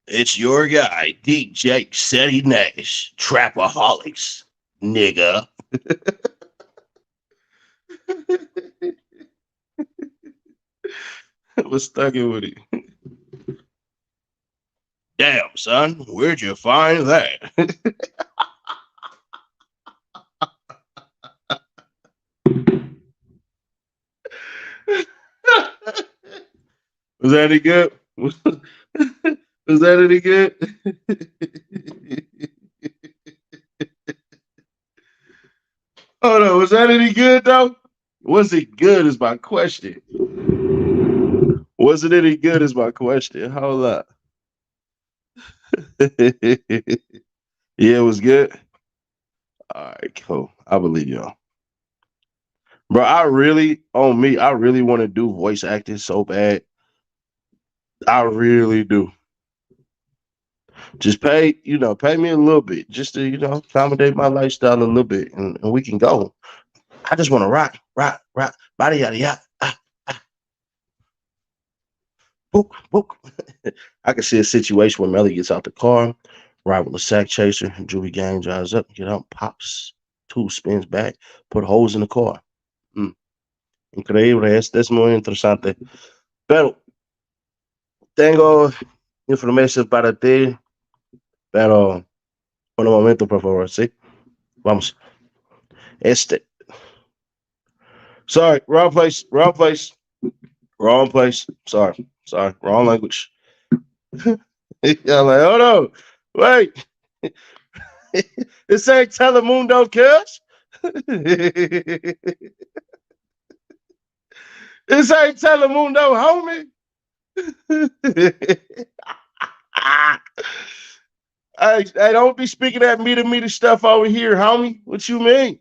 It's your guy, DJ Seti Nash, Trapaholics, nigga. Was stuck in with it. Damn, son, where'd you find that? Was that any good? Was that any good? Oh no, was that any good though? Was it good is my question. Was it any good is my question. Hold up. Yeah, it was good. All right, cool. I believe y'all. Bro, I really want to do voice acting so bad. I really do. Just pay me a little bit just to, accommodate my lifestyle a little bit and we can go. I just want to rock, rock, rock, body yada yada. Book, book. I can see a situation where Melly gets out the car, ride with a sack chaser, Juvie gang drives up, get out, pops, two spins back, put holes in the car. Increíble, es muy interesante. Pero tengo información para ti, pero un momento, por favor, ¿sí? Vamos. Sorry, wrong place, wrong place, wrong place. Sorry, wrong language. Yeah, like, hold on, wait. This ain't Telemundo, cuz. This ain't Telemundo, homie. I don't be speaking that meter stuff over here, homie. What you mean?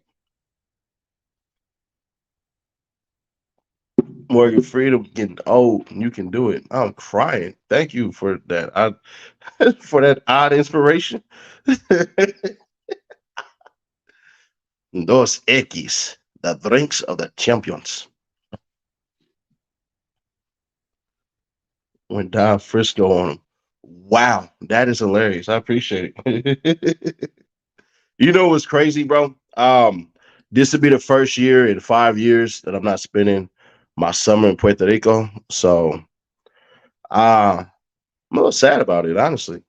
Morgan Freedom getting old. You can do it. I'm crying. Thank you for that. For that odd inspiration. Dos X, the drinks of the champions. When Don Frisco on him. Wow, that is hilarious. I appreciate it. You know what's crazy, bro? This would be the first year in 5 years that I'm not spending my summer in Puerto Rico. So I'm a little sad about it, honestly.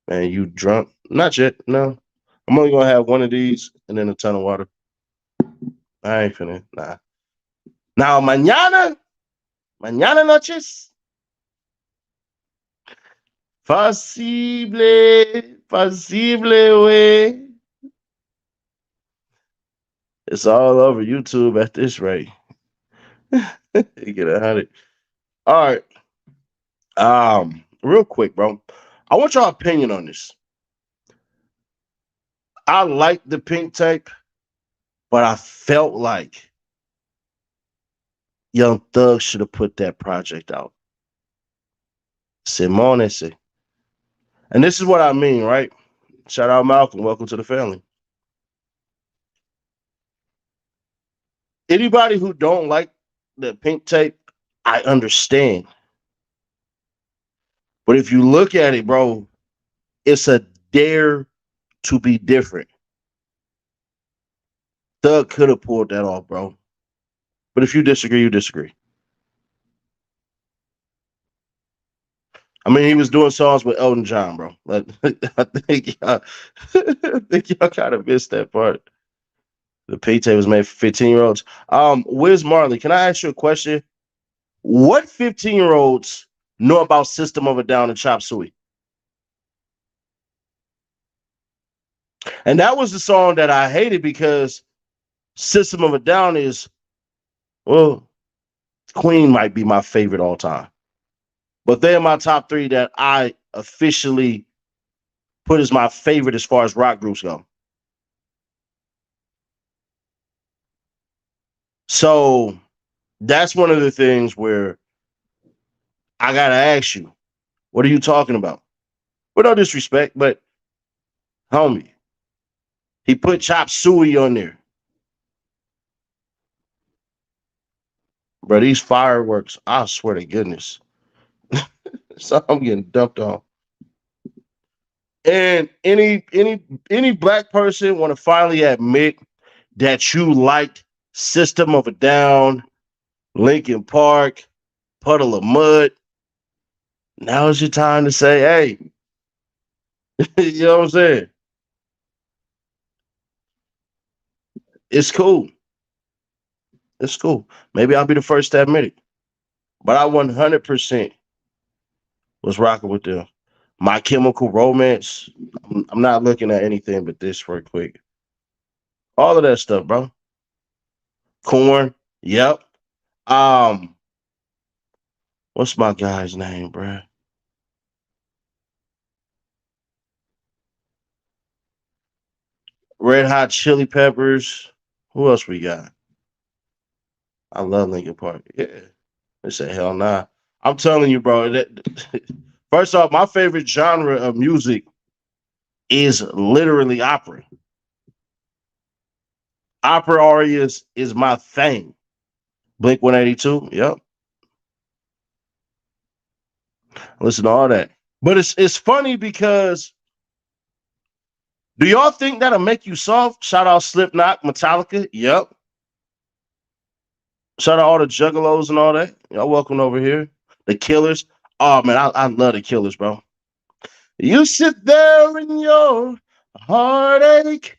Man, you drunk? Not yet. No. I'm only gonna have one of these and then a ton of water. I ain't finna. Nah. Now mañana noches. Posible, way. It's all over YouTube at this rate. You get 100. All right. Real quick, bro. I want your opinion on this. I like the pink tape, but I felt like Young Thug should have put that project out. Simone. And this is what I mean, right? Shout out Malcolm. Welcome to the family. Anybody who don't like the pink tape, I understand. But if you look at it, bro, it's a dare to be different. Thug could have pulled that off, bro. But if you disagree, you disagree. I mean, he was doing songs with Elton John, bro. I think y'all kind of missed that part. The pink tape was made for 15-year-olds. Wiz Marley, can I ask you a question? What 15-year-olds know about System of a Down and Chop Suey? And that was the song that I hated because System of a Down is, well, Queen might be my favorite all time. But they're my top three that I officially put as my favorite as far as rock groups go. So that's one of the things where I got to ask you, what are you talking about? With no disrespect, but homie, He put Chop Suey on there. Bro, these fireworks, I swear to goodness. So I'm getting dumped on. And any black person want to finally admit that you liked System of a Down, Linkin Park, Puddle of Mud, now is your time to say, hey, you know what I'm saying? It's cool. It's cool. Maybe I'll be the first to admit it. But I 100% was rocking with them. My Chemical Romance. I'm not looking at anything but this real quick. All of that stuff, bro. Corn. Yep. Um, what's my guy's name, bro? Red Hot Chili Peppers. Who else we got? I love Linkin Park. Yeah. They say hell nah. I'm telling you, bro. First off, my favorite genre of music is literally opera. Opera arias is my thing. Blink 182. Yep. Listen to all that. But it's funny because do y'all think that'll make you soft? Shout out Slipknot, Metallica. Yep. Shout out all the juggalos and all that. Y'all welcome over here. The Killers. Oh man, I love the Killers, bro. You sit there in your heartache,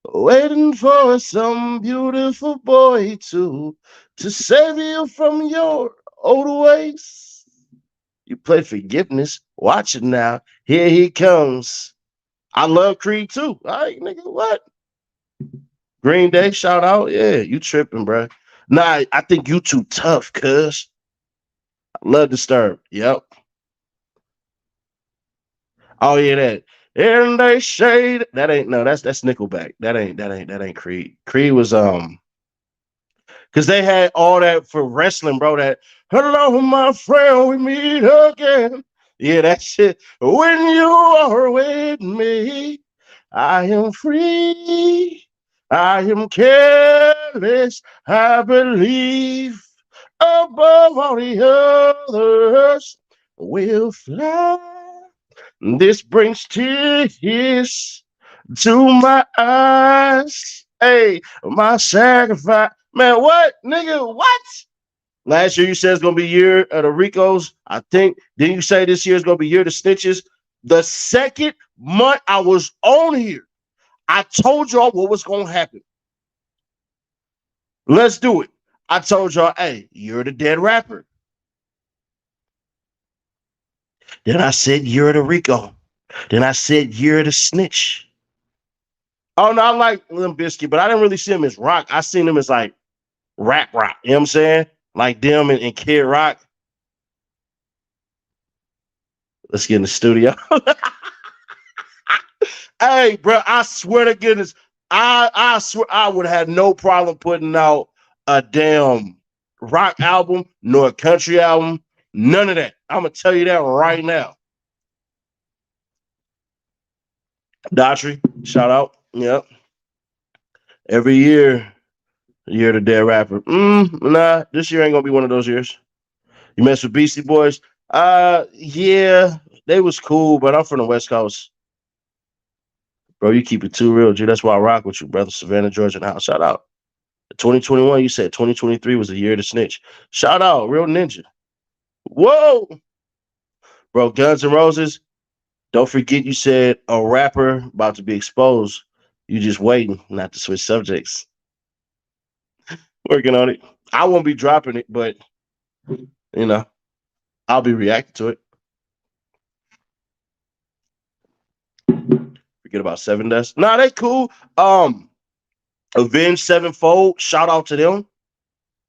waiting for some beautiful boy to save you from your old ways. You play forgiveness. Watch it now. Here he comes. I love Creed too. All right, nigga, what? Green Day, shout out. Yeah, you tripping, bro. Nah, I think you too tough, cuz. I love Disturbed. Yep. Oh yeah, that. And they shade. That ain't no, that's Nickelback. That ain't Creed. Creed was because they had all that for wrestling, bro. That hello, my friend, we meet again. Yeah, that shit. When you are with me, I am free. I am careless. I believe above all the others will fly. This brings tears to my eyes. Hey, my sacrifice. Man, what? Nigga, what? Last year you said it's gonna be year of the Ricos. I think. Didn't you say this year is gonna be year of the Snitches? The second month I was on here, I told y'all what was gonna happen. Let's do it. I told y'all, hey, you're the dead rapper. Then I said you're the Rico. Then I said you're the Snitch. Oh no, I like Limp Bizkit, but I didn't really see him as rock. I seen him as like rap. You know what I'm saying? Like them and Kid Rock. Let's get in the studio. Hey, bro, I swear to goodness, I swear I would have no problem putting out a damn rock album nor a country album. None of that. I'm gonna tell you that right now. Daughtry, shout out. Yep. Every year the dead rapper. Nah, this year ain't gonna be one of those years. You mess with Beastie Boys? Yeah, they was cool, but I'm from the West Coast. Bro, you keep it too real, G. That's why I rock with you, brother. Savannah, Georgia, now. Shout out. 2021, you said 2023 was the year to snitch. Shout out, real ninja. Whoa, bro. Guns N' Roses. Don't forget you said a rapper about to be exposed. You just waiting not to switch subjects. Working on it. I won't be dropping it, but you know, I'll be reacting to it. Forget about Seven Dust. Nah, they cool. Avenged Sevenfold. Shout out to them.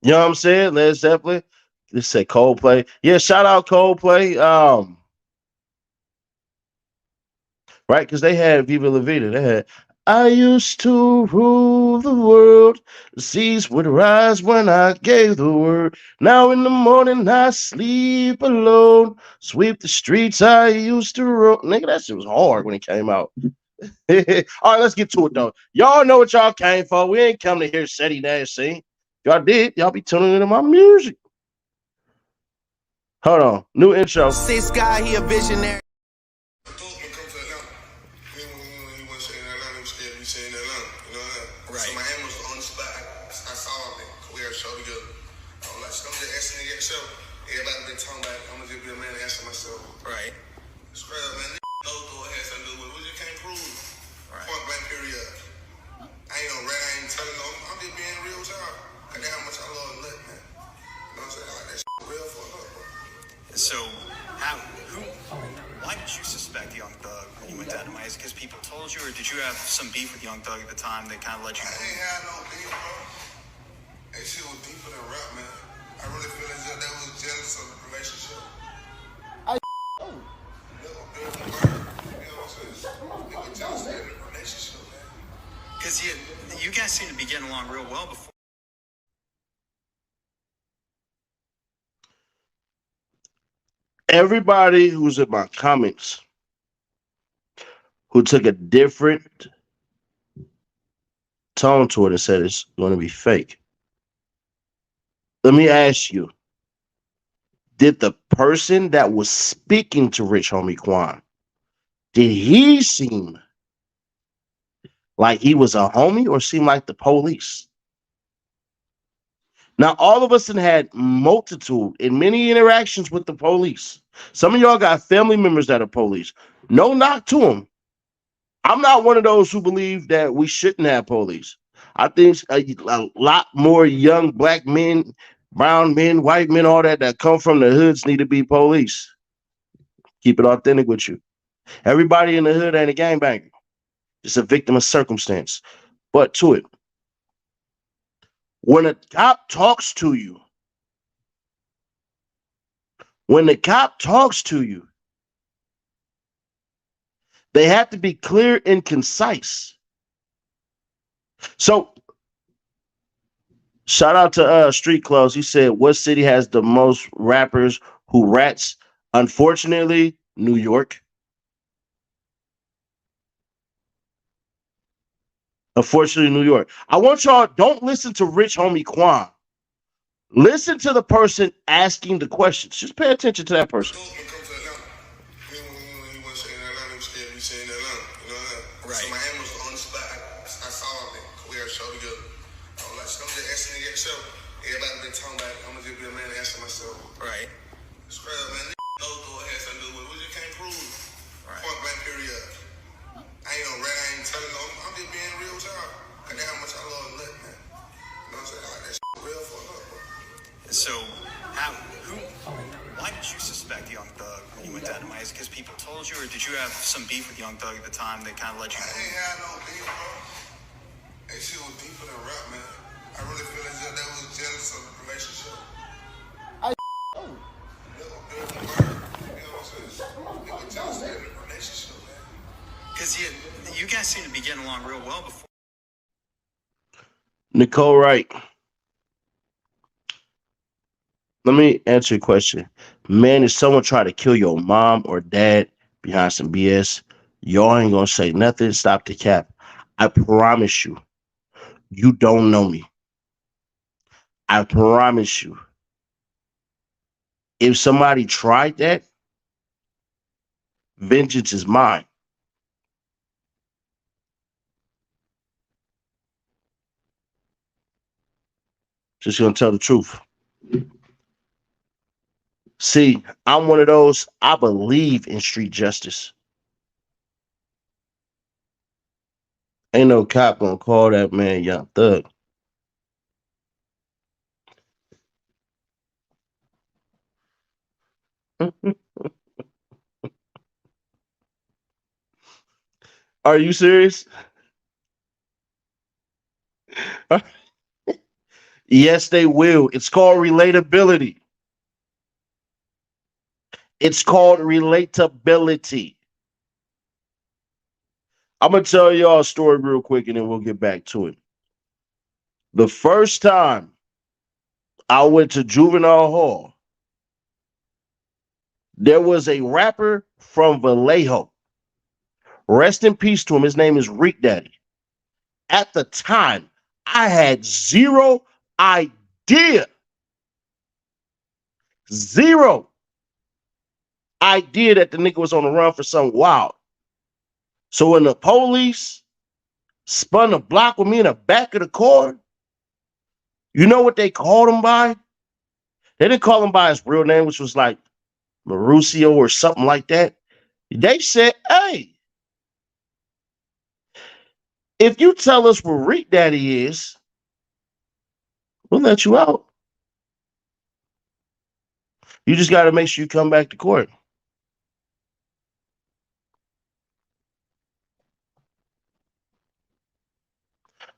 You know what I'm saying? Led Zeppelin. Let's say Coldplay. Yeah, shout out Coldplay. Right, because they had Viva La Vida. They had I used to rule the world. The seas would rise when I gave the word. Now in the morning I sleep alone. Sweep the streets I used to roam. Nigga, that shit was hard when it came out. All right, let's get to it though. Y'all know what y'all came for. We ain't come to hear Seti Nash sing. Y'all did. Y'all be tuning into my music. Hold on. New intro. Six guy, he a visionary. Right. So my hand was on the spot. I saw him. We had a show together. I'm like, I'm just asking to get a show. Everybody been talking about it. I'm gonna just be a man and answer myself. Right. Scrub, man. No door has something to do with it. We just can't prove. Right. Point blank period. I ain't no rat. I ain't telling no. I'm just being real with y'all. I got how much I love nut, man. You know what I'm saying? I like that shit real for up, bro. So, why did you suspect Young Thug when you went down to Miami? Is it because people told you, or did you have some beef with Young Thug at the time that kind of let you know? I ain't had no beef, bro. That shit was deeper than rap, man. I really feel as if they was jealous of the relationship. Because you guys seem to be getting along real well before. Everybody who's in my comments who took a different tone to it and said it's going to be fake. Let me ask you, did the person that was speaking to Rich Homie Quan, did he seem like he was a homie or seem like the police? Now, all of us had multitude and many interactions with the police. Some of y'all got family members that are police. No knock to them. I'm not one of those who believe that we shouldn't have police. I think a lot more young black men, brown men, white men, all that come from the hoods need to be police. Keep it authentic with you. Everybody in the hood ain't a gangbanger. It's a victim of circumstance. But to it, when a cop talks to you, they have to be clear and concise. So, shout out to Street Clothes. He said, what city has the most rappers who rats? Unfortunately, New York. Unfortunately, New York. I want y'all, don't listen to Rich Homie Quan. Listen to the person asking the questions. Just pay attention to that person. Right. So my hand was on the spot. I saw him. We had a show together. I'm like, I'm just asking to get a show. Everybody been talking about it. I'm gonna just be a man and answer myself. Right. Scrub, man. No door has something to do with it. We just can't prove. Right. Point blank period. I ain't no rat. I ain't telling no. I'm just being real with y'all. I got how much I love nut, man. You know what I'm saying? I like that shit real for up, bro. So, why did you suspect Young Thug when you went down to Miami? Is it because people told you, or did you have some beef with Young Thug at the time that kind of let you know? I ain't had no beef, bro. That shit was deeper than rap, man. I really feel as if they was jealous of the relationship. Because you guys seem to be getting along real well before. Nicole Wright. Let me answer your question. Man, if someone try to kill your mom or dad behind some BS, y'all ain't gonna say nothing. Stop the cap. I promise you, you don't know me. I promise you. If somebody tried that, vengeance is mine. Just gonna tell the truth. See, I'm one of those, I believe in street justice. Ain't no cop gonna call that man Young Thug. Are you serious? Yes, they will. It's called relatability. It's called relatability. I'm going to tell y'all a story real quick and then we'll get back to it. The first time I went to juvenile hall, there was a rapper from Vallejo Rest in peace to him. His name is Reek Daddy. At the time, I had zero idea, zero idea that the nigga was on the run for something wild. So when the police spun the block with me in the back of the car, you know what they called him by? They didn't call him by his real name, which was like Mauricio or something like that. They said, hey, if you tell us where Reek Daddy is, we'll let you out. You just got to make sure you come back to court.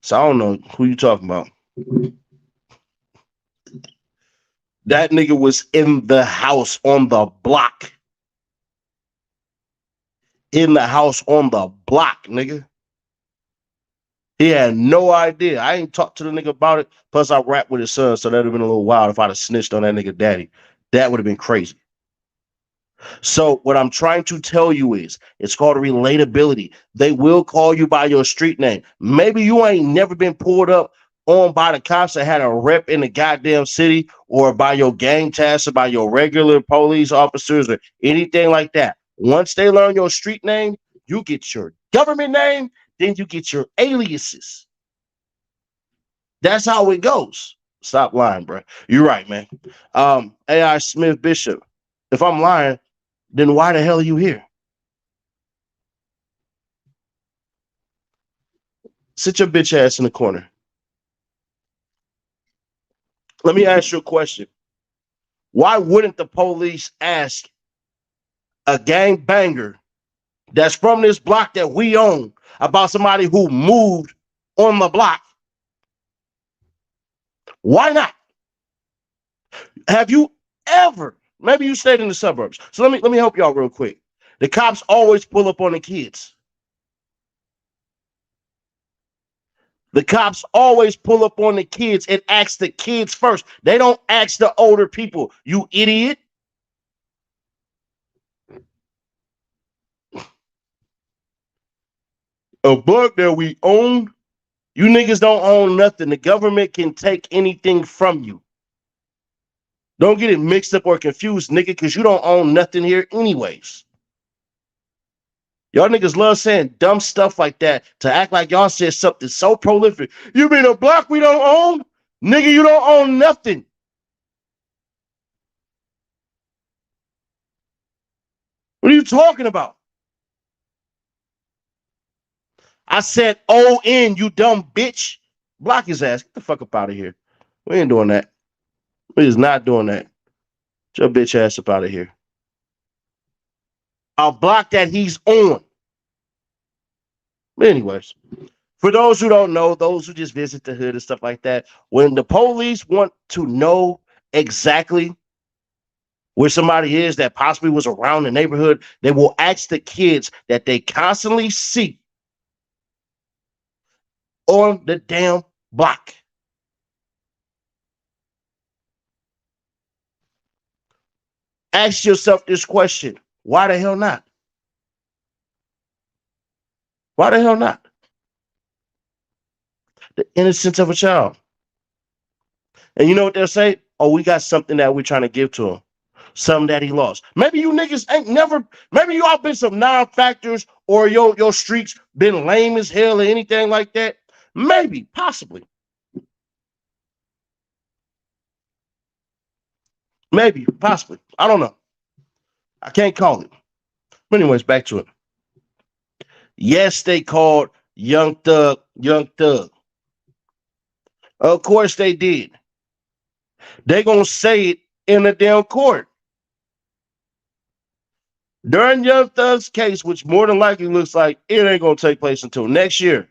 So I don't know who you talking about. That nigga was in the house on the block. In the house on the block, nigga. He had no idea. I ain't talked to the nigga about it. Plus, I rap with his son, so that'd have been a little wild if I'd have snitched on that nigga daddy. That would have been crazy. So what I'm trying to tell you is, it's called relatability. They will call you by your street name. Maybe you ain't never been pulled up on by the cops that had a rep in the goddamn city, or by your gang task, or by your regular police officers, or anything like that. Once they learn your street name, you get your government name, then you get your aliases. That's how it goes. Stop lying, bro. You're right, man. AI Smith Bishop. If I'm lying, then why the hell are you here? Sit your bitch ass in the corner. Let me ask you a question. Why wouldn't the police ask a gang banger that's from this block that we own about somebody who moved on the block? Why not? Have you ever, maybe you stayed in the suburbs. So let me help y'all real quick. The cops always pull up on the kids. The cops always pull up on the kids and ask the kids first. They don't ask the older people. You idiot. A block that we own, you niggas don't own nothing. The government can take anything from you. Don't get it mixed up or confused, nigga, because you don't own nothing here anyways. Y'all niggas love saying dumb stuff like that to act like y'all said something so prolific. You mean a block we don't own? Nigga, you don't own nothing. What are you talking about? I said O-N, you dumb bitch. Block his ass. Get the fuck up out of here. We ain't doing that. We is not doing that. Get your bitch ass up out of here. I'll block that he's on. But anyways, for those who don't know, those who just visit the hood and stuff like that, when the police want to know exactly where somebody is that possibly was around the neighborhood, they will ask the kids that they constantly see on the damn block. Ask yourself this question. Why the hell not? Why the hell not? The innocence of a child. And you know what they'll say? Oh, we got something that we're trying to give to him. Something that he lost. Maybe you niggas ain't never, maybe you all been some non-factors, or your streets been lame as hell or anything like that. Maybe, possibly. Maybe, possibly. I don't know. I can't call it. But anyways, back to it. Yes, they called Young Thug, Young Thug. Of course they did. They gonna say it in the damn court. During Young Thug's case, which more than likely looks like it ain't gonna take place until next year,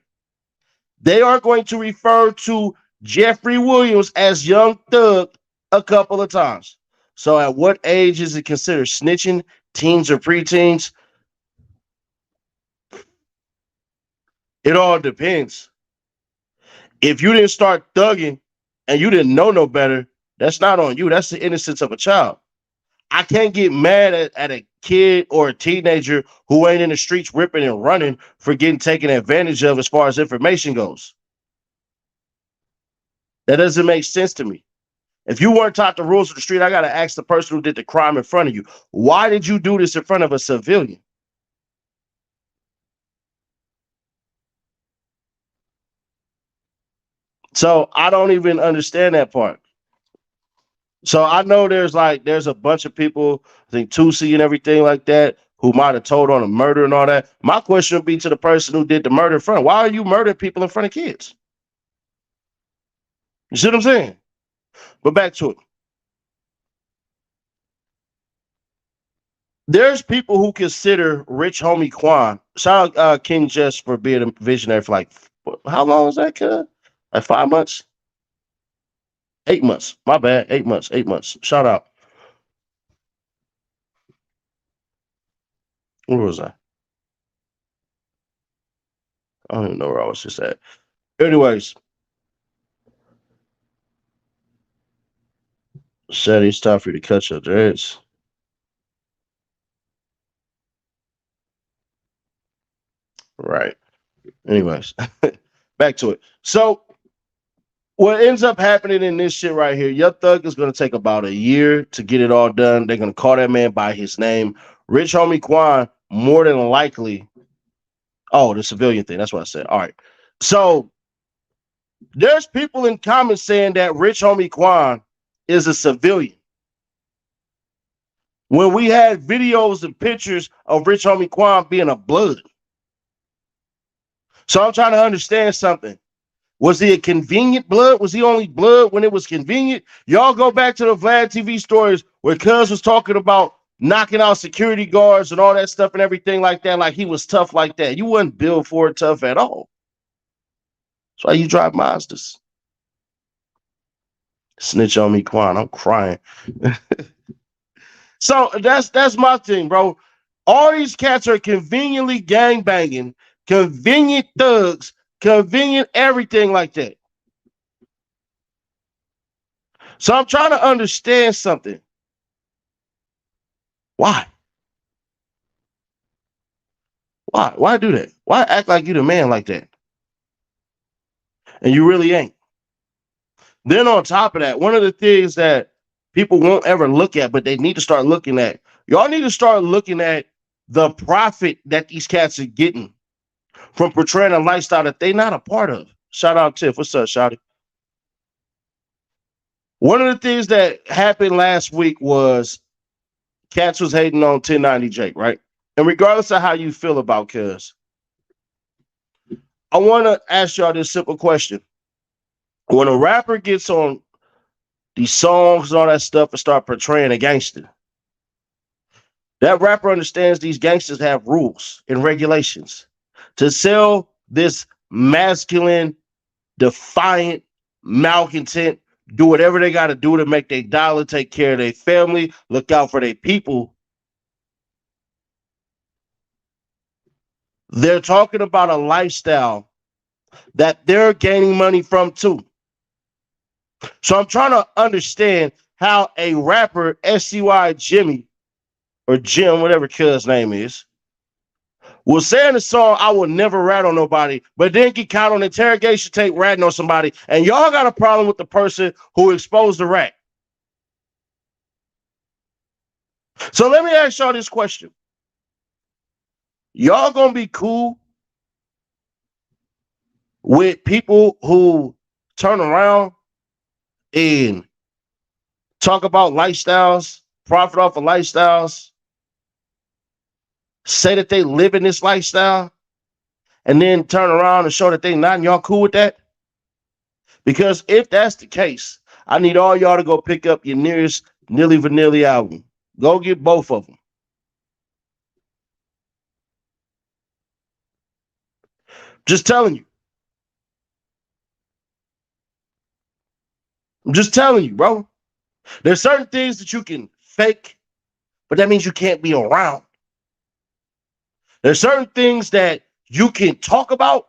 they are going to refer to Jeffrey Williams as Young Thug a couple of times. So at what age is it considered snitching? Teens or preteens? It all depends. If you didn't start thugging and you didn't know no better, that's not on you. That's the innocence of a child. I can't get mad at a kid or a teenager who ain't in the streets ripping and running for getting taken advantage of as far as information goes. That doesn't make sense to me. If you weren't taught the rules of the street, I got to ask the person who did the crime in front of you, why did you do this in front of a civilian? So I don't even understand that part. So I know there's a bunch of people, I think Tusi and everything like that, who might have told on a murder and all that. My question would be to the person who did the murder in front. Why are you murdering people in front of kids? You see what I'm saying? But back to it. There's people who consider Rich Homie Quan. Shout out King Jess for being a visionary for like, how long was that, kid? Like 5 months? 8 months. My bad. 8 months. 8 months. Shout out. Where was I? I don't even know where I was just at. Anyways, said it's time for you to cut your dreads. Right. Anyways, back to it. So what ends up happening in this shit right here, Young Thug is going to take about a year to get it all done. They're going to call that man by his name. Rich Homie Quan, more than likely. Oh, the civilian thing. That's what I said. All right. So there's people in comments saying that Rich Homie Quan is a civilian. When we had videos and pictures of Rich Homie Quan being a blood. So I'm trying to understand something. Was he a convenient blood? Was he only blood when it was convenient? Y'all go back to the Vlad TV stories where Cuz was talking about knocking out security guards and all that stuff and everything like that, like he was tough like that. You wasn't built for it tough at all. That's why you drive Mazdas. Snitch on me, Quan. I'm crying. So that's my thing, bro. All these cats are conveniently gang banging, convenient thugs, convenient everything like that. So I'm trying to understand something. Why? Why? Why do that? Why act like you the man like that? And you really ain't. Then on top of that, one of the things that people won't ever look at, but they need to start looking at, y'all need to start looking at the profit that these cats are getting from portraying a lifestyle that they're not a part of. Shout out Tiff. What's up, Shouty? One of the things that happened last week was Cats was hating on 1090 Jake, right? And regardless of how you feel about Cuz, I want to ask y'all this simple question. When a rapper gets on these songs and all that stuff and start portraying a gangster, that rapper understands these gangsters have rules and regulations. To sell this masculine, defiant, malcontent, do whatever they got to do to make their dollar, take care of their family, look out for their people. They're talking about a lifestyle that they're gaining money from too. So I'm trying to understand how a rapper, SCY Jimmy, or Jim, whatever Cuz name is, will say in the song, I will never rat on nobody, but then get caught on interrogation tape ratting on somebody. And y'all got a problem with the person who exposed the rat. So let me ask y'all this question. Y'all gonna be cool with people who turn around and talk about lifestyles, profit off of lifestyles, say that they live in this lifestyle, and then turn around and show that they not, and y'all cool with that? Because if that's the case, I need all y'all to go pick up your nearest Nilly Vanilli album. Go get both of them. Just telling you. I'm just telling you, bro. There's certain things that you can fake, but that means you can't be around. There's certain things that you can talk about,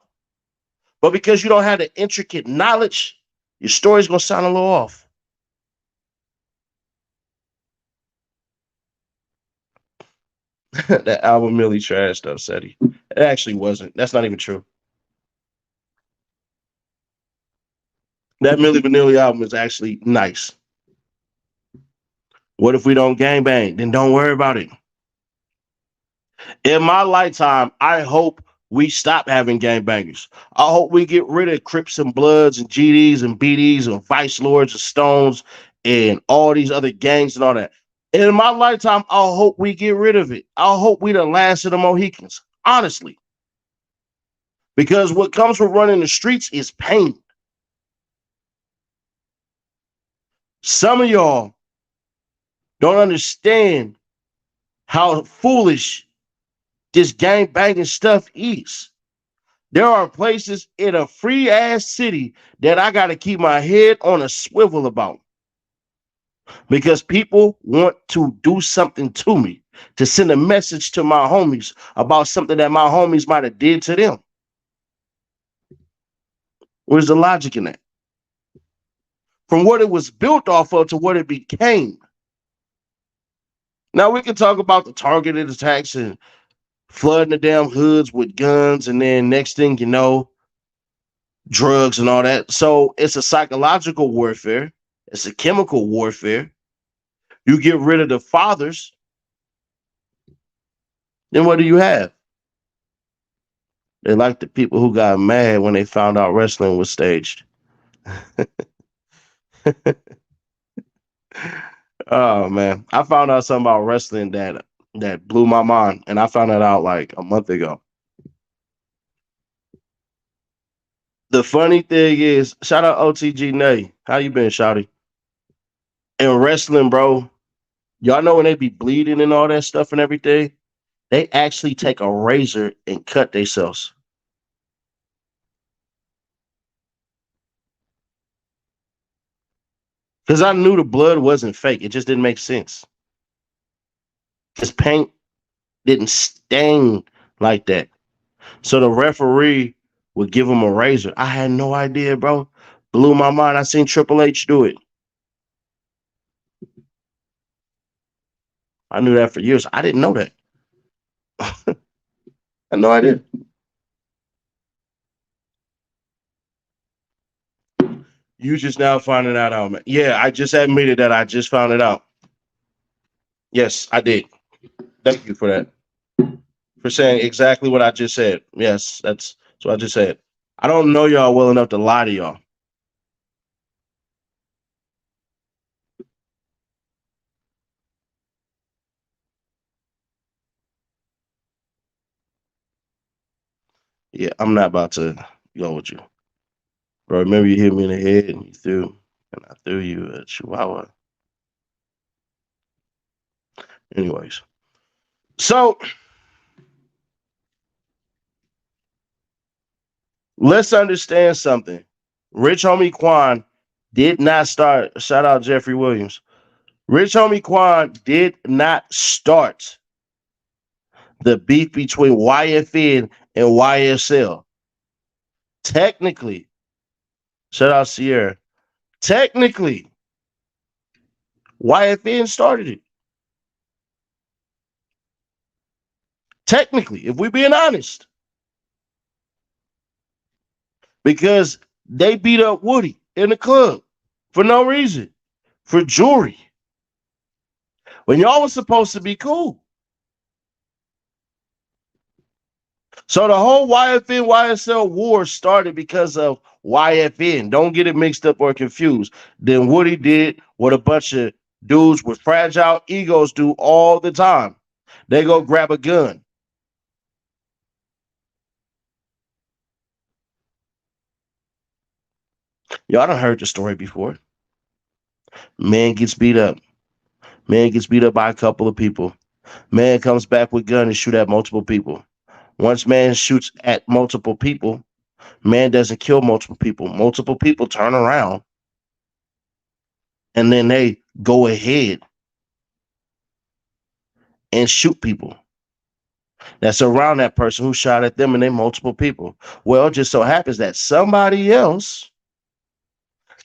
but because you don't have the intricate knowledge, your story's going to sound a little off. That album really trash though, Seti. It actually wasn't. That's not even true. That Milli Vanilli album is actually nice. What if we don't gangbang? Then don't worry about it. In my lifetime, I hope we stop having gangbangers. I hope we get rid of Crips and Bloods and GDs and BDs and Vice Lords and Stones and all these other gangs and all that. In my lifetime, I hope we get rid of it. I hope we the last of the Mohicans, honestly. Because what comes with running the streets is pain. Some of y'all don't understand how foolish this gang banging stuff is. There are places in a free ass city that I got to keep my head on a swivel about because people want to do something to me, to send a message to my homies about something that my homies might have did to them. Where's the logic in that? From what it was built off of to what it became. Now we can talk about the targeted attacks and flooding the damn hoods with guns, and then next thing you know, drugs and all that. So it's a psychological warfare. It's a chemical warfare. You get rid of the fathers, then what do you have? They like the people who got mad when they found out wrestling was staged. Oh man, I found out something about wrestling that blew my mind, and I found it out like a month ago. The funny thing is, shout out OTG Nay. How you been, Shouty? In wrestling, bro, y'all know when they be bleeding and all that stuff and everything, they actually take a razor and cut themselves. Because I knew the blood wasn't fake. It just didn't make sense. His paint didn't stain like that. So the referee would give him a razor. I had no idea, bro. Blew my mind. I seen Triple H do it. I knew that for years. I didn't know that. I had no idea. You just now finding out, out, man. Yeah, I just admitted that I just found it out. Yes, I did. Thank you for that. For saying exactly what I just said. Yes, that's what I just said. I don't know y'all well enough to lie to y'all. Yeah, I'm not about to go with you. Bro, remember you hit me in the head and I threw you a chihuahua. Anyways. So let's understand something. Rich homie Quan did not start. Shout out Jeffrey Williams. Rich homie Quan did not start the beef between YFN and YSL. Technically, shout out Sierra. Technically, YFN started it. Technically, if we're being honest. Because they beat up Woody in the club for no reason, for jewelry. When y'all was supposed to be cool. So the whole YFN YSL war started because of YFN. Don't get it mixed up or confused. Then Woody did what a bunch of dudes with fragile egos do all the time. They go grab a gun. Y'all done heard the story before. Man gets beat up. Man gets beat up by a couple of people. Man comes back with gun and shoot at multiple people. Once man shoots at multiple people, man doesn't kill multiple people. Multiple people turn around and then they go ahead and shoot people that's around that person who shot at them, and they multiple people. Well, it just so happens that somebody else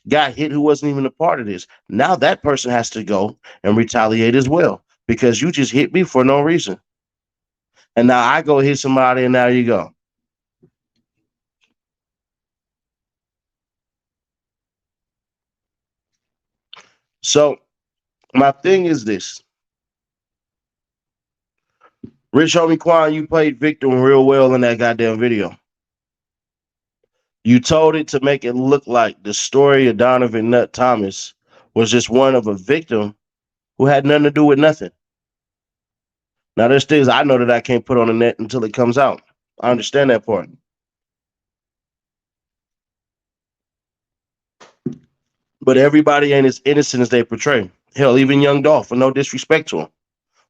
got hit who wasn't even a part of this. Now that person has to go and retaliate as well because you just hit me for no reason. And now I go hit somebody, and now you go. So my thing is this. Rich Homie Quan, you played victim real well in that goddamn video. You told it to make it look like the story of Donovan Nut Thomas was just one of a victim who had nothing to do with nothing. Now, there's things I know that I can't put on the net until it comes out. I understand that part. But everybody ain't as innocent as they portray. Hell, even Young Dolph, for no disrespect to him,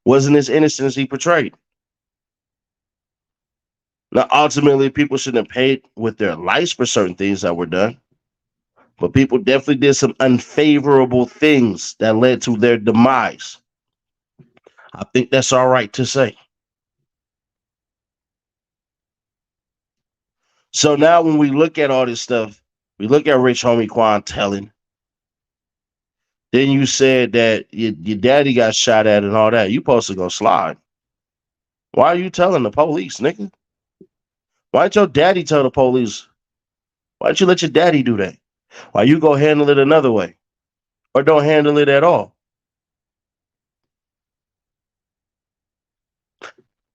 wasn't as innocent as he portrayed. Now, ultimately, people shouldn't have paid with their lives for certain things that were done. But people definitely did some unfavorable things that led to their demise. I think that's all right to say. So now when we look at all this stuff, we look at Rich Homie Quan telling. Then you said that your daddy got shot at and all that. You supposed to go slide. Why are you telling the police, nigga? Why didn't your daddy tell the police? Why didn't you let your daddy do that? Why you go handle it another way? Or don't handle it at all?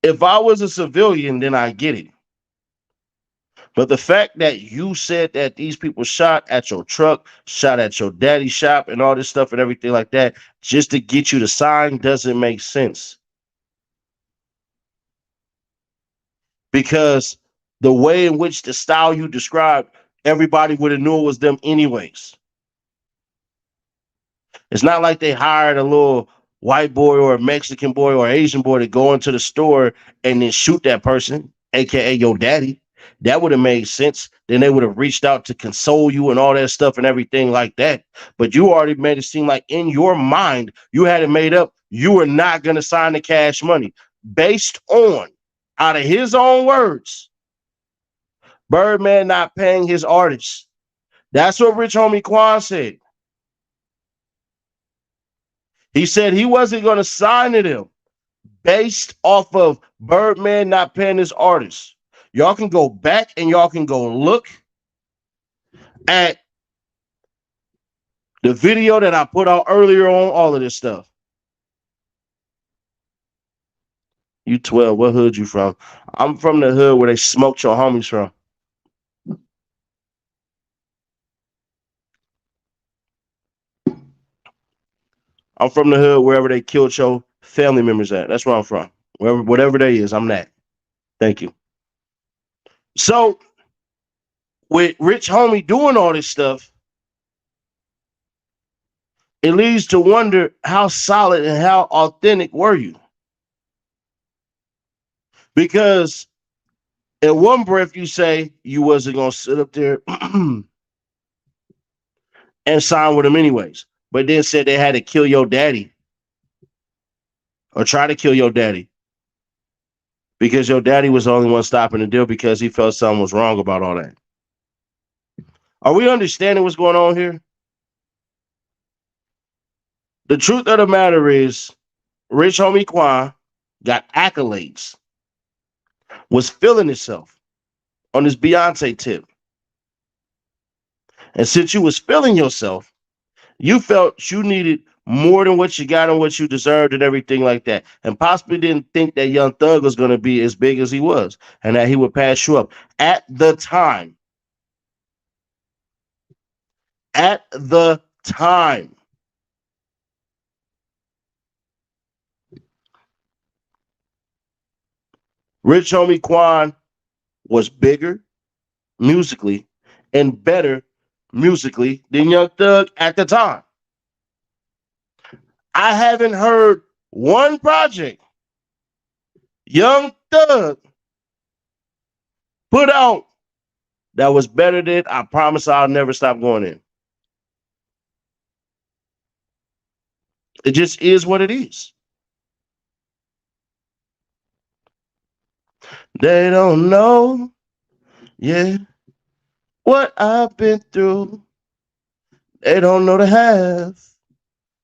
If I was a civilian, then I get it. But the fact that you said that these people shot at your truck, shot at your daddy's shop, and all this stuff and everything like that, just to get you to sign doesn't make sense. Because the way in which the style you described, everybody would have knew it was them anyways. It's not like they hired a little white boy or a Mexican boy or Asian boy to go into the store and then shoot that person, aka your daddy. That would have made sense. Then they would have reached out to console you and all that stuff and everything like that. But you already made it seem like in your mind, you had it made up. You were not going to sign the cash money based on, out of his own words, Birdman not paying his artists. That's what Rich Homie Quan said. He said he wasn't going to sign to them based off of Birdman not paying his artists. Y'all can go back and y'all can go look at the video that I put out earlier on all of this stuff. You 12, what hood you from? I'm from the hood where they smoked your homies from. I'm from the hood wherever they killed your family members at. That's where I'm from. Whatever they is, I'm that. Thank you. So, with Rich Homie doing all this stuff, it leads to wonder how solid and how authentic were you? Because in one breath you say you wasn't gonna sit up there and sign with him anyways, but then said they had to kill your daddy or try to kill your daddy because your daddy was the only one stopping the deal because he felt something was wrong about all that. Are we understanding what's going on here? The truth of the matter is, Rich Homie Quan got accolades, was feeling himself on his Beyonce tip. And since you was feeling yourself, you felt you needed more than what you got and what you deserved and everything like that. And possibly didn't think that Young Thug was going to be as big as he was and that he would pass you up. At the time, Rich Homie Quan was bigger musically and better musically than Young Thug at the time. I haven't heard one project Young Thug put out that was better than I Promise I'll Never Stop Going In. It just is what it is. They don't know, yeah, what I've been through. They don't know the half.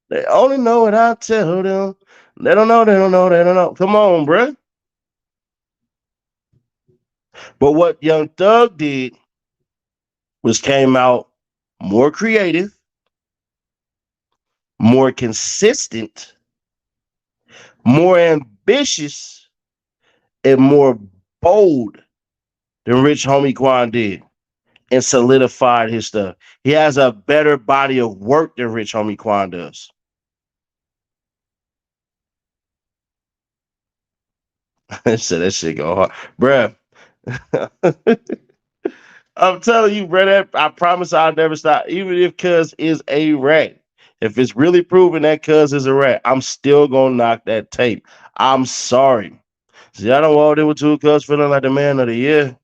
They only know what I tell them. They don't know, they don't know, they don't know. Come on, bruh. But what Young Thug did was came out more creative, more consistent, more ambitious, and more bold than Rich Homie Quan did and solidified his stuff. He has a better body of work than Rich Homie Quan does. So that shit go hard. Bruh. I'm telling you, brother, I promise I'll never stop. Even if Cuz is a rat. If it's really proven that Cuz is a rat, I'm still gonna knock that tape. I'm sorry. See, I don't walk in with two Cuz feeling like the man of the year.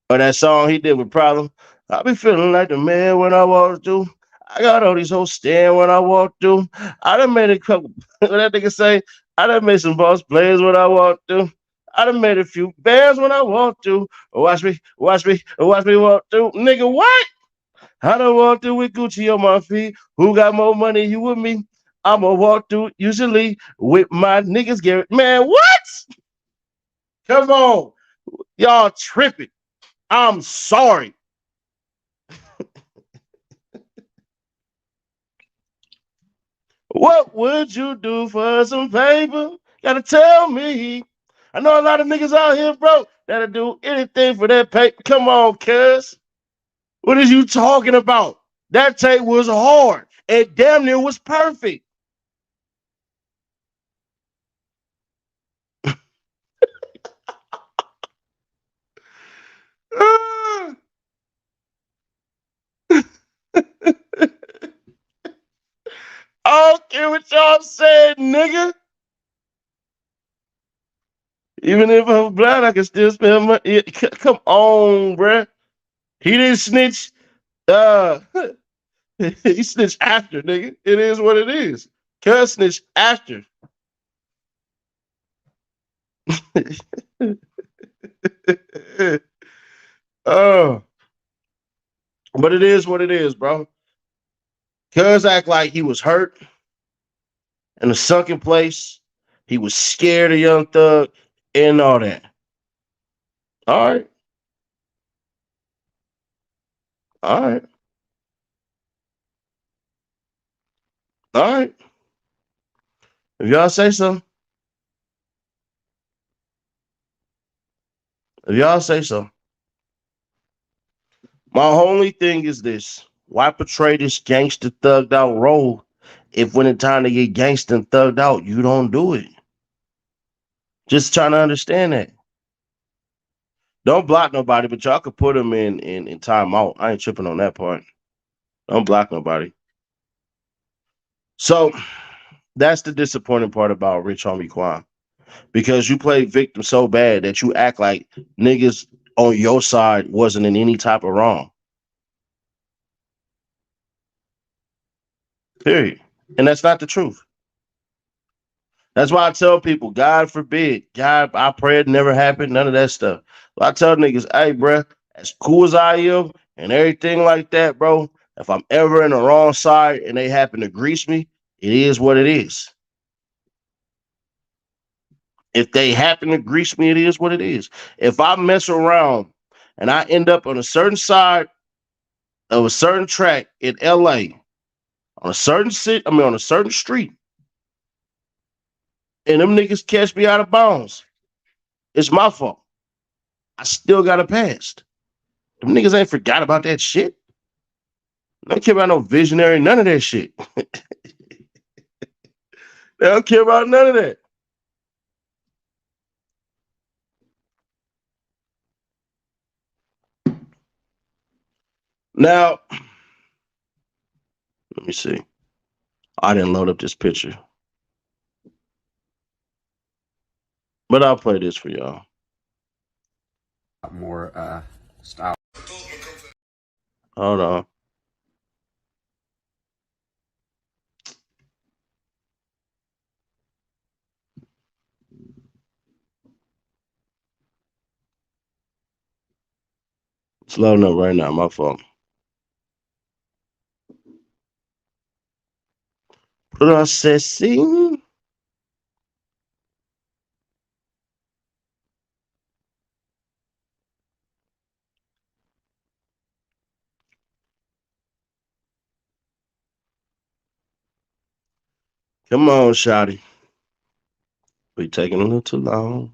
Or that song he did with Problem. I be feeling like the man when I walk through. I got all these hoes staring when I walk through. I done made a couple. What that nigga say? I done made some boss plays when I walk through. I done made a few bands when I walk through. Watch me walk through. Nigga, what? I done walk through with Gucci on my feet. Who got more money, you with me? I'ma walk through usually with my niggas. Garrett. Man, what? Come on. Y'all tripping. I'm sorry. What would you do for some paper? Gotta tell me. I know a lot of niggas out here, bro, that'll do anything for that paper. Come on, cuz. What is you talking about? That tape was hard. It damn near was perfect. I don't care what y'all said, nigga. Even if I'm blind, I can still spell my. Come on, bruh. He didn't snitch. Uh, he snitched after, nigga. It is what it is. Cuz snitched after. Oh, but it is what it is, bro. Cuz act like he was hurt in a sunken place. He was scared of Young Thug and all that. All right, all right, all right. If y'all say so, if y'all say so. My only thing is this: why portray this gangster thugged out role if when it's time to get gangster and thugged out, you don't do it? Just trying to understand that. Don't block nobody, but y'all could put them in timeout. I ain't tripping on that part. Don't block nobody. So that's the disappointing part about Rich Homie Quan. Because you play victim so bad that you act like niggas on your side wasn't in any type of wrong. Period. And that's not the truth. That's why I tell people, God forbid, God, I pray it never happened, none of that stuff. But I tell niggas, hey, bro, as cool as I am and everything like that, bro, if I'm ever in the wrong side and they happen to grease me, it is what it is. If they happen to grease me, it is what it is. If I mess around and I end up on a certain side of a certain track in LA, on a certain city, I mean on a certain street, and them niggas catch me out of bounds, it's my fault. I still got a past. Them niggas ain't forgot about that shit. They don't care about no visionary, none of that shit. They don't care about none of that. Now, let me see. I didn't load up this picture, but I'll play this for y'all. More style. Hold on. It's loading up right now. My fault. Processing. Come on, Shotty. We taking a little too long.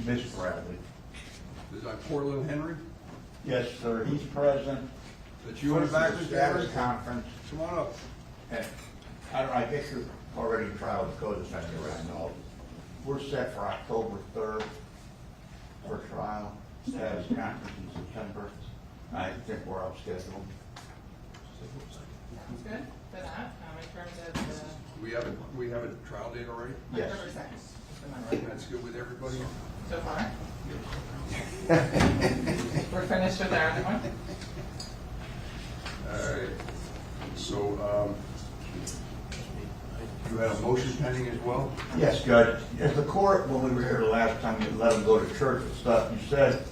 Miss Bradley. Is that Portland Henry? Yes, sir, he's present. That you For in the the back, Mr. Henry? status conference. Come on up. And I guess you're already trial the co-defendant right now. We're set for October 3rd for trial, status conference in September. I think we're out scheduled. Sounds good for that. In terms of the We have a trial date already? Yes. October 2nd is the Monday. That's good with everybody? So far. We're finished with our other one. All right. So, you had a motion pending as well? Yes, Judge. At the court, when we were here the last time, you let him go to church and stuff, you said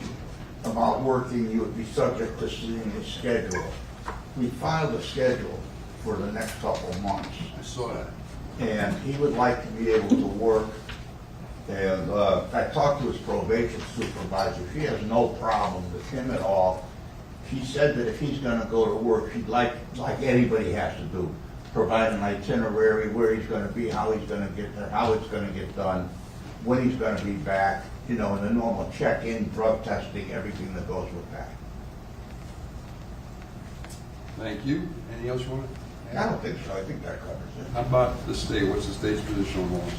about working, you would be subject to seeing his schedule. We filed a schedule for the next couple of months, I saw that. and he would like to be able to work. And I talked to his probation supervisor. She has no problem with him at all. She said that if he's gonna go to work, she'd like anybody has to do, provide an itinerary, where he's gonna be, how he's gonna get there, how it's gonna get done, when he's gonna be back, you know, and the normal check-in, drug testing, everything that goes with that. Thank you. Anything else you want to I add? don't think so. I think that covers it. How about the state? What's the state's position on those?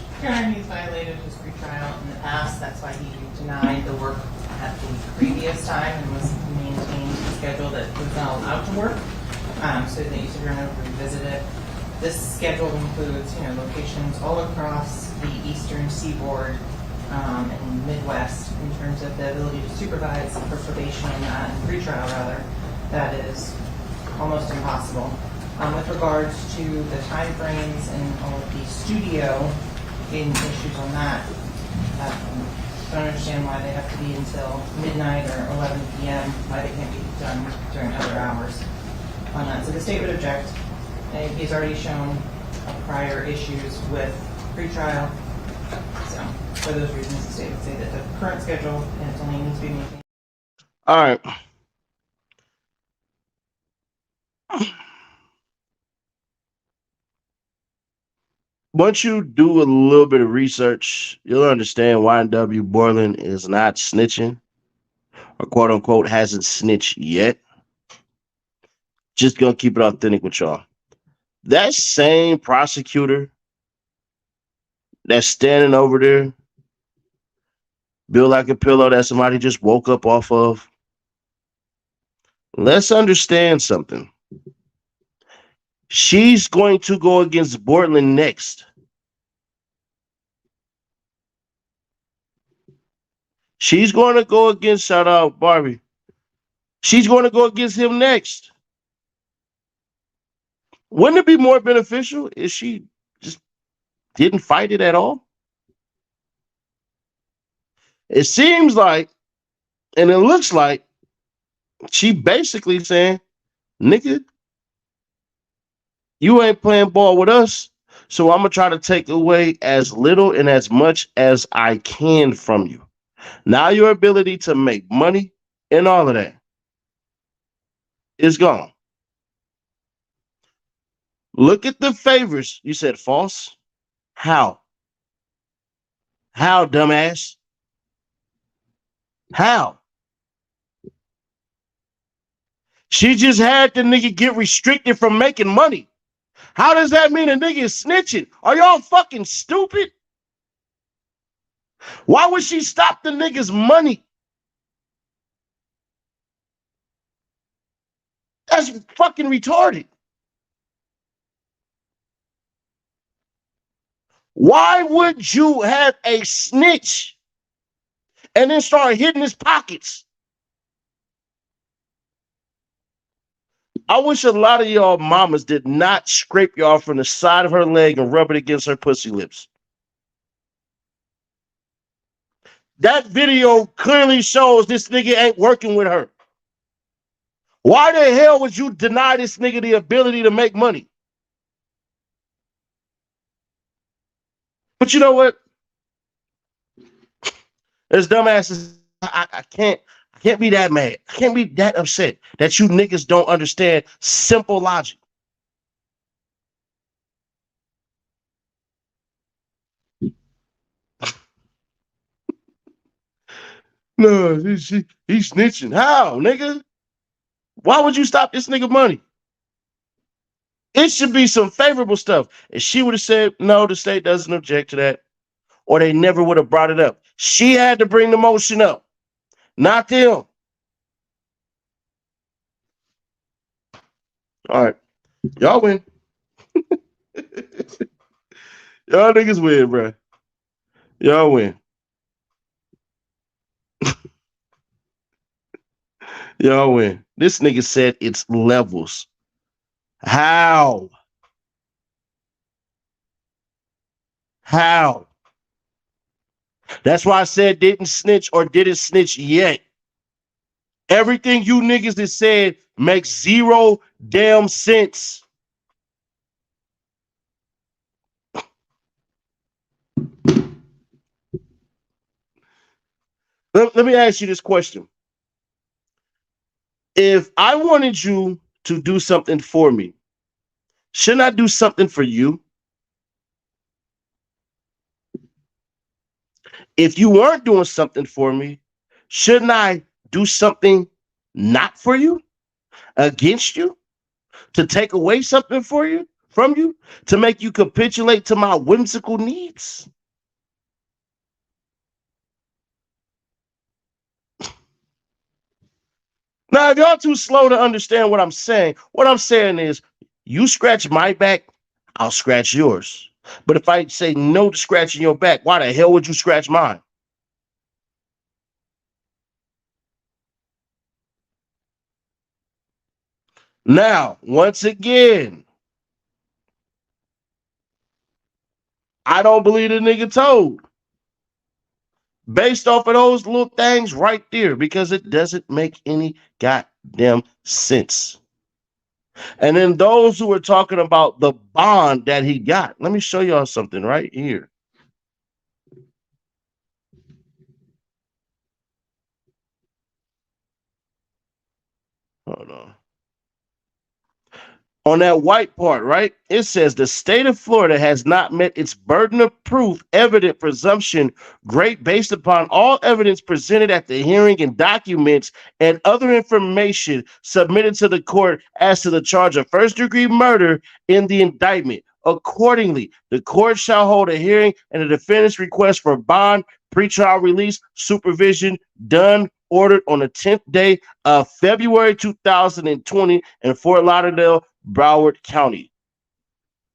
He's violated his free trial in the past. That's why he denied the work at the previous time and was maintained the schedule that was not allowed to work. So they said we're going to revisit it. This schedule includes, locations all across the eastern seaboard and Midwest in terms of the ability to supervise for probation and free trial rather. That is almost impossible. With regards to the timeframes and all of the studio in issues on that, I don't understand why they have to be until midnight or 11 p.m., why they can't be done during other hours on that. So the state would object. And he's already shown prior issues with pretrial. So for those reasons, the state would say that the current schedule and it's only needs to be maintained. All right. Once you do a little bit of research, you'll understand YNW Bortlen is not snitching, or quote unquote hasn't snitched yet. Just gonna keep it authentic with y'all. That same prosecutor that's standing over there, built like a pillow that somebody just woke up off of. Let's understand something. She's going to go against Bortlen next. She's going to go against, shout out Barbie. She's going to go against him next. Wouldn't it be more beneficial if she just didn't fight it at all? It seems like, and it looks like, she basically saying, nigga, you ain't playing ball with us, so I'm going to try to take away as little and as much as I can from you. Now your ability to make money and all of that is gone. Look at the favors. You said false? How? How, dumbass? How? She just had the nigga get restricted from making money. How does that mean a nigga is snitching? Are y'all fucking stupid? Why would she stop the nigga's money? That's fucking retarded. Why would you have a snitch and then start hitting his pockets? I wish a lot of y'all mamas did not scrape y'all from the side of her leg and rub it against her pussy lips. That video clearly shows this nigga ain't working with her. Why the hell would you deny this nigga the ability to make money? But you know what? As dumbasses, I Can't be that mad. I can't be that upset that you niggas don't understand simple logic. No, he's snitching. How, nigga? Why would you stop this nigga money? It should be some favorable stuff. If she would have said, no, the state doesn't object to that, or they never would have brought it up. She had to bring the motion up, not them. All right. Y'all win. Y'all niggas win, bro. Y'all win. Y'all win. This nigga said it's levels. How? How? That's why I said didn't snitch or didn't snitch yet. Everything you niggas that said makes zero damn sense. Let me ask you this question. If I wanted you to do something for me, shouldn't I do something for you? If you weren't doing something for me, shouldn't I do something not for you, against you, to take away something for you, from you, to make you capitulate to my whimsical needs? Now, if y'all too slow to understand what I'm saying is you scratch my back, I'll scratch yours. But if I say no to scratching your back, why the hell would you scratch mine? Now, once again, I don't believe the nigga told. Based off of those little things right there, because it doesn't make any goddamn sense. And then those who are talking about the bond that he got, let me show y'all something right here. Hold on. On that white part, right? It says the state of Florida has not met its burden of proof, evident presumption, great based upon all evidence presented at the hearing and documents and other information submitted to the court as to the charge of first-degree murder in the indictment. Accordingly, the court shall hold a hearing and the defendant's request for bond, pretrial release, supervision, done, ordered on the 10th day of February 2020 in Fort Lauderdale, Broward County.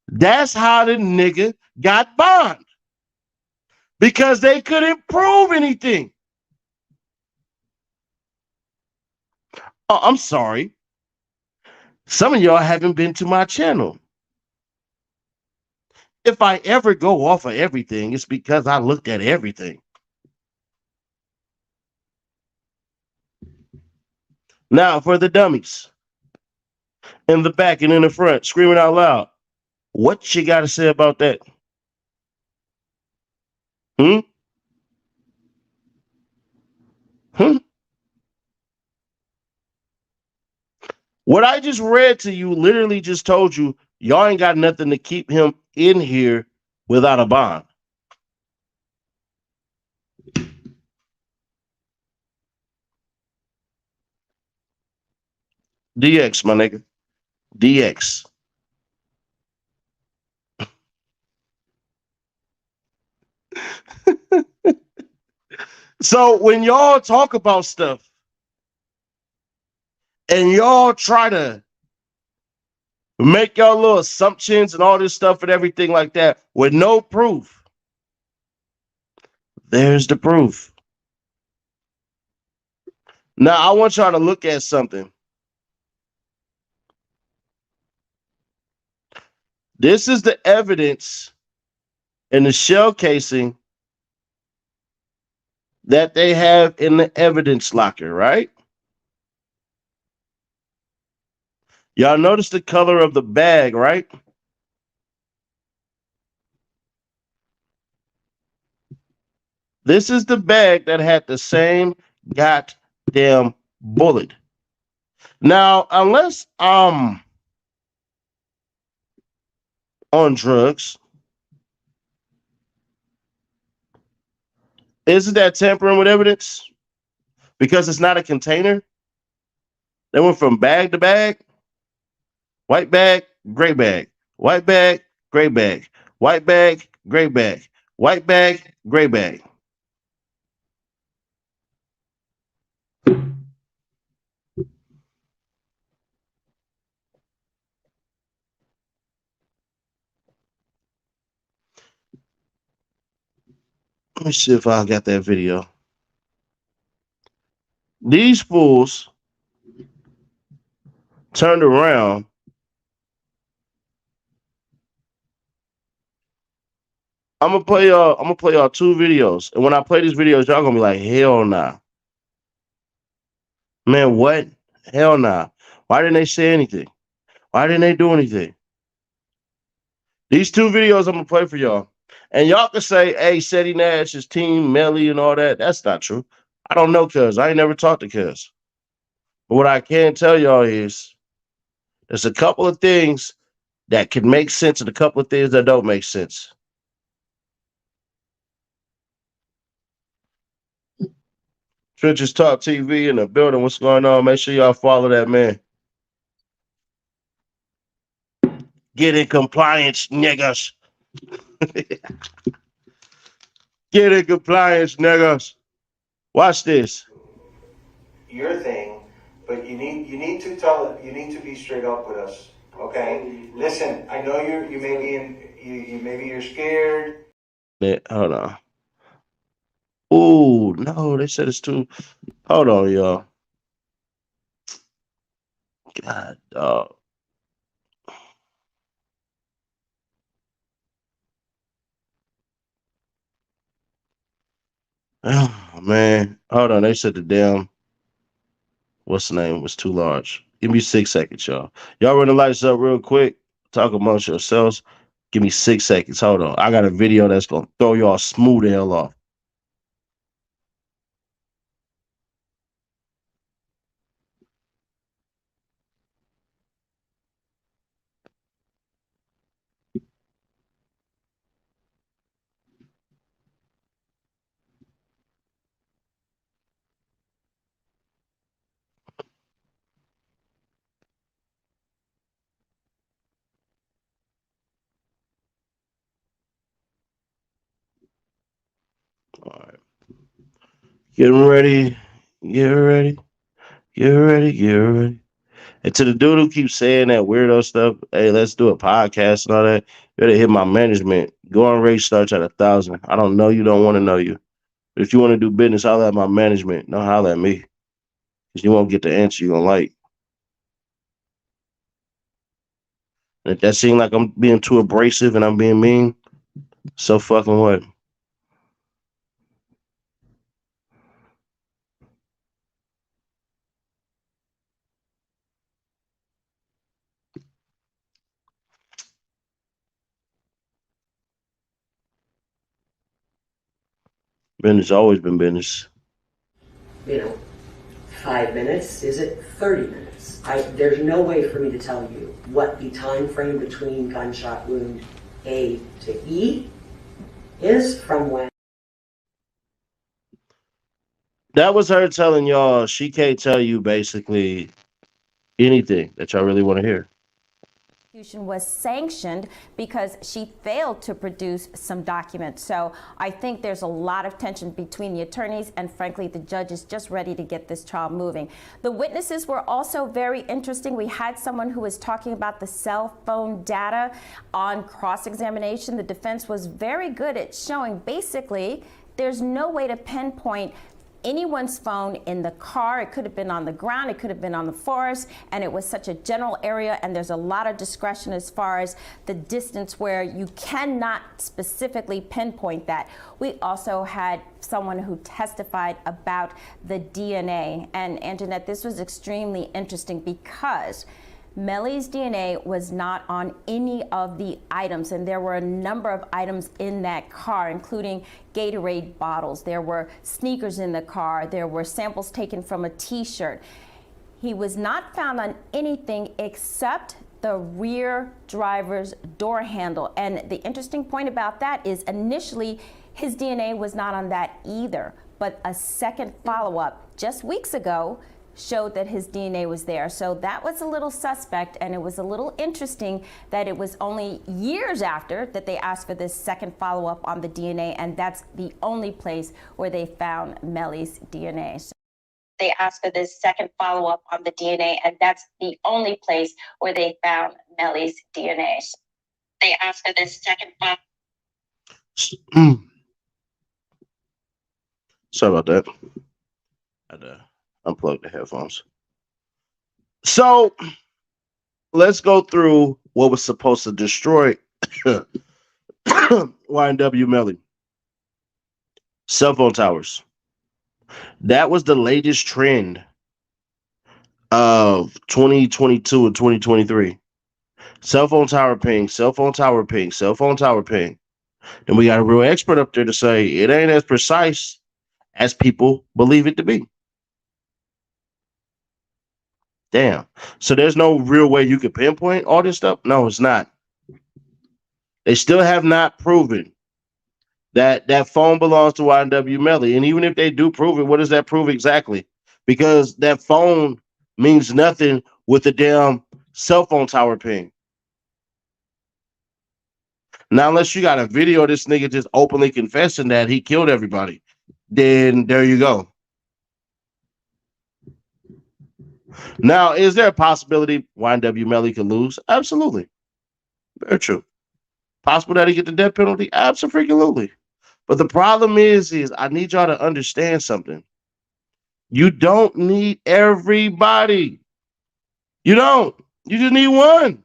That's how the nigga got bond. Because they couldn't prove anything. Oh, I'm sorry. Some of y'all haven't been to my channel. If I ever go off of everything, it's because I looked at everything. Now for the dummies. In the back and in the front, screaming out loud. What you got to say about that? Hmm? Hmm? What I just read to you literally just told you y'all ain't got nothing to keep him in here without a bond. DX, my nigga. DX. So when y'all talk about stuff and y'all try to make y'all little assumptions and all this stuff and everything like that with no proof, there's the proof. Now I want y'all to look at something. This is the evidence in the shell casing that they have in the evidence locker, right? Y'all notice the color of the bag, right? This is the bag that had the same damn bullet. Now, unless I'm on drugs, isn't that tampering with evidence? Because it's not a container. They went from bag to bag, white bag, gray bag, white bag, gray bag, white bag, gray bag, white bag, gray bag. Let me see if I got that video. These fools turned around. I'm gonna play y'all two videos. And when I play these videos, y'all gonna be like, hell nah. Man, what? Hell nah. Why didn't they say anything? Why didn't they do anything? These two videos I'm gonna play for y'all. And y'all can say, hey, Seti Nash is Team Melly and all that. That's not true. I don't know cuz. I ain't never talked to cuz. But what I can tell y'all is there's a couple of things that can make sense and a couple of things that don't make sense. Trenches Talk TV in the building. What's going on? Make sure y'all follow that man. Get in compliance, niggas. Get in compliance, niggas. Watch this. Your thing, but you need to tell it. You need to be straight up with us. Okay? Listen, I know you may be maybe you're scared. Hold on. Ooh, no, they said it's too. Hold on, y'all. God, dog. Oh, man. Hold on. They said the damn, what's the name, was too large. Give me 6 seconds, y'all. Y'all run the lights up real quick. Talk amongst yourselves. Give me 6 seconds. Hold on. I got a video that's going to throw y'all smooth the hell off. All right. Get ready. Get ready. Get ready. Get ready. And to the dude who keeps saying that weirdo stuff, hey, let's do a podcast and all that, you better hit my management. Going rate starts at 1,000. I don't know you, don't want to know you. But if you want to do business, holler at my management. Don't holler at me. Because you won't get the answer you're going to like. And if that seems like I'm being too abrasive and I'm being mean, so fucking what? Business always been business. 5 minutes? Is it 30 minutes? There's no way for me to tell you what the time frame between gunshot wound A to E is from when. That was her telling y'all she can't tell you basically anything that y'all really want to hear. Was sanctioned because she failed to produce some documents. So I think there's a lot of tension between the attorneys and frankly the judge is just ready to get this trial moving. The witnesses were also very interesting. We had someone who was talking about the cell phone data on cross-examination. The defense was very good at showing basically there's no way to pinpoint anyone's phone in the car. It could have been on the ground, it could have been on the forest, and it was such a general area, and there's a lot of discretion as far as the distance where you cannot specifically pinpoint that. We also had someone who testified about the DNA, and Anjanette, this was extremely interesting because Melly's DNA was not on any of the items, and there were a number of items in that car, including Gatorade bottles. There were sneakers in the car. There were samples taken from a t-shirt. He was not found on anything except the rear driver's door handle. And the interesting point about that is initially his DNA was not on that either, but a second follow-up just weeks ago showed that his DNA was there. So that was a little suspect, and it was a little interesting that it was only years after that they asked for this second follow-up on the DNA, and that's the only place where they found Melly's DNA. So they asked for this second follow-up on the DNA, and that's the only place where they found Melly's DNA. So they asked for this second follow-up. Sorry about that. I had to unplug the headphones. So let's go through what was supposed to destroy YNW Melly. Cell phone towers. That was the latest trend of 2022 and 2023. Cell phone tower ping, cell phone tower ping, cell phone tower ping. And we got a real expert up there to say it ain't as precise as people believe it to be. Damn. So there's no real way you can pinpoint all this stuff? No, it's not. They still have not proven that that phone belongs to YNW Melly. And even if they do prove it, what does that prove exactly? Because that phone means nothing with a damn cell phone tower ping. Now, unless you got a video of this nigga just openly confessing that he killed everybody, then there you go. Now, is there a possibility YNW Melly could lose? Absolutely. Very true. Possible that he get the death penalty? Absolutely. But the problem is I need y'all to understand something. You don't need everybody. You don't. You just need one.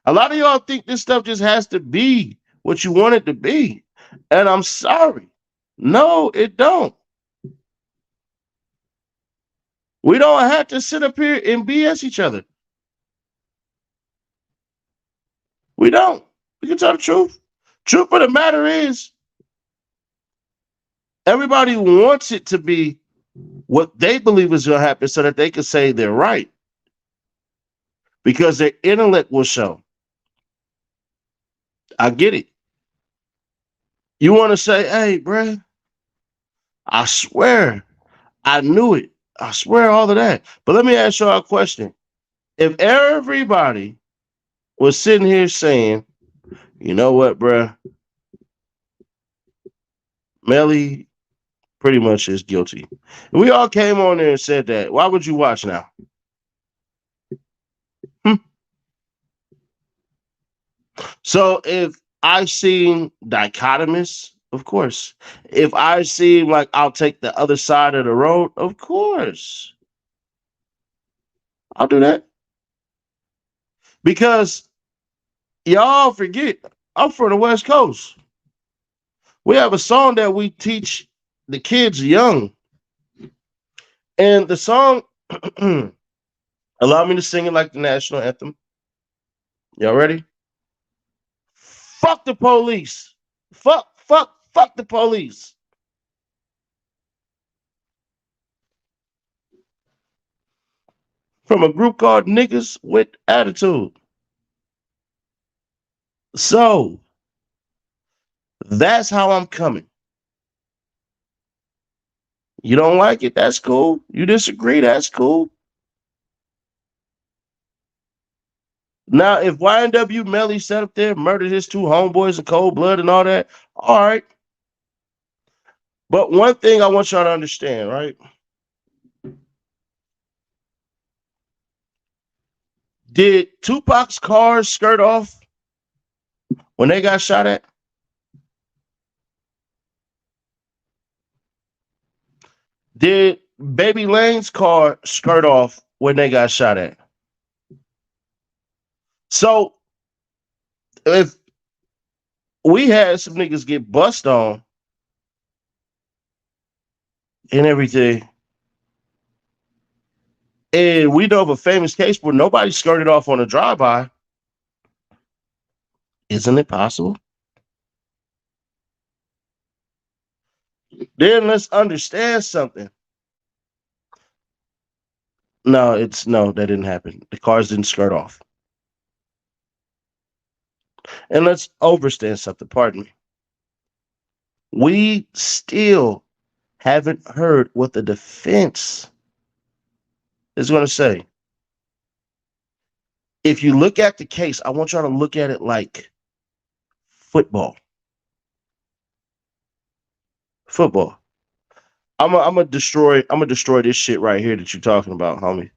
A lot of y'all think this stuff just has to be what you want it to be. And I'm sorry. No, it don't. We don't have to sit up here and BS each other. We don't. We can tell the truth. Truth of the matter is, everybody wants it to be what they believe is going to happen so that they can say they're right. Because their intellect will show. I get it. You want to say, hey, bruh, I swear I knew it. I swear all of that. But let me ask y'all a question. If everybody was sitting here saying, you know what, bruh, Melly pretty much is guilty. If we all came on there and said that, why would you watch now? So if I seem dichotomous, of course. If I seem like I'll take the other side of the road, of course. I'll do that. Because y'all forget, I'm from the West Coast. We have a song that we teach the kids young. And the song, allow me to sing it like the national anthem. Y'all ready? Fuck the police. Fuck the police. From a group called Niggas with Attitude. So, that's how I'm coming. You don't like it? That's cool. You disagree? That's cool. Now, if YNW Melly sat up there, murdered his two homeboys in cold blood and all that, all right. But one thing I want y'all to understand, right? Did Tupac's cars skirt off when they got shot at? Did Baby Lane's car skirt off when they got shot at? So, if we had some niggas get bust on and everything, And we know of a famous case where nobody skirted off on a drive-by. Isn't it possible? Then let's understand something. No, that didn't happen. The cars didn't skirt off. And let's understand something, pardon me. We still haven't heard what the defense is going to say. If you look at the case, I want y'all to look at it like football. Football. I'm gonna destroy this shit right here that you're talking about, homie.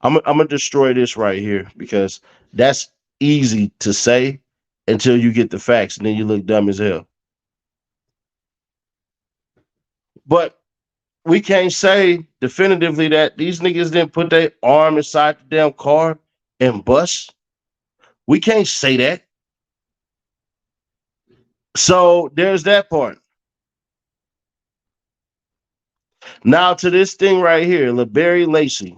I'm gonna destroy this right here because that's easy to say until you get the facts and then you look dumb as hell. But we can't say definitively that these niggas didn't put their arm inside the damn car and bust. We can't say that. So there's that part. Now to this thing right here, LeBerry Lacey.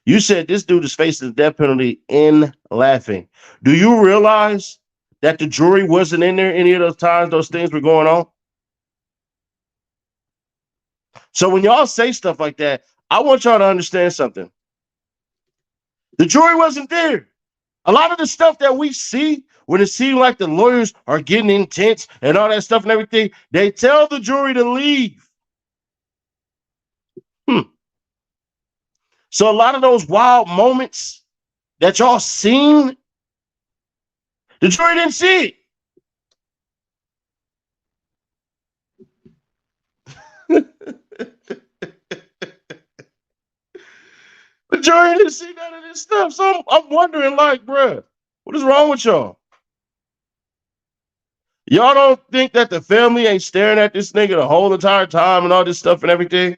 You said this dude is facing the death penalty in laughing. Do you realize that the jury wasn't in there any of those times those things were going on? So when y'all say stuff like that, I want y'all to understand something. The jury wasn't there. A lot of the stuff that we see when it seems like the lawyers are getting intense and all that stuff and everything, they tell the jury to leave. So a lot of those wild moments that y'all seen, the jury didn't see it. The jury didn't see none of this stuff. So I'm wondering, like, bruh, what is wrong with y'all? Y'all don't think that the family ain't staring at this nigga the whole entire time and all this stuff and everything?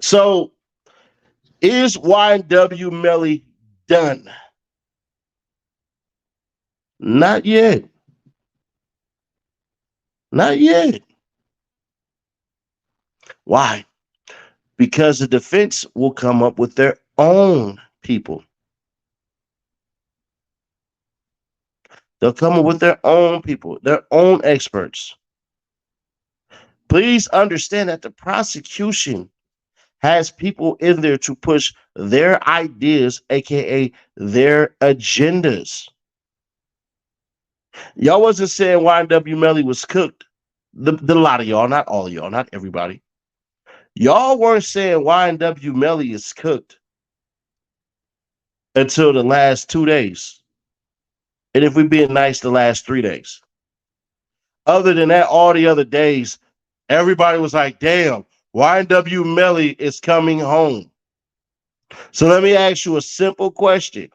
So, is YNW Melly done? Not yet. Not yet. Why? Because the defense will come up with their own people. They'll come up with their own people, their own experts. Please understand that the prosecution has people in there to push their ideas, aka their agendas. Y'all wasn't saying YNW Melly was cooked. The lot of y'all, not all of y'all, not everybody. Y'all weren't saying YNW Melly is cooked until the last 2 days. And if we're being nice, the last 3 days. Other than that, all the other days, everybody was like, damn, YNW Melly is coming home. So let me ask you a simple question.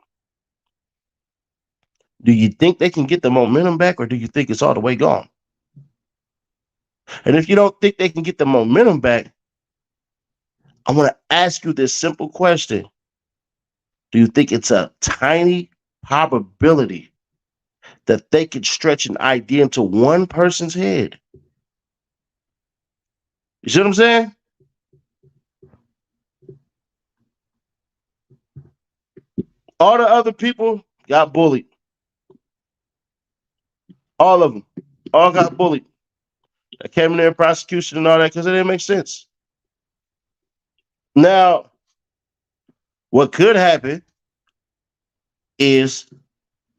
Do you think they can get the momentum back, or do you think it's all the way gone? And if you don't think they can get the momentum back, I want to ask you this simple question. Do you think it's a tiny probability that they could stretch an idea into one person's head? You see what I'm saying? All the other people got bullied. All of them. All got bullied. I came in there in prosecution and all that because it didn't make sense. Now, what could happen is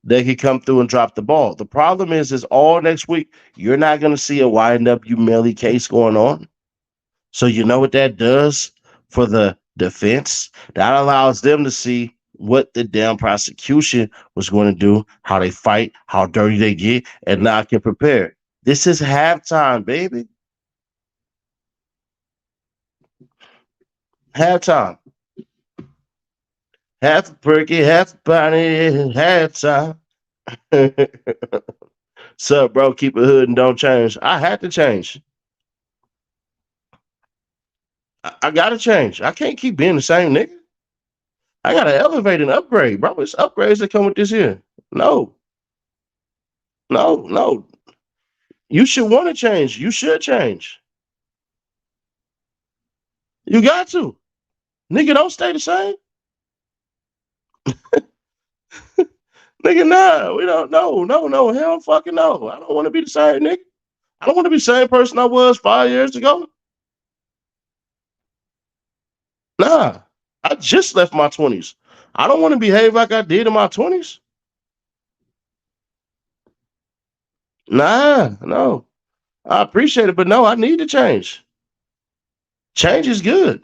they could come through and drop the ball. The problem is all next week, you're not going to see a YNW Melly case going on. So you know what that does for the defense? That allows them to see what the damn prosecution was going to do, how they fight, how dirty they get, and now I can prepare. This is halftime, baby. Halftime. Half a perky, half a body, halftime. Sup, bro? Keep it hood and don't change. I had to change. I gotta change. I can't keep being the same nigga. I gotta elevate and upgrade, bro. It's upgrades that come with this here. No. No. You should want to change. You should change. You got to. Nigga, don't stay the same. Nigga, nah, we don't. No. Hell fucking no. I don't want to be the same, nigga. I don't want to be the same person I was 5 years ago. Nah. I just left my 20s. I don't want to behave like I did in my 20s. Nah, no. I appreciate it, but no, I need to change. Change is good.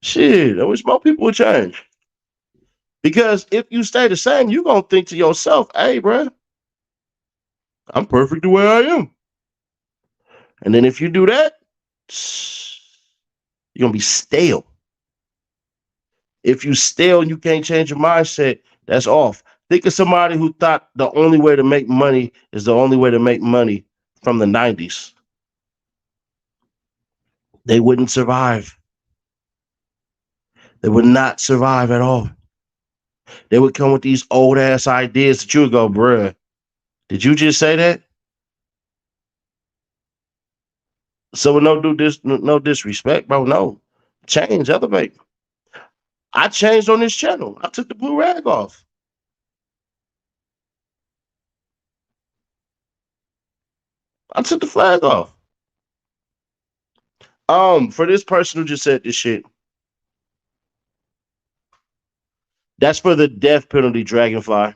Shit, I wish more people would change. Because if you stay the same, you're going to think to yourself, hey, bro, I'm perfect the way I am. And then if you do that, you're going to be stale. If you stale and you can't change your mindset, that's off. Think of somebody who thought the only way to make money is the only way to make money from the 90s. They wouldn't survive. They would not survive at all. They would come with these old ass ideas that you would go, bruh, did you just say that? So with no disrespect, bro. No. Change, elevate. I changed on this channel. I took the blue rag off. I took the flag off. For this person who just said this shit, that's for the death penalty, Dragonfly.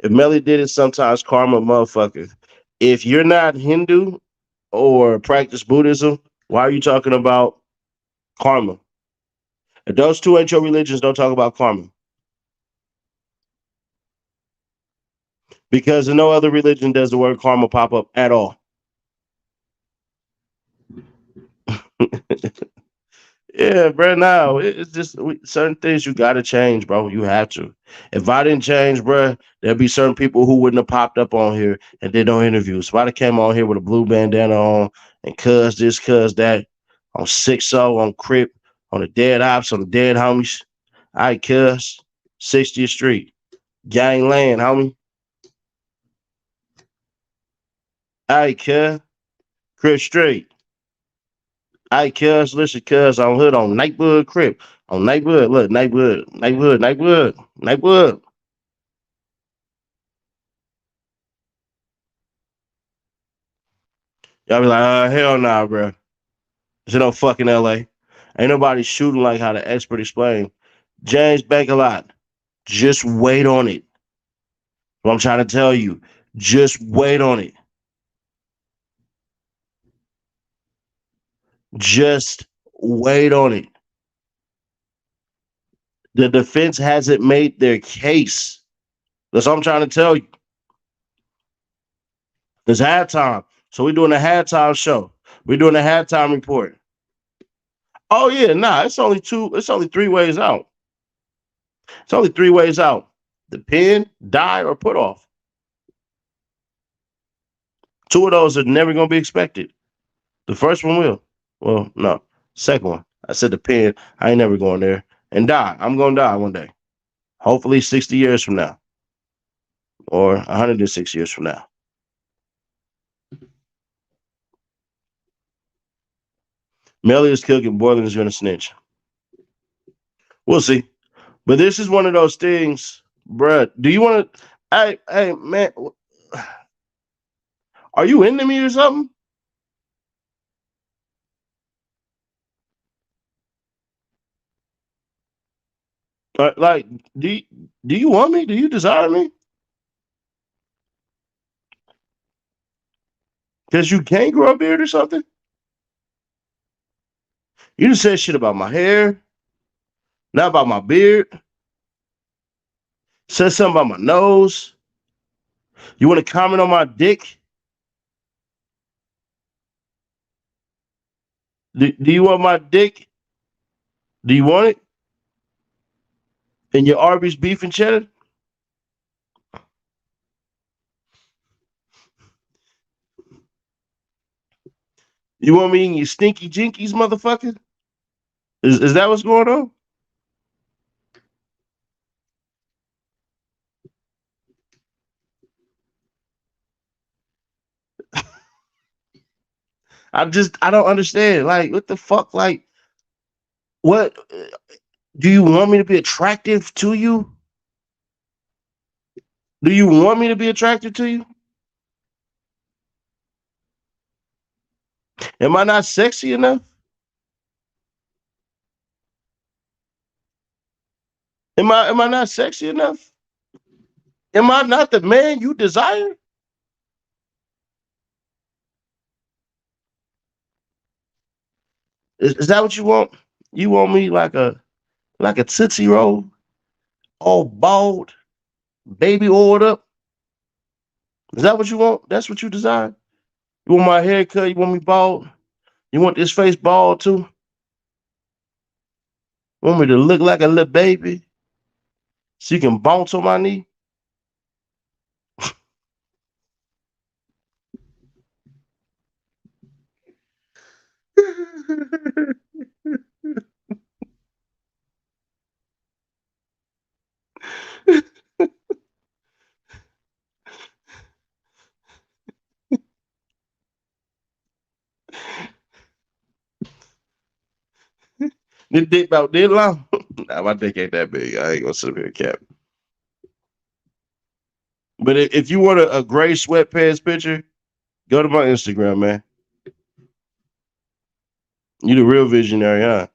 If Melly did it, sometimes karma, motherfucker. If you're not Hindu or practice Buddhism, why are you talking about karma? If those two ain't your religions, don't talk about karma. Because in no other religion does the word karma pop up at all. Yeah, bro. Now it's just certain things you got to change, bro. You have to. If I didn't change, bro, there'd be certain people who wouldn't have popped up on here and did no interviews. If I'd have came on here with a blue bandana on and cuz this, cuz that, on 6-0, on Crip, on the dead ops, on the dead homies. All right, cuz, 60th Street, gang land, homie. All right, cuz, Crip Street. Hey, cuz, listen, cuz, on hood on Nightwood Crip. On Nightwood, look, Nightwood. Y'all be like, hell nah, bro. It's no fucking LA. Ain't nobody shooting like how the expert explained. James Bank a lot. Just wait on it. What I'm trying to tell you. Just wait on it. Just wait on it. The defense hasn't made their case. That's what I'm trying to tell you. It's halftime. So we're doing a halftime show. We're doing a halftime report. Oh yeah, nah, it's only 3 ways out. It's only 3 ways out. The pin, die, or put off. 2 of those are never gonna be expected. The first one will. Well, no. Second one. I said the pin. I ain't never going there. And die. I'm gonna die one day. Hopefully 60 years from now. Or 106 years from now. Melly is cooking, Bortlen is gonna snitch. We'll see. But this is one of those things, bruh. Do you want to? Hey, man, are you into me or something? Like, do you want me? Do you desire me? Because you can't grow a beard or something? You just said shit about my hair, not about my beard. Said something about my nose. You want to comment on my dick? Do you want my dick? Do you want it? In your Arby's beef and cheddar? You want me in your stinky jinkies, motherfucker? Is that what's going on? I don't understand. Like, what the fuck? Like, what do you want me to be attractive to you? Do you want me to be attractive to you? Am I not sexy enough? Am I not sexy enough? Am I not the man you desire? Is that what you want? You want me like a Tootsie Roll, all bald, baby oiled up? Is that what you want? That's what you desire? You want my hair cut? You want me bald? You want this face bald too? You want me to look like a little baby so you can bounce on my knee? This dick about this long? Nah, my dick ain't that big. I ain't gonna sit up here and cap. But if you want a gray sweatpants picture, go to my Instagram, man. You the real visionary, huh?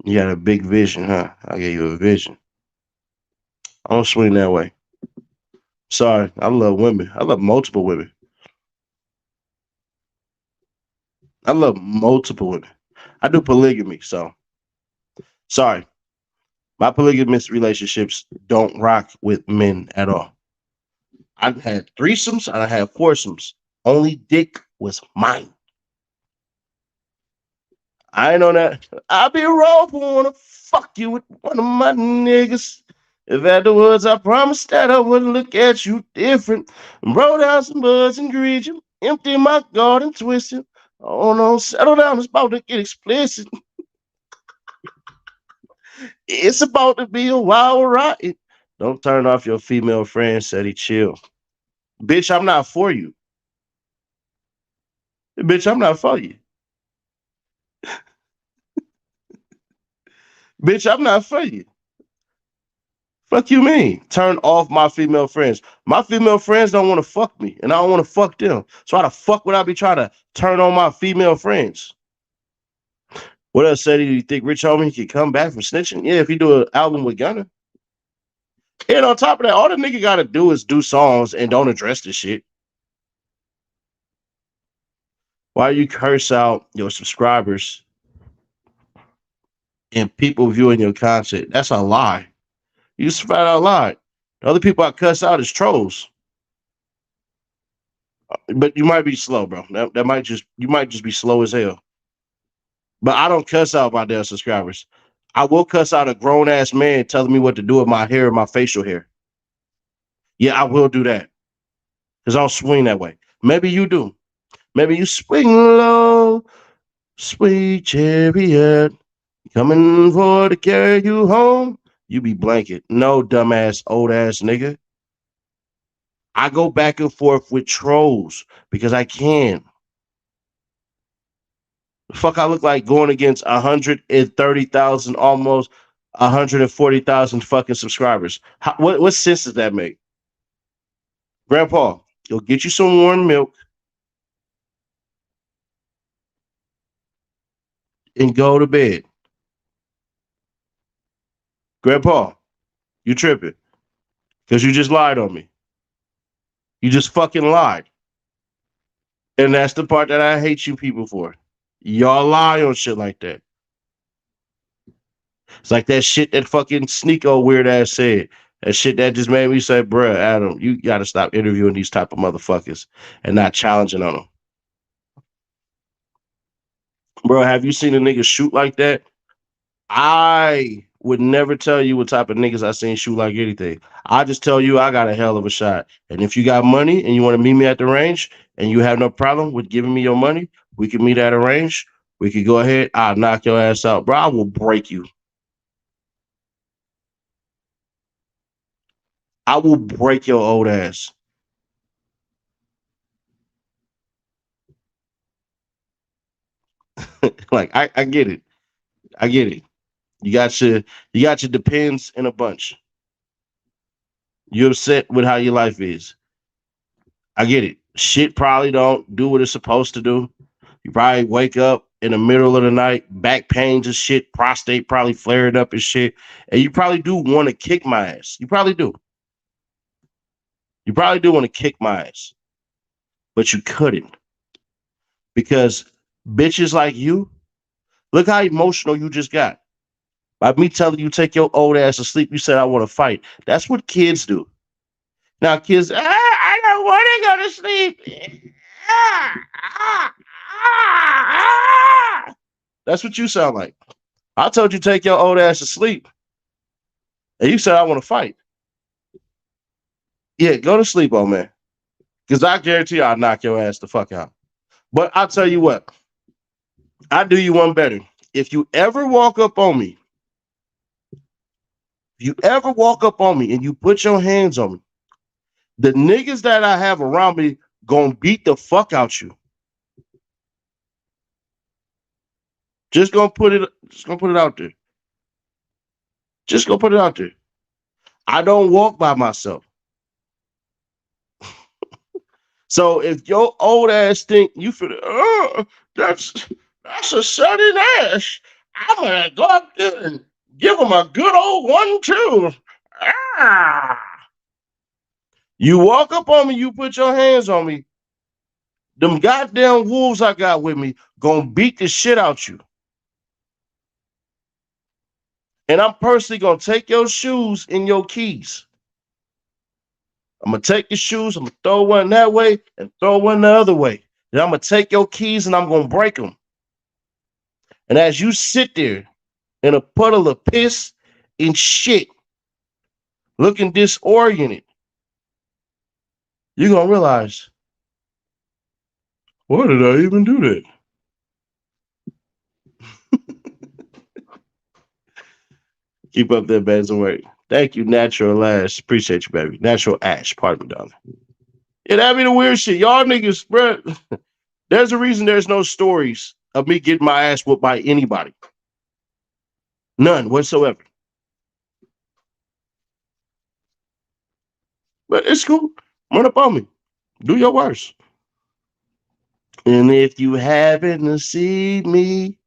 You got a big vision, huh? I gave you a vision. I don't swing that way. Sorry, I love women. I love multiple women. I love multiple women. I do polygamy, so sorry. My polygamous relationships don't rock with men at all. I've had threesomes and I had foursomes. Only dick was mine. I ain't on that. I be wrong for wanna fuck you with one of my niggas. If afterwards I promised that I wouldn't look at you different. Roll down some buds and greet you. Empty my garden, twist it. Oh no, settle down, it's about to get explicit. It's about to be a wild ride. Don't turn off your female friend, said he chill. Bitch, I'm not for you. Bitch, I'm not for you. Bitch, I'm not for you. Fuck you mean? Turn off my female friends. My female friends don't want to fuck me, and I don't want to fuck them. So how the fuck would I be trying to turn on my female friends? What else, Sadie? Do you think Rich Homie can come back from snitching? Yeah, if he do an album with Gunna. And on top of that, all the nigga gotta do is do songs and don't address the shit. Why you curse out your subscribers and people viewing your content? That's a lie. You just flat out lied. The other people I cuss out is trolls. But you might be slow, bro. That might just you might just be slow as hell. But I don't cuss out my damn subscribers. I will cuss out a grown ass man telling me what to do with my hair and my facial hair. Yeah, I will do that. Because I don't swing that way. Maybe you do. Maybe you swing low, sweet chariot, coming for to carry you home. You be blanket. No, dumbass, old ass nigga. I go back and forth with trolls because I can. The fuck I look like going against 130,000, almost 140,000 fucking subscribers. What sense does that make? Grandpa, go get you some warm milk and go to bed. Grandpa, you tripping because you just lied on me. You just fucking lied. And that's the part that I hate you people for. Y'all lie on shit like that. It's like that shit that fucking Sneeko weird ass said. That shit that just made me say, bruh, Adam, you gotta stop interviewing these type of motherfuckers and not challenging on them. Bro, have you seen a nigga shoot like that? I would never tell you what type of niggas I seen shoot like anything. I just tell you I got a hell of a shot. And if you got money and you want to meet me at the range and you have no problem with giving me your money, we can meet at a range. We could go ahead. I'll knock your ass out. Bro, I will break you. I will break your old ass. Like I get it. I get it. You got your depends in a bunch. You're upset with how your life is. I get it. Shit probably don't do what it's supposed to do. You probably wake up in the middle of the night, back pains and shit, prostate probably flared up and shit. And you probably do want to kick my ass. You probably do. You probably do want to kick my ass. But you couldn't. Because bitches like you, look how emotional you just got. By me telling you take your old ass to sleep, you said I want to fight. That's what kids do. Now kids, I don't want to go to sleep. That's what you sound like. I told you take your old ass to sleep. And you said I want to fight. Yeah, go to sleep, old man. Because I guarantee you I'll knock your ass the fuck out. But I'll tell you what, I'll do you one better. If you ever walk up on me, and you put your hands on me, the niggas that I have around me gonna beat the fuck out you. Just gonna put it out there. Just gonna put it out there. I don't walk by myself. So if your old ass think you feel, that's a sudden ass, I'm gonna go up there and give him a good old 1-2. You walk up on me, you put your hands on me, them goddamn wolves I got with me gonna beat the shit out you. And I'm personally gonna take your shoes and your keys. I'm gonna take your shoes, I'm gonna throw one that way and throw one the other way. Then I'm gonna take your keys and I'm gonna break them. And as you sit there in a puddle of piss and shit, looking disoriented, you're gonna realize, why did I even do that? Keep up that bands and work. Thank you, Natural Ash. Appreciate you, baby. Natural Ash, pardon me, darling. Yeah, that'd be the weird shit. Y'all niggas, bro. There's a reason there's no stories of me getting my ass whooped by anybody. None whatsoever. But it's cool. Run up on me. Do your worst. And if you happen to see me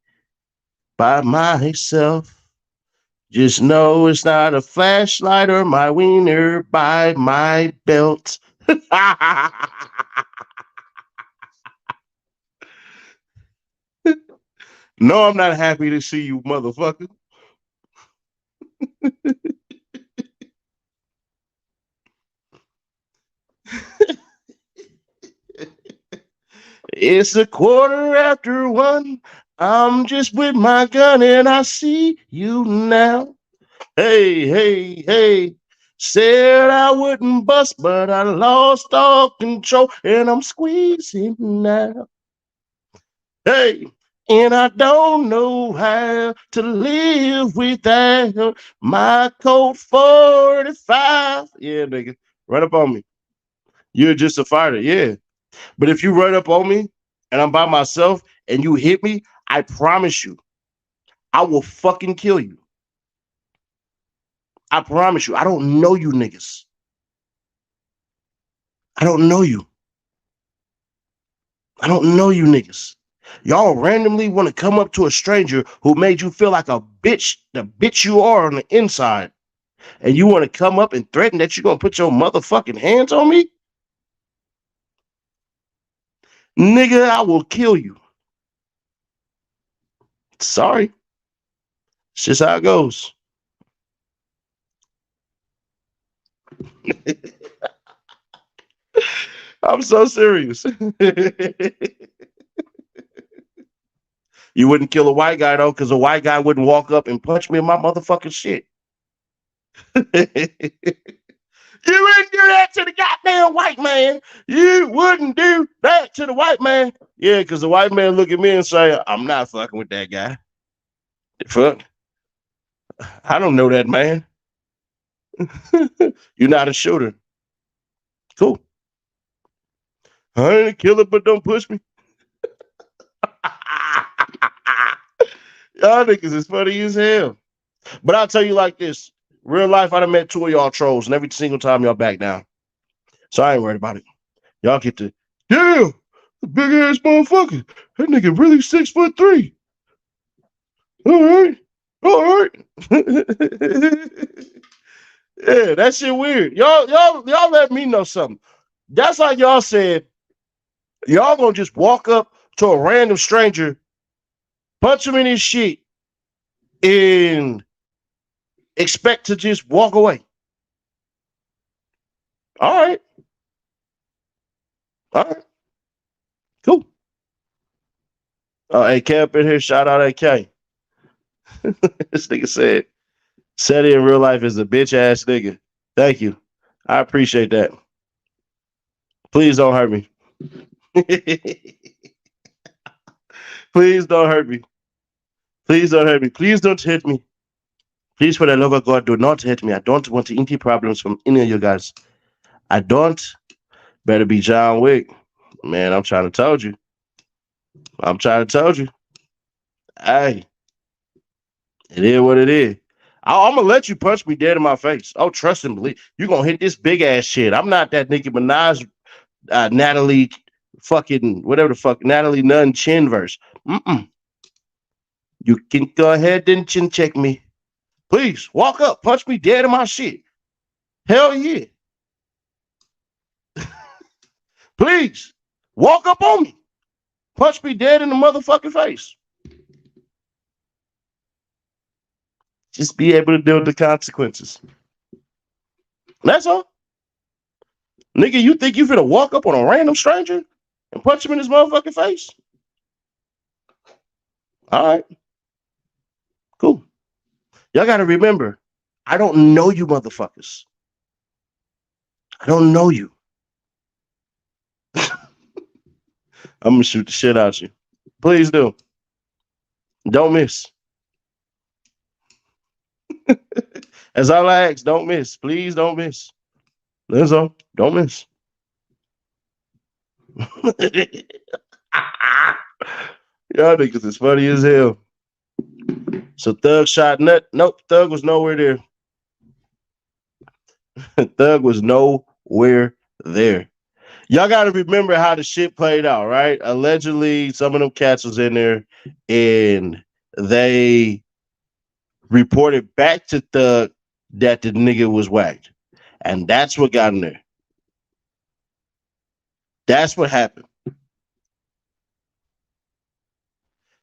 by myself, just know it's not a flashlight or my wiener by my belt. No, I'm not happy to see you, motherfucker. It's 1:15. I'm just with my gun and I see you now. Hey, hey, hey. Said I wouldn't bust, but I lost all control and I'm squeezing now. Hey, and I don't know how to live without my Colt 45. Yeah, nigga. Run up on me. You're just a fighter. Yeah. But if you run up on me and I'm by myself and you hit me, I promise you, I will fucking kill you. I promise you. I don't know you niggas. I don't know you. I don't know you niggas. Y'all randomly want to come up to a stranger who made you feel like a bitch, the bitch you are on the inside, and you want to come up and threaten that you're going to put your motherfucking hands on me? Nigga, I will kill you. Sorry. It's just how it goes. I'm so serious. You wouldn't kill a white guy, though, because a white guy wouldn't walk up and punch me in my motherfucking shit. You wouldn't do that to the goddamn white man. You wouldn't do that to the white man. Yeah, because the white man look at me and say, I'm not fucking with that guy. The fuck? I don't know that man. You're not a shooter. Cool. I ain't a killer, but don't push me. Y'all niggas is funny as hell. But I'll tell you like this. Real life, I done met two of y'all trolls, and every single time y'all back down. So I ain't worried about it. Y'all get to, yeah, big ass motherfucker. That nigga really 6'3". All right. All right. Yeah, that shit weird. Y'all let me know something. That's like y'all said, y'all gonna just walk up to a random stranger, punch him in his shit, and expect to just walk away. All right. All right. Cool. AK up in here. Shout out AK. This nigga said, Seti in real life is a bitch ass nigga. Thank you. I appreciate that. Please don't hurt me. Please don't hurt me. Please don't hurt me. Please don't hit me. Please, for the love of God, do not hit me. I don't want any problems from any of you guys. I don't. Better be John Wick. Man, I'm trying to tell you. I'm trying to tell you. Hey, it is what it is. I'm gonna let you punch me dead in my face. Oh, trust and believe. You're gonna hit this big ass shit. I'm not that Nicki Minaj, Natalie, fucking whatever the fuck, Natalie Nunn chin verse. You can go ahead and chin check me. Please walk up, punch me dead in my shit. Hell yeah. Please walk up on me, punch me dead in the motherfucking face. Just be able to deal with the consequences. That's all. Nigga, you think you finna walk up on a random stranger and punch him in his motherfucking face? All right. Cool. Y'all gotta remember, I don't know you motherfuckers. I don't know you. I'm gonna shoot the shit out you. Please do. Don't miss. As all I ask, don't miss. Please don't miss. That's all. Don't miss. Y'all niggas is funny as hell. So Thug shot Nut. Nope, Thug was nowhere there. Thug was nowhere there. Y'all got to remember how the shit played out, right? Allegedly, some of them cats was in there, and they reported back to Thug that the nigga was whacked, and that's what got him there. That's what happened.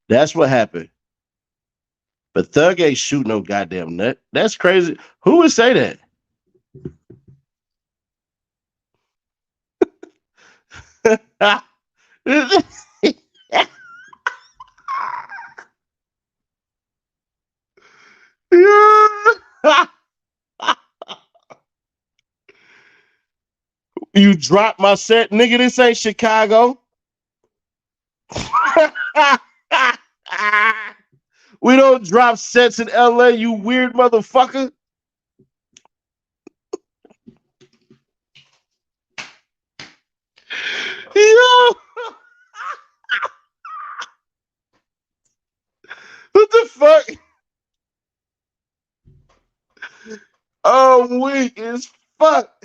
That's what happened. But Thug ain't shoot no goddamn nut. That's crazy. Who would say that? You dropped my set, nigga. This ain't Chicago. We don't drop sets in LA, you weird motherfucker. Yo. What the fuck? Oh, I'm weak as fuck.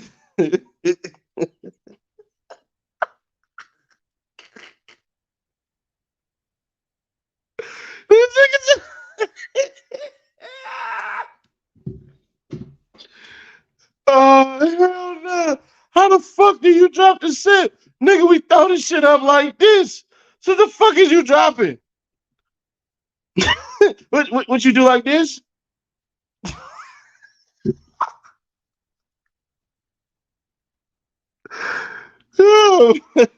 Oh, hell no. How the fuck do you drop the set? Nigga, we throw this shit up like this. So the fuck is you dropping? What you do like this? No.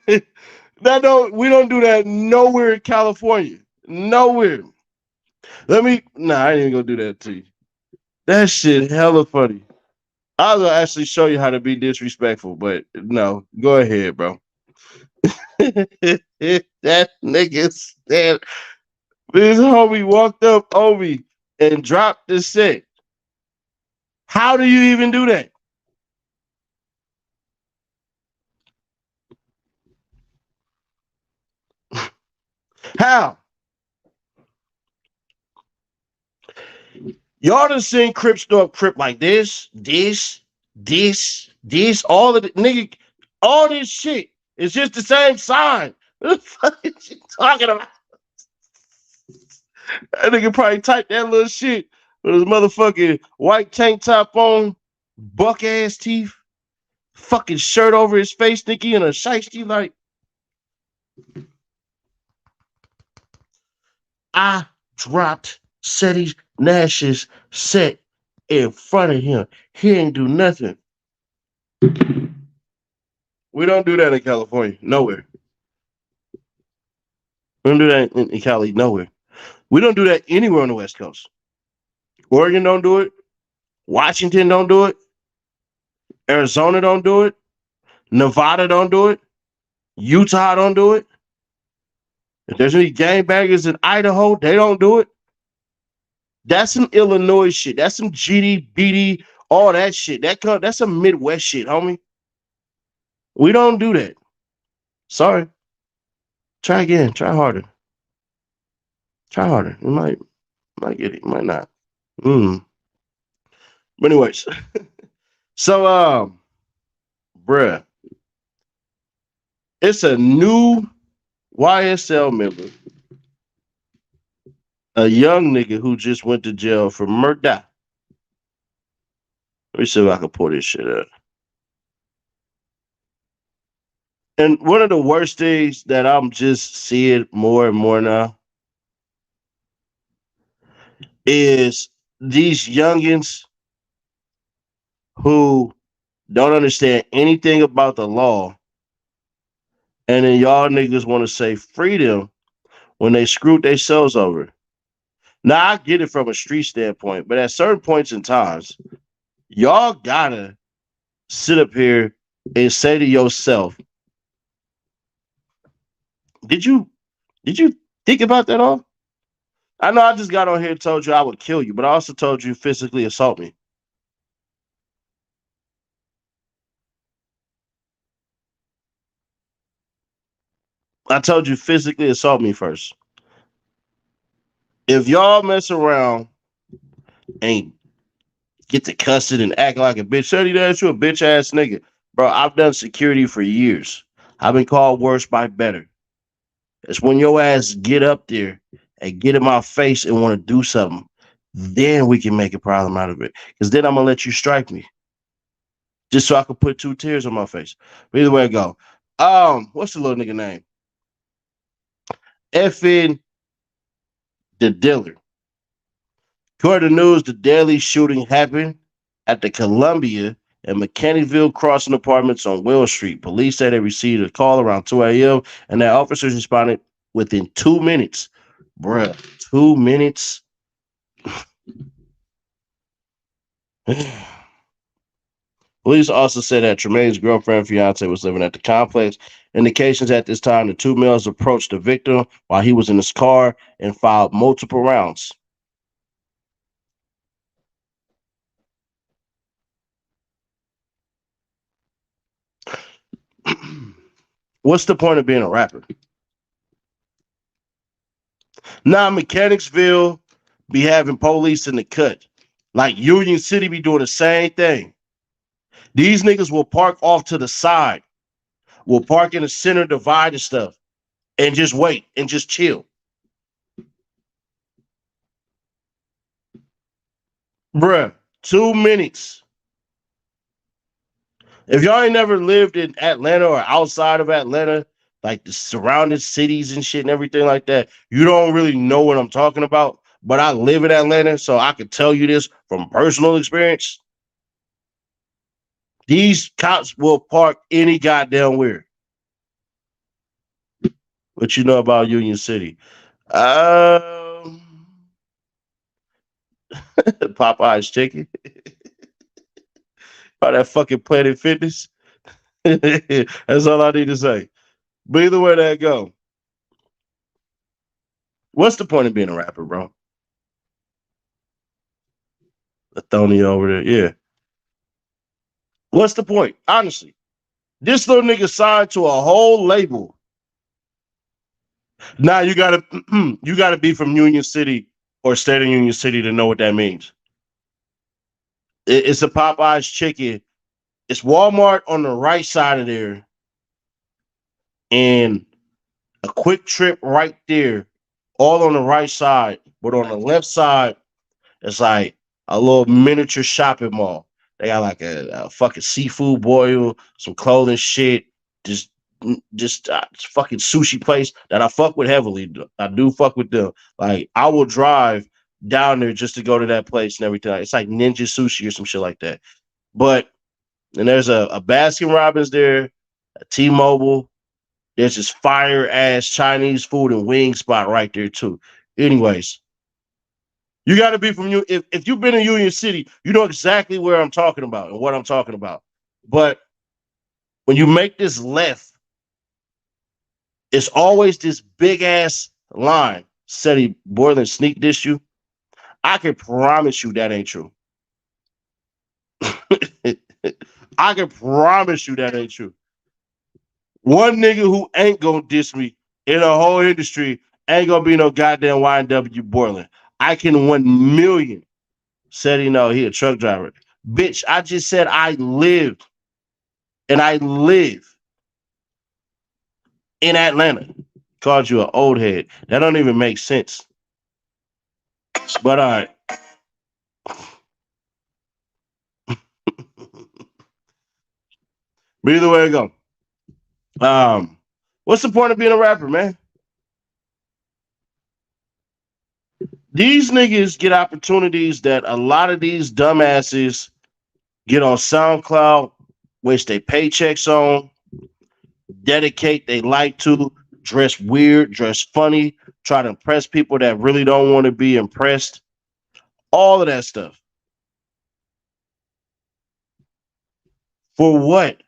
We don't do that nowhere in California. Nowhere. I ain't even gonna do that to you. That shit hella funny. I will actually show you how to be disrespectful, but no, go ahead, bro. That nigga said this homie walked up on me and dropped the set. How do you even do that? How? Y'all done seen Crips throw up Crip like this, all of the nigga, all this shit. It's just the same sign. What the fuck is you talking about? That nigga probably typed that little shit with his motherfucking white tank top on, buck ass teeth, fucking shirt over his face, thinking in a shiesty like. I dropped Seti Nash's set in front of him. He ain't do nothing. We don't do that in California. Nowhere. We don't do that in Cali. Nowhere. We don't do that anywhere on the West Coast. Oregon don't do it. Washington don't do it. Arizona don't do it. Nevada don't do it. Utah don't do it. If there's any gangbangers in Idaho, they don't do it. That's some Illinois shit. That's some GD, BD, all that shit. That's some Midwest shit, homie. We don't do that. Sorry. Try again. Try harder. Try harder. You might get it. You might not. But anyways. So, bruh. It's a new YSL member. A young nigga who just went to jail for murder. Let me see if I can pull this shit up. And one of the worst things that I'm just seeing more and more now is these youngins who don't understand anything about the law. And then y'all niggas want to say freedom when they screwed themselves over. Now, I get it from a street standpoint, but at certain points in times, y'all gotta sit up here and say to yourself, did you think about that all? I know I just got on here and told you I would kill you, but I also told you physically assault me. I told you physically assault me first. If y'all mess around and get to cussing and acting like a bitch, Shady, that's you a bitch ass nigga. Bro, I've done security for years. I've been called worse by better. It's when your ass get up there and get in my face and want to do something. Then we can make a problem out of it. Because then I'm going to let you strike me. Just so I can put 2 tears on my face. But either way I go. What's the little nigga name? Effing the dealer. According to news, the deadly shooting happened at the Columbia and Mechanicsville Crossing Apartments on Will Street. Police said they received a call around 2 a.m. and that officers responded within 2 minutes. Bruh, 2 minutes? Police also said that Tremaine's girlfriend and fiance was living at the complex. Indications at this time, the 2 males approached the victim while he was in his car and fired multiple rounds. What's the point of being a rapper? Now, Mechanicsville be having police in the cut. Like Union City be doing the same thing. These niggas will park off to the side. Will park in the center divide and stuff. And just wait and just chill. Bruh, 2 minutes. If y'all ain't never lived in Atlanta or outside of Atlanta, like the surrounding cities and shit and everything like that, you don't really know what I'm talking about. But I live in Atlanta, so I can tell you this from personal experience. These cops will park any goddamn where. What you know about Union City? Popeye's chicken. All that fucking Planet Fitness. That's all I need to say. But either way that go. What's the point of being a rapper, bro? Tony over there, yeah. What's the point? Honestly. This little nigga signed to a whole label. Now you gotta be from Union City or state of Union City to know what that means. It's a Popeye's chicken. It's Walmart on the right side of there, and a Quick Trip right there, all on the right side. But on the left side, it's like a little miniature shopping mall. They got like a fucking seafood boil, some clothing shit, just fucking sushi place that I fuck with heavily. I do fuck with them. Like I will drive down there just to go to that place and everything. It's like Ninja Sushi or some shit like that. But and there's a Baskin Robbins there, a T-Mobile. There's this fire ass Chinese food and wing spot right there too. Anyways, you got to be from you. If you've been in Union City, you know exactly where I'm talking about and what I'm talking about. But when you make this left, it's always this big ass line. Said he Bortlen sneak dish you. I can promise you that ain't true. I can promise you that ain't true. One nigga who ain't gonna diss me in the whole industry ain't gonna be no goddamn YNW Bortlen. I can 1,000,000 said he a truck driver. Bitch, I just said I lived and I live in Atlanta. Called you an old head. That don't even make sense. But all right. But either way it go. What's the point of being a rapper, man? These niggas get opportunities that a lot of these dumbasses get on SoundCloud, waste their paychecks on, dedicate they like to, dress weird, dress funny, try to impress people that really don't want to be impressed. All of that stuff. For what?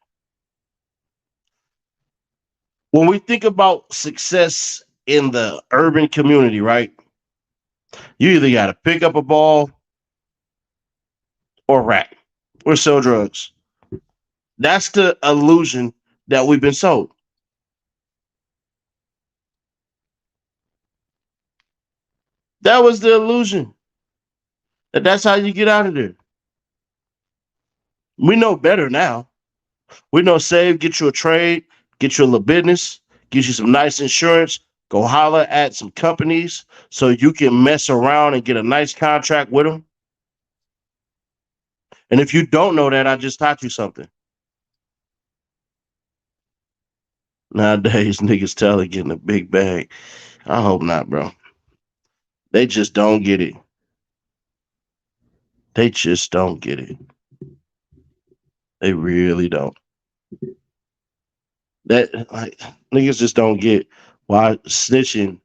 When we think about success in the urban community, right? You either got to pick up a ball or rap or sell drugs. That's the illusion that we've been sold. That was the illusion. That's how you get out of there. We know better now. We know save, get you a trade, get you a little business, get you some nice insurance, go holler at some companies so you can mess around and get a nice contract with them. And if you don't know that, I just taught you something. Nowadays, niggas tell they getting a big bag. I hope not, bro. They just don't get it. They just don't get it. They really don't. That like niggas just don't get why snitching,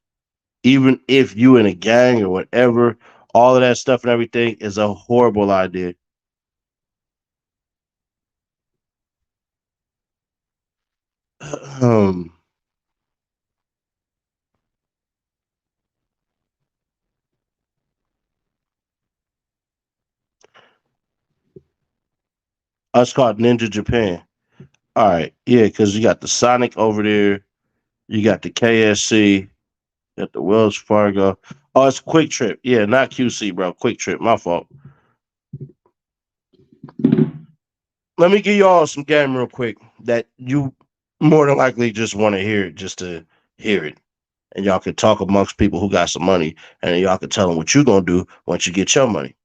even if you in a gang or whatever, all of that stuff and everything is a horrible idea. Um, us called Ninja Japan. All right, yeah, because you got the Sonic over there, you got the KSC, you got the Wells Fargo. Oh, it's Quick Trip. Yeah, not QC, bro. Quick Trip. My fault. Let me give you all some game real quick that you more than likely just want to hear it just to hear it. And y'all can talk amongst people who got some money, and y'all can tell them what you're going to do once you get your money.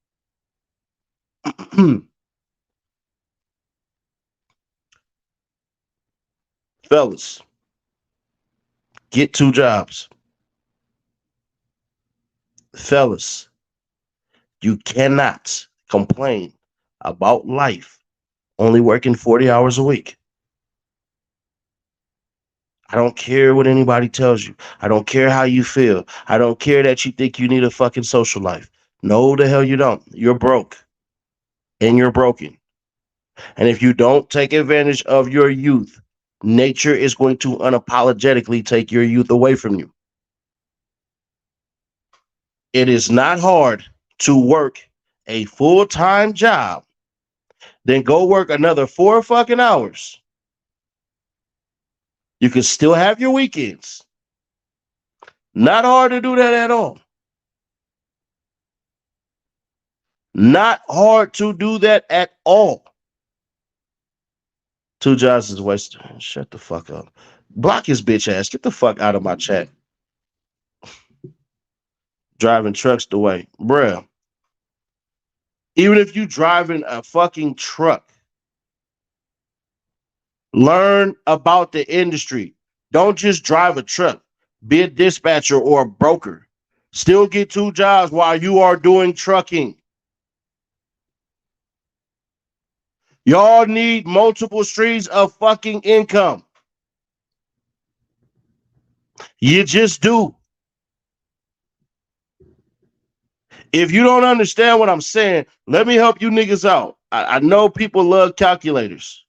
Fellas, get 2 jobs. Fellas, you cannot complain about life only working 40 hours a week. I don't care what anybody tells you. I don't care how you feel. I don't care that you think you need a fucking social life. No, the hell you don't. You're broke and you're broken. And if you don't take advantage of your youth, nature is going to unapologetically take your youth away from you. It is not hard to work a full-time job, then go work another 4 fucking hours. You can still have your weekends. Not hard to do that at all. Not hard to do that at all. 2 jobs is wasted. Shut the fuck up. Block his bitch ass. Get the fuck out of my chat. Driving trucks the way. Bruh. Even if you driving a fucking truck, learn about the industry. Don't just drive a truck. Be a dispatcher or a broker. Still get 2 jobs while you are doing trucking. Y'all need multiple streams of fucking income. You just do. If you don't understand what I'm saying, let me help you niggas out. I know people love calculators.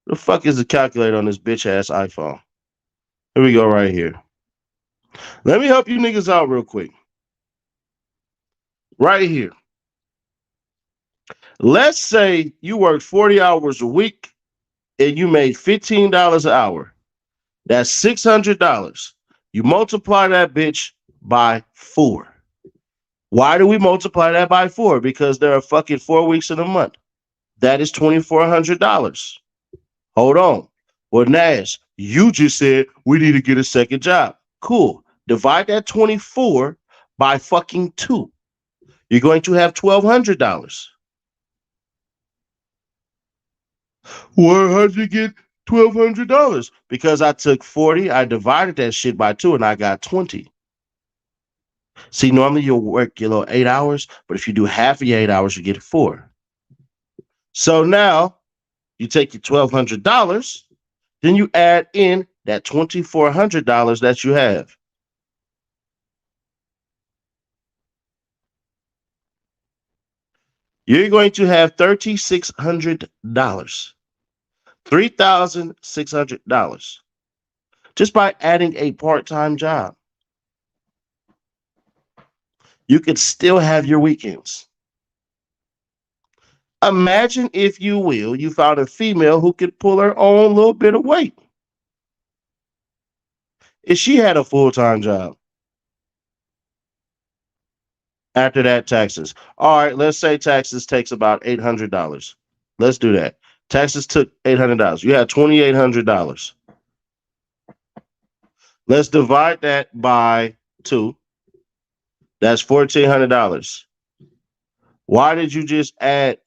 The fuck is a calculator on this bitch ass iPhone? Here we go right here. Let me help you niggas out real quick. Right here. Let's say you worked 40 hours a week and you made $15 an hour. That's $600. You multiply that bitch by 4. Why do we multiply that by 4? Because there are fucking 4 weeks in a month. That is $2,400. Hold on. Well, Nash, you just said we need to get a second job. Cool. Divide that 24 by fucking 2. You're going to have $1,200. Well, how'd you get $1,200? Because I took 40, I divided that shit by 2, and I got 20. See, normally you'll work your little 8 hours, but if you do half of your 8 hours, you get 4. So now you take your $1,200, then you add in that $2,400 that you have. You're going to have $3,600. $3,600 just by adding a part-time job. You could still have your weekends. Imagine, if you will, you found a female who could pull her own little bit of weight. If she had a full-time job. After that, taxes. All right, let's say taxes takes about $800. Let's do that. Taxes took $800. You had $2,800. Let's divide that by 2. That's $1,400. Why did you just add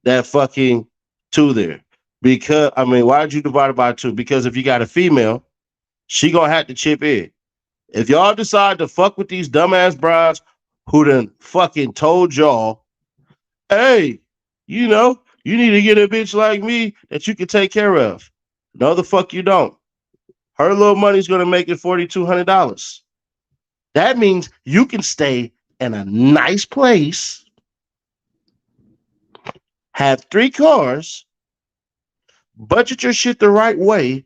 that fucking 2 there? Because, why did you divide it by 2? Because if you got a female, she gonna have to chip in. If y'all decide to fuck with these dumbass brides who done fucking told y'all, hey, you need to get a bitch like me that you can take care of. No, the fuck you don't. Her little money's gonna make it $4,200. That means you can stay in a nice place, have 3 cars, budget your shit the right way,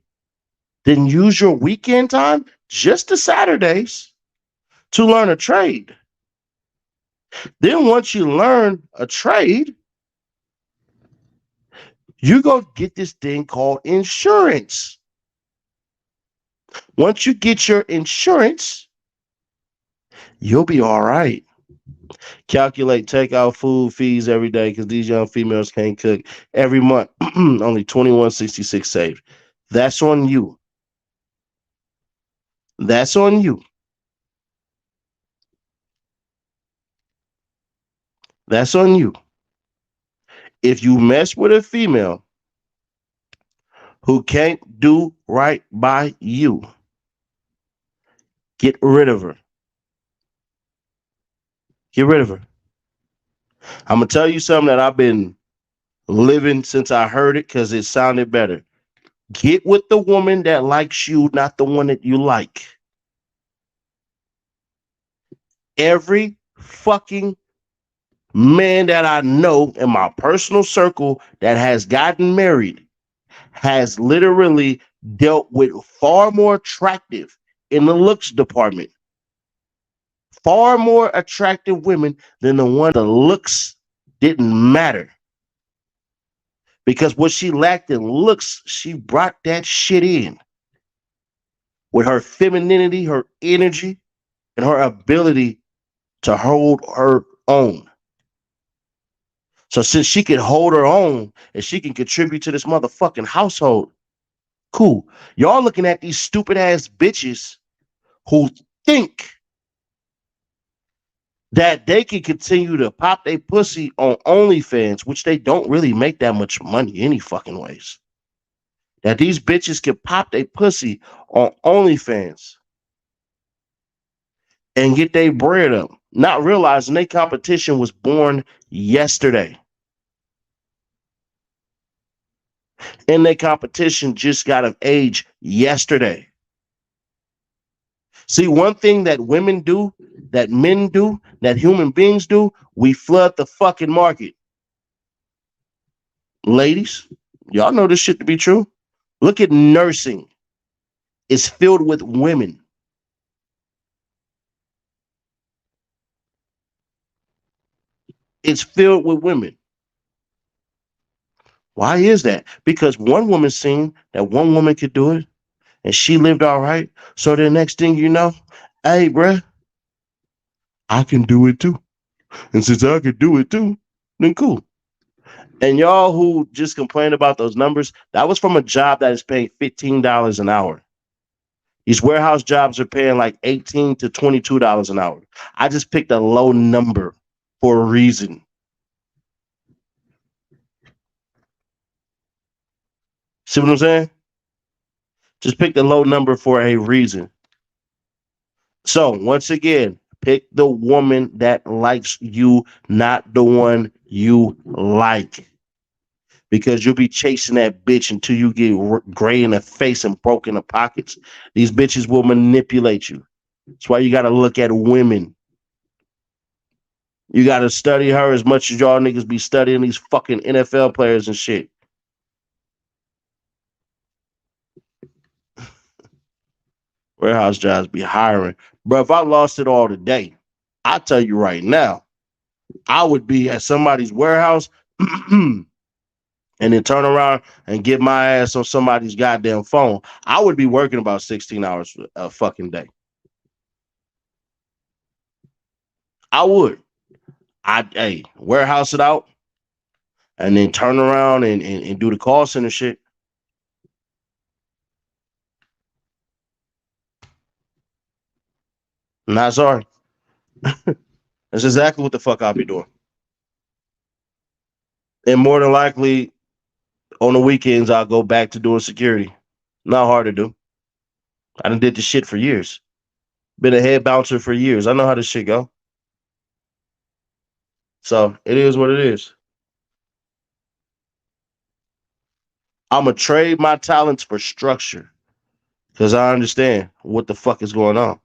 then use your weekend time, just the Saturdays, to learn a trade. Then once you learn a trade, you go get this thing called insurance. Once you get your insurance, you'll be all right. Calculate takeout food fees every day because these young females can't cook. Every month, only $21.66 saved. That's on you. That's on you. That's on you. If you mess with a female who can't do right by you, get rid of her. Get rid of her. I'm going to tell you something that I've been living since I heard it because it sounded better. Get with the woman that likes you, not the one that you like. Every fucking man that I know in my personal circle that has gotten married has literally dealt with far more attractive in the looks department. Far more attractive women than the one the looks didn't matter. Because what she lacked in looks, she brought that shit in. With her femininity, her energy, and her ability to hold her own. So since she can hold her own and she can contribute to this motherfucking household, cool. Y'all looking at these stupid ass bitches who think that they can continue to pop their pussy on OnlyFans, which they don't really make that much money any fucking ways. That these bitches can pop their pussy on OnlyFans and get their bread up, not realizing their competition was born yesterday. And their competition just got of age yesterday. See, one thing that women do, that men do, that human beings do, we flood the fucking market. Ladies, y'all know this shit to be true. Look at nursing. It's filled with women. It's filled with women. Why is that? Because one woman seen that one woman could do it and she lived all right. So the next thing you know, hey, bruh, I can do it too. And since I can do it too, then cool. And y'all who just complain about those numbers, that was from a job that is paying $15 an hour. These warehouse jobs are paying like $18 to $22 an hour. I just picked a low number for a reason. See what I'm saying? Just pick the low number for a reason. So once again, pick the woman that likes you, not the one you like. Because you'll be chasing that bitch until you get gray in the face and broke in the pockets. These bitches will manipulate you. That's why you got to look at women. You got to study her as much as y'all niggas be studying these fucking NFL players and shit. Warehouse jobs be hiring. Bro, if I lost it all today, I tell you right now, I would be at somebody's warehouse and then turn around and get my ass on somebody's goddamn phone. I would be working about 16 hours a fucking day. I would. I'd warehouse it out and then turn around and do the call center shit. Not sorry. That's exactly what the fuck I'll be doing. And more than likely, on the weekends, I'll go back to doing security. Not hard to do. I done did this shit for years. Been a head bouncer for years. I know how this shit go. So it is what it is. I'm going to trade my talents for structure because I understand what the fuck is going on.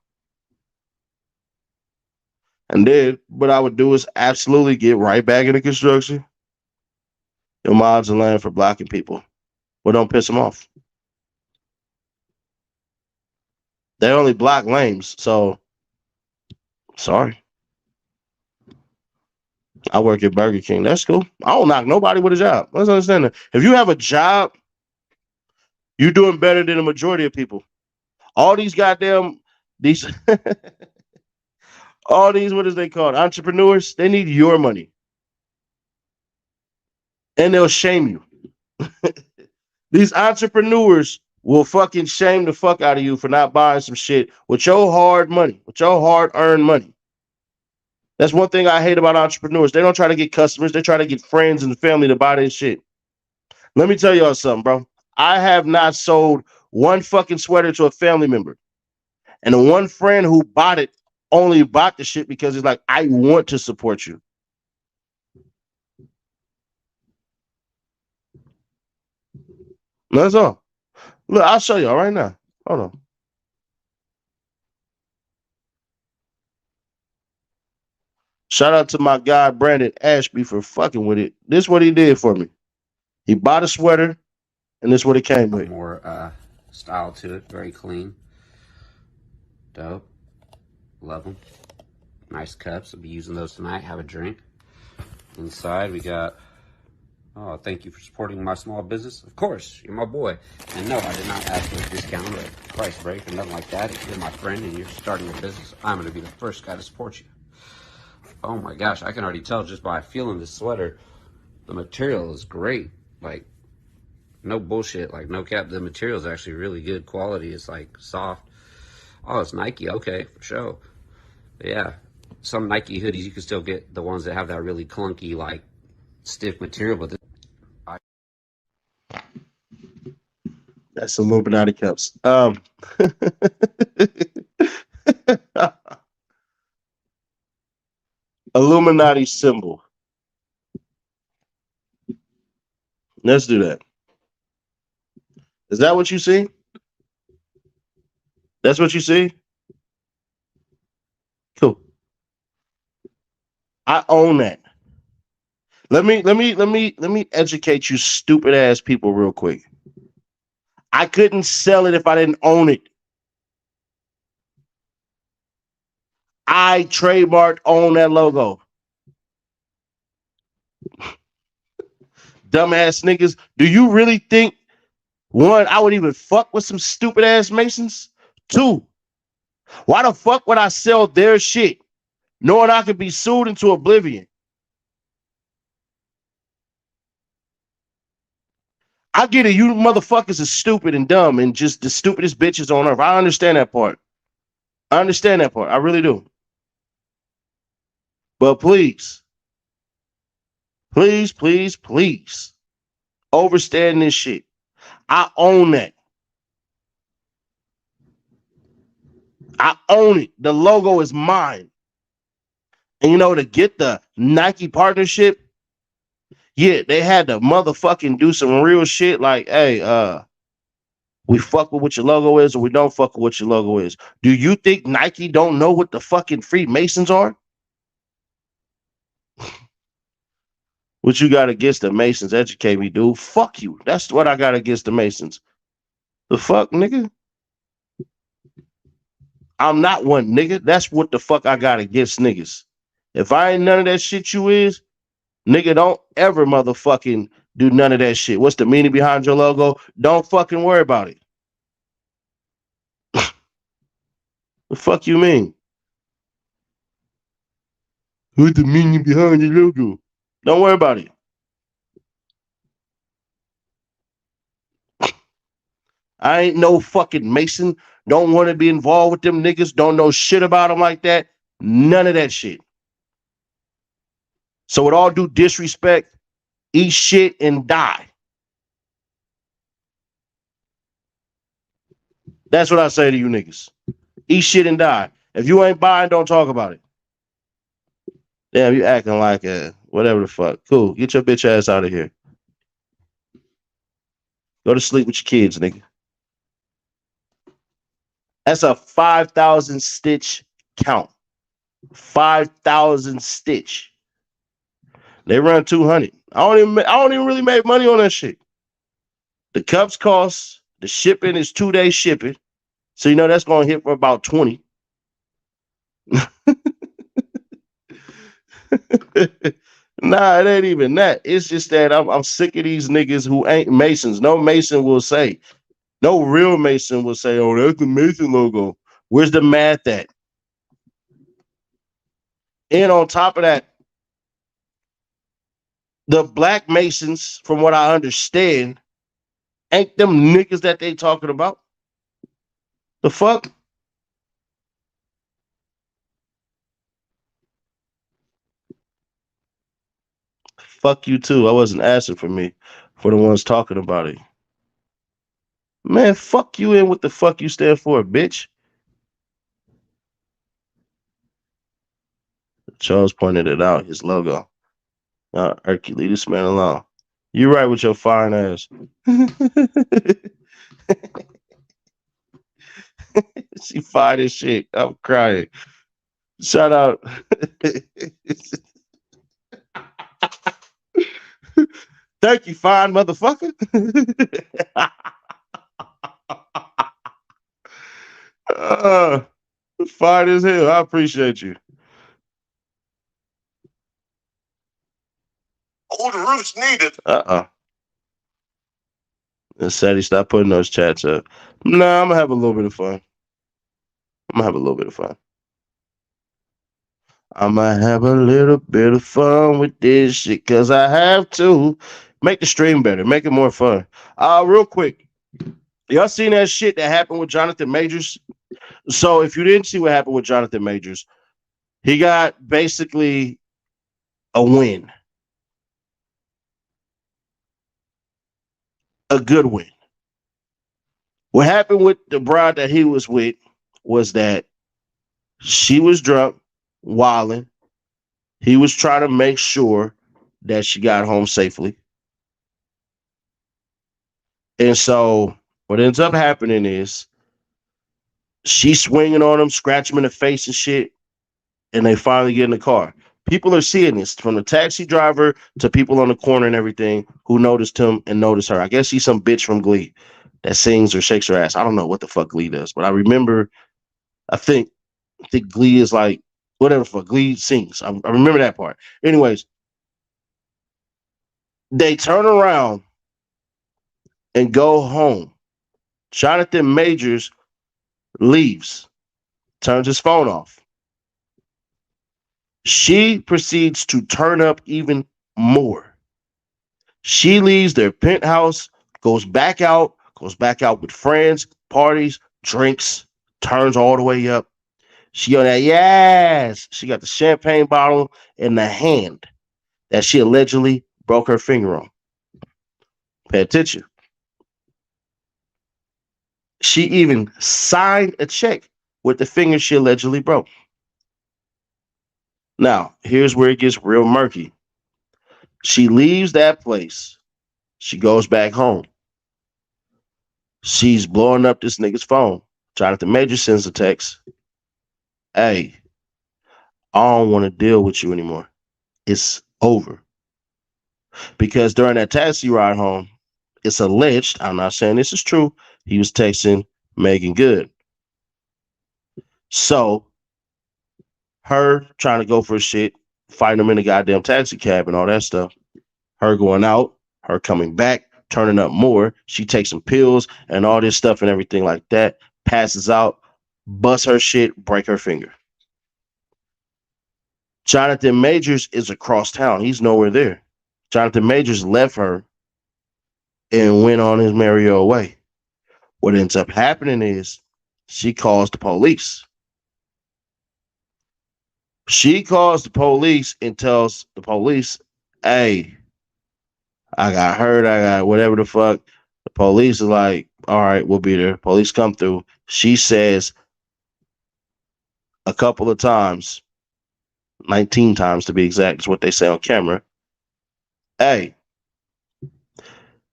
And then what I would do is absolutely get right back into construction. Your mods and land for blocking people. But don't piss them off. They only block lames, so sorry. I work at Burger King. That's cool. I don't knock nobody with a job. Let's understand that. If you have a job, you're doing better than the majority of people. All these goddamn all these, what is they called? Entrepreneurs, they need your money. And they'll shame you. These entrepreneurs will fucking shame the fuck out of you for not buying some shit with your hard money, with your hard-earned money. That's one thing I hate about entrepreneurs. They don't try to get customers. They try to get friends and family to buy their shit. Let me tell y'all something, bro. I have not sold one fucking sweater to a family member. And the one friend who bought it only bought the shit because he's like, I want to support you. That's all. Look, I'll show y'all right now. Hold on. Shout out to my guy, Brandon Ashby, for fucking with it. This is what he did for me. He bought a sweater, and this is what it came with. More style to it. Very clean. Dope. Love them. Nice cups. I'll be using those tonight. Have a drink. Inside, we got... Oh, thank you for supporting my small business. Of course, you're my boy. And no, I did not ask for a discount or a price break or nothing like that. If you're my friend and you're starting a business, I'm going to be the first guy to support you. Oh my gosh, I can already tell just by feeling this sweater The material is great. Like, no bullshit. Like, no cap. The material is actually really good quality. It's like soft. Oh, it's Nike. Okay, for sure. But yeah, some Nike hoodies you can still get the ones that have that really clunky, like stiff material. But That's Illuminati cups. Illuminati symbol. Let's do that. Is that what you see? That's what you see? Cool. I own that. Let me educate you stupid ass people real quick. I couldn't sell it if I didn't own it. I trademarked own that logo. Dumbass niggas. Do you really think, one, I would even fuck with some stupid ass Masons? Two, why the fuck would I sell their shit knowing I could be sued into oblivion? I get it. You motherfuckers are stupid and dumb and just the stupidest bitches on earth. I understand that part. I understand that part. I really do. But please, please, please, please, overstand this shit. I own that. I own it. The logo is mine. And you know, to get the Nike partnership, yeah, they had to motherfucking do some real shit like, hey, we fuck with what your logo is or we don't fuck with what your logo is. Do you think Nike don't know what the fucking Freemasons are? What you got against the Masons? Educate me, dude. Fuck you. That's what I got against the Masons. The fuck, nigga? I'm not one, nigga. That's what the fuck I got against niggas. If I ain't none of that shit you is, nigga, don't ever motherfucking do none of that shit. What's the meaning behind your logo? Don't fucking worry about it. The fuck you mean? What's the meaning behind your logo? Don't worry about it. I ain't no fucking Mason. Don't want to be involved with them niggas. Don't know shit about them like that. None of that shit. So with all due disrespect, eat shit and die. That's what I say to you niggas. Eat shit and die. If you ain't buying, don't talk about it. Damn, you acting like whatever the fuck. Cool. Get your bitch ass out of here. Go to sleep with your kids, nigga. That's a 5,000 stitch count. 5,000 stitch. They run 200. I don't even really make money on that shit. The cups cost, the shipping is 2-day shipping. So you know that's gonna hit for about 20. Nah, it ain't even that. It's just that I'm sick of these niggas who ain't Masons. No Mason will say, no real Mason will say, oh, that's the Mason logo. Where's the math at? And on top of that, the black Masons, from what I understand, ain't them niggas that they talking about. The fuck? Fuck you too. I wasn't asking for me, for the ones talking about it. Man, fuck you and what the fuck you stand for, bitch. Charles pointed it out, his logo. Erky, leave this man alone. You right with your fine ass. She fine as shit. I'm crying. Shout out. Thank you, fine motherfucker. Fine as hell. I appreciate you. Old roots needed. And Sadie, stop putting those chats up. Nah, I'm gonna have a little bit of fun. I'ma have a little bit of fun with this shit because I have to. Make the stream better, make it more fun. Real quick, y'all seen that shit that happened with Jonathan Majors? So if you didn't see what happened with Jonathan Majors, he got basically a win, a good win. What happened with the bride that he was with was that she was drunk, wilding. He was trying to make sure that she got home safely. And so what ends up happening is she's swinging on him, scratching him in the face and shit. And they finally get in the car. People are seeing this from the taxi driver to people on the corner and everything who noticed him and noticed her. I guess she's some bitch from Glee that sings or shakes her ass. I don't know what the fuck Glee does, but I remember, I think Glee is like, whatever the fuck, Glee sings. I remember that part. Anyways, they turn around and go home. Jonathan Majors leaves, turns his phone off. She proceeds to turn up even more. She leaves their penthouse, goes back out with friends, parties, drinks, turns all the way up. She on that, yes. She got the champagne bottle in the hand that she allegedly broke her finger on. Pay attention. She even signed a check with the finger she allegedly broke. Now, here's where it gets real murky. She leaves that place. She goes back home. She's blowing up this nigga's phone. Jonathan Major sends a text. Hey, I don't want to deal with you anymore. It's over. Because during that taxi ride home, it's alleged, I'm not saying this is true, he was texting Megan Good. So, her trying to go for shit, fighting him in the goddamn taxi cab and all that stuff. Her going out, her coming back, turning up more. She takes some pills and all this stuff and everything like that. Passes out, busts her shit, break her finger. Jonathan Majors is across town. He's nowhere there. Jonathan Majors left her and went on his merry old way. What ends up happening is she calls the police. She calls the police and tells the police, hey, I got hurt. I got whatever the fuck. The police is like, all right, we'll be there. Police come through. She says a couple of times, 19 times to be exact, is what they say on camera. Hey,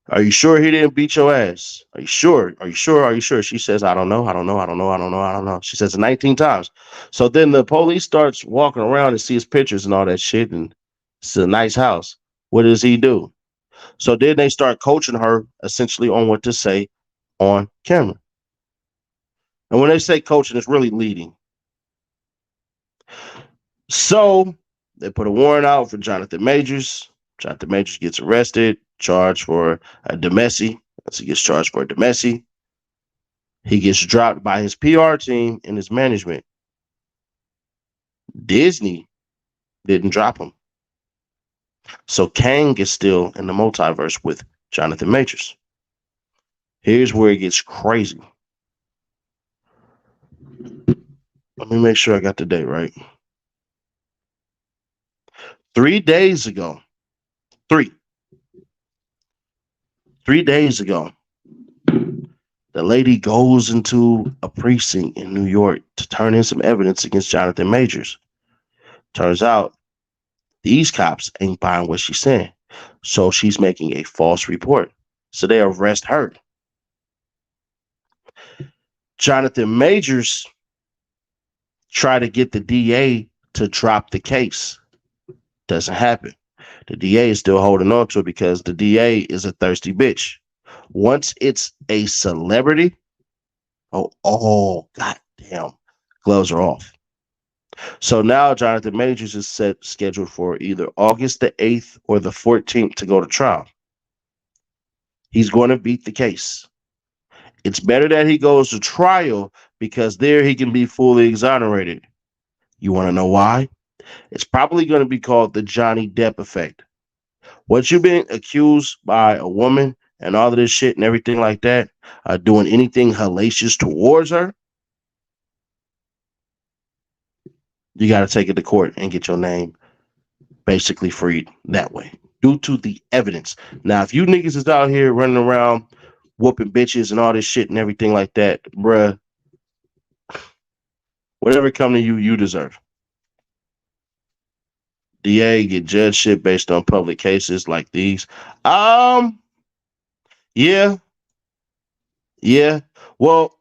are you sure he didn't beat your ass? Are you sure? Are you sure? Are you sure? She says, I don't know. I don't know. I don't know. I don't know. I don't know. She says it 19 times. So then the police starts walking around and sees pictures and all that shit. And it's a nice house. What does he do? So then they start coaching her essentially on what to say on camera. And when they say coaching, it's really leading. So they put a warrant out for Jonathan Majors. Jonathan Majors gets arrested, charged for a domestic. As he gets charged for a domestic, he gets dropped by his PR team and his management. Disney didn't drop him. So Kang is still in the multiverse with Jonathan Majors. Here's where it gets crazy. Let me make sure I got the date right. 3 days ago, 3 days ago, the lady goes into a precinct in New York to turn in some evidence against Jonathan Majors. Turns out these cops ain't buying what she's saying. So she's making a false report. So they arrest her. Jonathan Majors tried to get the DA to drop the case. Doesn't happen. The DA is still holding on to it because the DA is a thirsty bitch. Once it's a celebrity, goddamn, gloves are off. So now Jonathan Majors is scheduled for either August the 8th or the 14th to go to trial. He's going to beat the case. It's better that he goes to trial because there he can be fully exonerated. You want to know why? It's probably going to be called the Johnny Depp effect. Once you've been accused by a woman and all of this shit and everything like that, doing anything hellacious towards her, you got to take it to court and get your name basically freed that way due to the evidence. Now, if you niggas is out here running around whooping bitches and all this shit and everything like that, bruh, whatever come to you, you deserve. DA get judge shit based on public cases like these. Yeah, yeah. Well,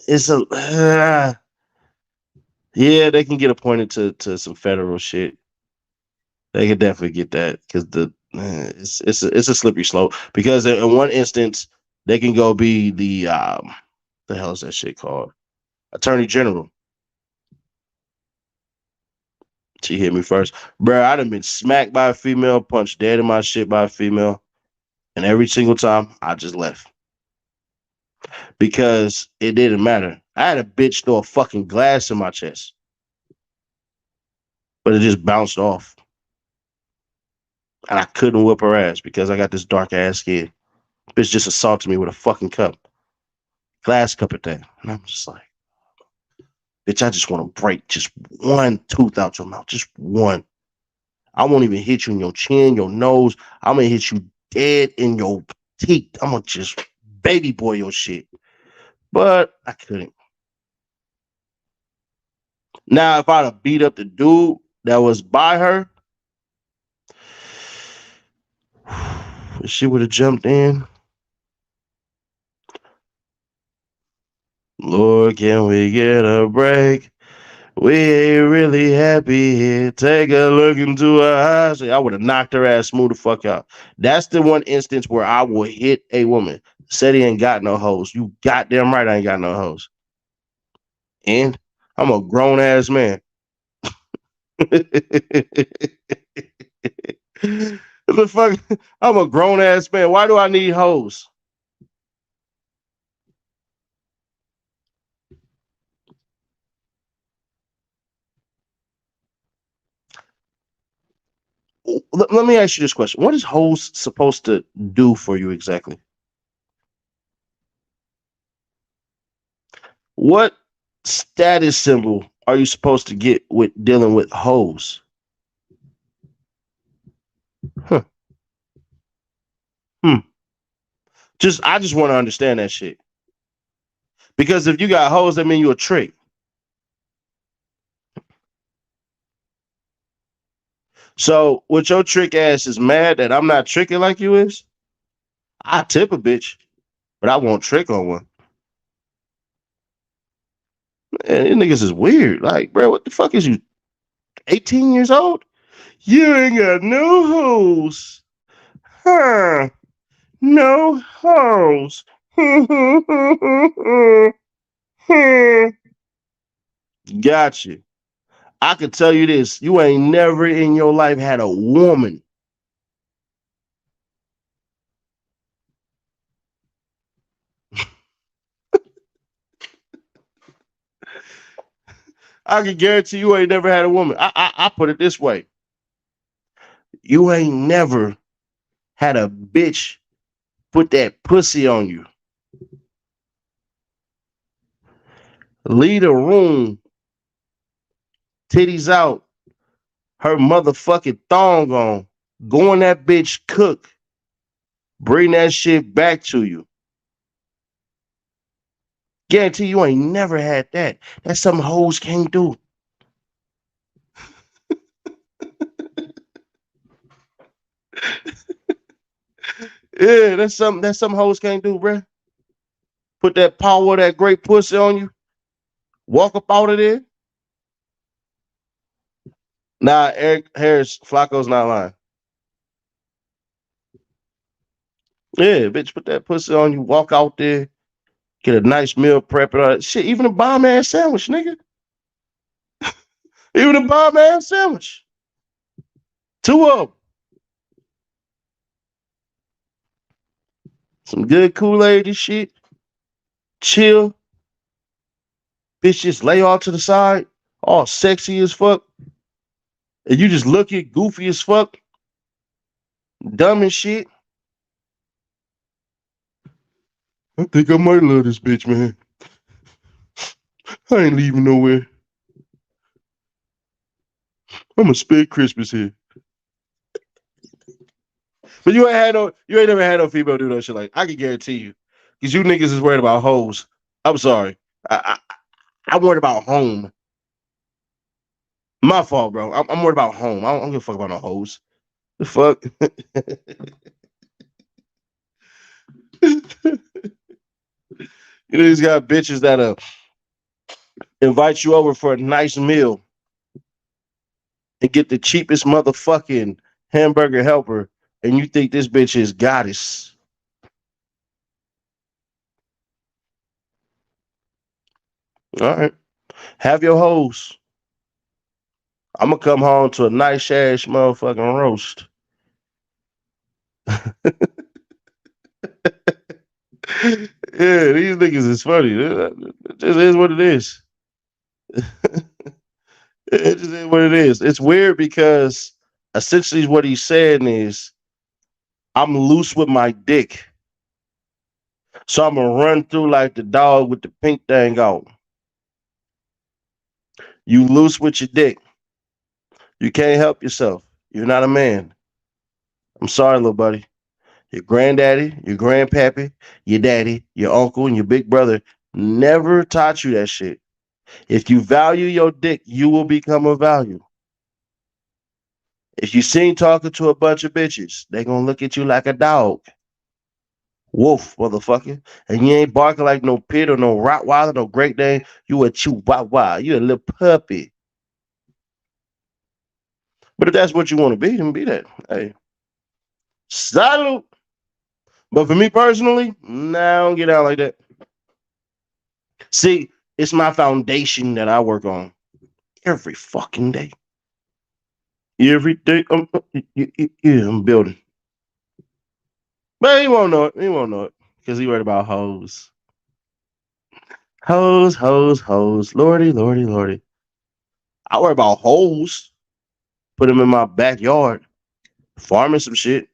it's a yeah. They can get appointed to some federal shit. They can definitely get that because it's a slippery slope. Because in one instance, they can go be the hell is that shit called? Attorney General. She hit me first, bro. I done been smacked by a female, punched dead in my shit by a female, and every single time I just left because it didn't matter. I had a bitch throw a fucking glass in my chest, but it just bounced off, and I couldn't whip her ass because I got this dark ass skin. Bitch just assaulted me with a fucking cup, glass cup at that, and I'm just like, bitch, I just want to break just one tooth out your mouth, just one. I won't even hit you in your chin, your nose. I'm gonna hit you dead in your teeth. I'm gonna just baby boy your shit. But I couldn't. Now, if I'd have beat up the dude that was by her, she would have jumped in. Lord, can we get a break? We ain't really happy here. Take a look into her eyes. I would have knocked her ass smooth the fuck out. That's the one instance where I will hit a woman. Said he ain't got no hoes. You goddamn right I ain't got no hoes. And I'm a grown ass man. The fuck? I'm a grown ass man. Why do I need hoes? Let me ask you this question. What is hoes supposed to do for you exactly? What status symbol are you supposed to get with dealing with hoes? Huh. I just want to understand that shit. Because if you got hoes, that mean you a trick. So, what your trick ass is mad that I'm not tricking like you is? I tip a bitch, but I won't trick on one. Man, these niggas is weird. Like, bro, what the fuck is you? 18 years old? You ain't got no hoes. Huh. No hoes. Gotcha. I can tell you this. You ain't never in your life had a woman. I can guarantee you ain't never had a woman. I put it this way. You ain't never had a bitch put that pussy on you. Leave the room, titties out, her motherfucking thong on, go in that bitch cook, bring that shit back to you. Guarantee you ain't never had that. That's something hoes can't do. Yeah, that's something hoes can't do, bruh. Put that power, that great pussy on you. Walk up out of there. Nah, Eric Harris, Flacco's not lying. Yeah, bitch, put that pussy on you, walk out there, get a nice meal prep and all that shit. Even a bomb ass sandwich, nigga. Even a bomb ass sandwich. Two of them. Some good Kool-Aid and shit. Chill. Bitch, just lay off to the side all sexy as fuck, and you just look it goofy as fuck, dumb as shit. I think I might love this bitch, man. I ain't leaving nowhere. I'm gonna spend Christmas here. But you ain't never had no female do that shit. Like, I can guarantee you, because you niggas is worried about hoes. I'm sorry. I'm worried about home. My fault, bro. I'm worried about home. I don't give a fuck about no hoes. The fuck? You know, he's got bitches that invite you over for a nice meal and get the cheapest motherfucking hamburger helper, and you think this bitch is goddess. All right. Have your hoes. I'm gonna come home to a nice ass motherfucking roast. Yeah, these niggas is funny. It just is what it is. It just is what it is. It's weird because essentially what he's saying is I'm loose with my dick. So I'm gonna run through like the dog with the pink thing on. You loose with your dick. You can't help yourself. You're not a man. I'm sorry, little buddy. Your granddaddy, your grandpappy, your daddy, your uncle, and your big brother never taught you that shit. If you value your dick, you will become a value. If you seen talking to a bunch of bitches, they gonna look at you like a dog. Wolf, motherfucker. And you ain't barking like no pit or no Rottweiler, no Great Dane. You a Chihuahua. You a little puppy. But if that's what you want to be, then be that. Hey, salute. But for me personally, nah, I don't get out like that. See, it's my foundation that I work on every fucking day. Every day, yeah, I'm building. But he won't know it. He won't know it because he worried about hoes. Hoes, hoes, hoes. Lordy, lordy, lordy. I worry about hoes. Put them in my backyard, farming some shit,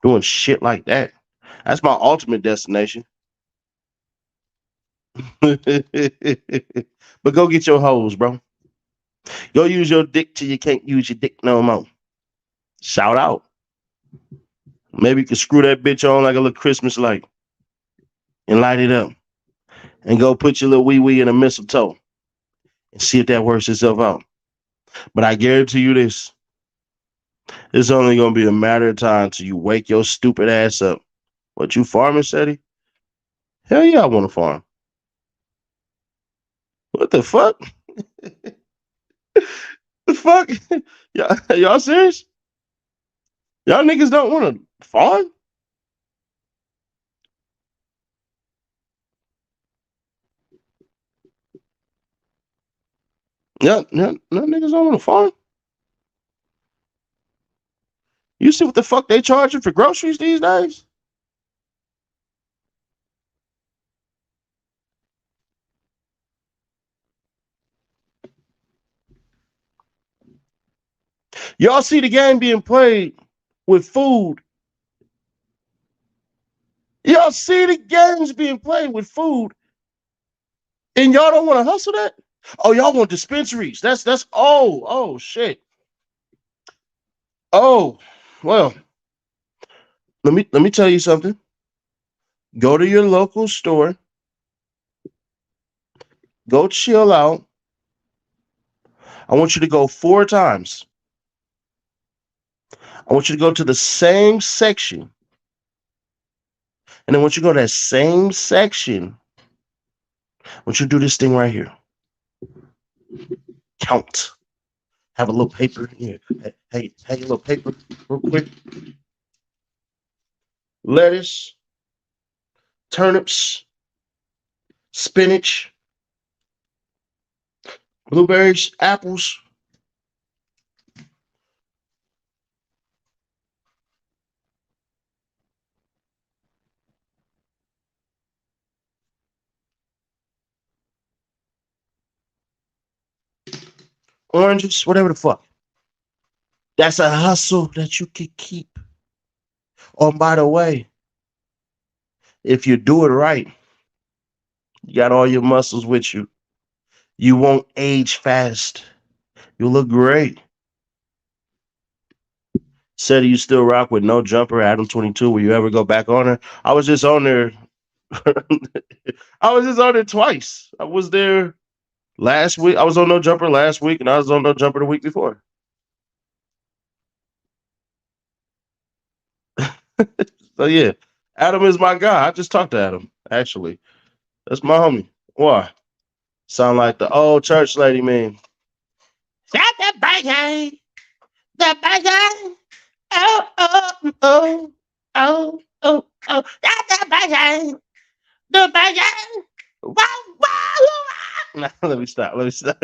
doing shit like that. That's my ultimate destination. But go get your hoes, bro. Go use your dick till you can't use your dick no more. Shout out. Maybe you can screw that bitch on like a little Christmas light and light it up. And go put your little wee wee in a mistletoe and see if that works itself out. But I guarantee you this. It's only gonna be a matter of time till you wake your stupid ass up. What, you farming, Shetty? Hell yeah, I want to farm. What the fuck? The fuck? Y'all serious? Y'all niggas don't want to farm? Yeah, no niggas don't want to farm. You see what the fuck they charging for groceries these days? Y'all see the game being played with food. Y'all see the games being played with food, and y'all don't want to hustle that? Oh, y'all want dispensaries. That's oh shit. Oh, well, let me tell you something. Go to your local store, go chill out. I want you to go 4 times. I want you to go to the same section. And then once you go to that same section, I want you to do this thing right here. Count. Have a little paper here. Hey, a little paper real quick. Lettuce, turnips, spinach, blueberries, apples. oranges, whatever the fuck. That's a hustle that you can keep. Oh, by the way, if you do it right, you got all your muscles with you. You won't age fast. You look great. Said you still rock with no jumper, Adam 22. Will you ever go back on her? I was just on there. I was just on there twice. I was there last week. I was on no jumper last week, and I was on no jumper the week before. So yeah, Adam is my guy. I just talked to Adam. Actually, that's my homie. Why? Sound like the old church lady, man. Stop the banging, the banging. Oh, oh, oh, oh, oh, oh. Stop the banging, the banging. Wow, wow, wow. No, let me stop. Let me stop.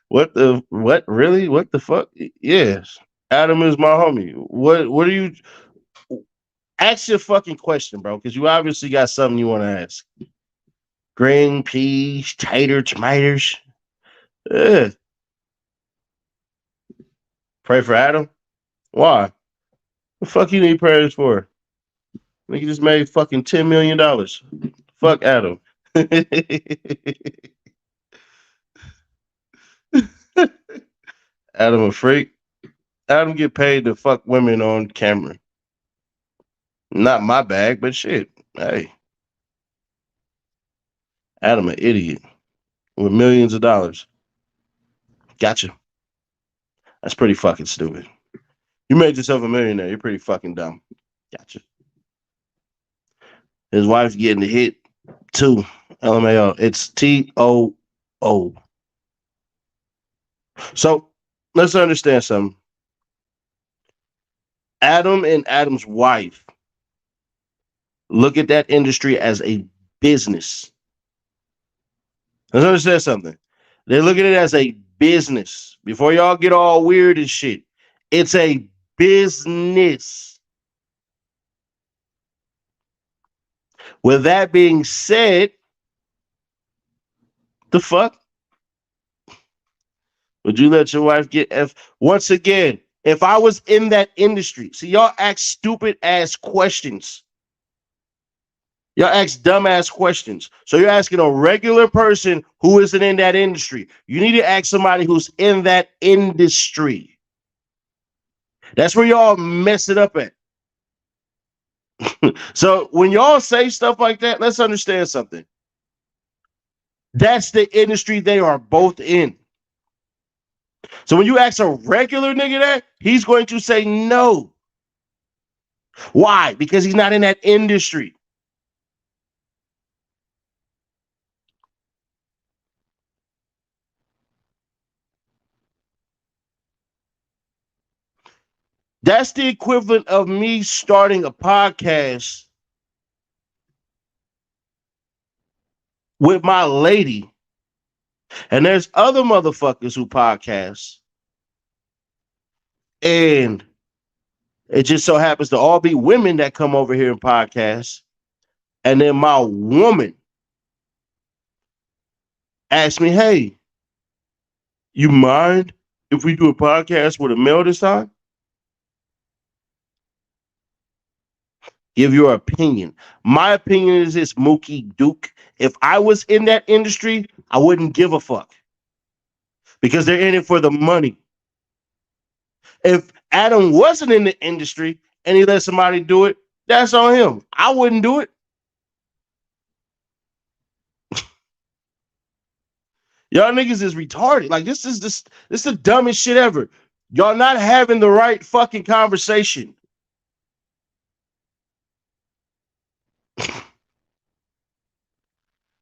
What the what? Really? What the fuck? Yes. Adam is my homie. What are you ask your fucking question, bro? Because you obviously got something you want to ask. Green peas, tater, tomatoes. Yeah. Pray for Adam? Why? The fuck you need prayers for? Nigga just made fucking $10 million. Fuck Adam. Adam a freak. Adam get paid to fuck women on camera. Not my bag, but shit. Hey. Adam an idiot with millions of dollars. Gotcha. That's pretty fucking stupid. You made yourself a millionaire. You're pretty fucking dumb. Gotcha. His wife's getting the hit too. LMAO. It's TOO. So let's understand something. Adam and Adam's wife look at that industry as a business. Let's understand something. They look at it as a business. Before y'all get all weird and shit, it's a business. With that being said, the fuck? Would you let your wife get F? Once again, if I was in that industry, see, y'all ask stupid ass questions. Y'all ask dumbass questions. So you're asking a regular person who isn't in that industry. You need to ask somebody who's in that industry. That's where y'all mess it up at. So when y'all say stuff like that, let's understand something. That's the industry they are both in. So when you ask a regular nigga that, he's going to say no. Why? Because he's not in that industry. That's the equivalent of me starting a podcast with my lady. And there's other motherfuckers who podcast. And it just so happens to all be women that come over here and podcast. And then my woman asked me, hey, you mind if we do a podcast with a male this time? Give your opinion. My opinion is this, Mookie Duke. If I was in that industry, I wouldn't give a fuck. Because they're in it for the money. If Adam wasn't in the industry and he let somebody do it, that's on him. I wouldn't do it. Y'all niggas is retarded. Like this is the dumbest shit ever. Y'all not having the right fucking conversation.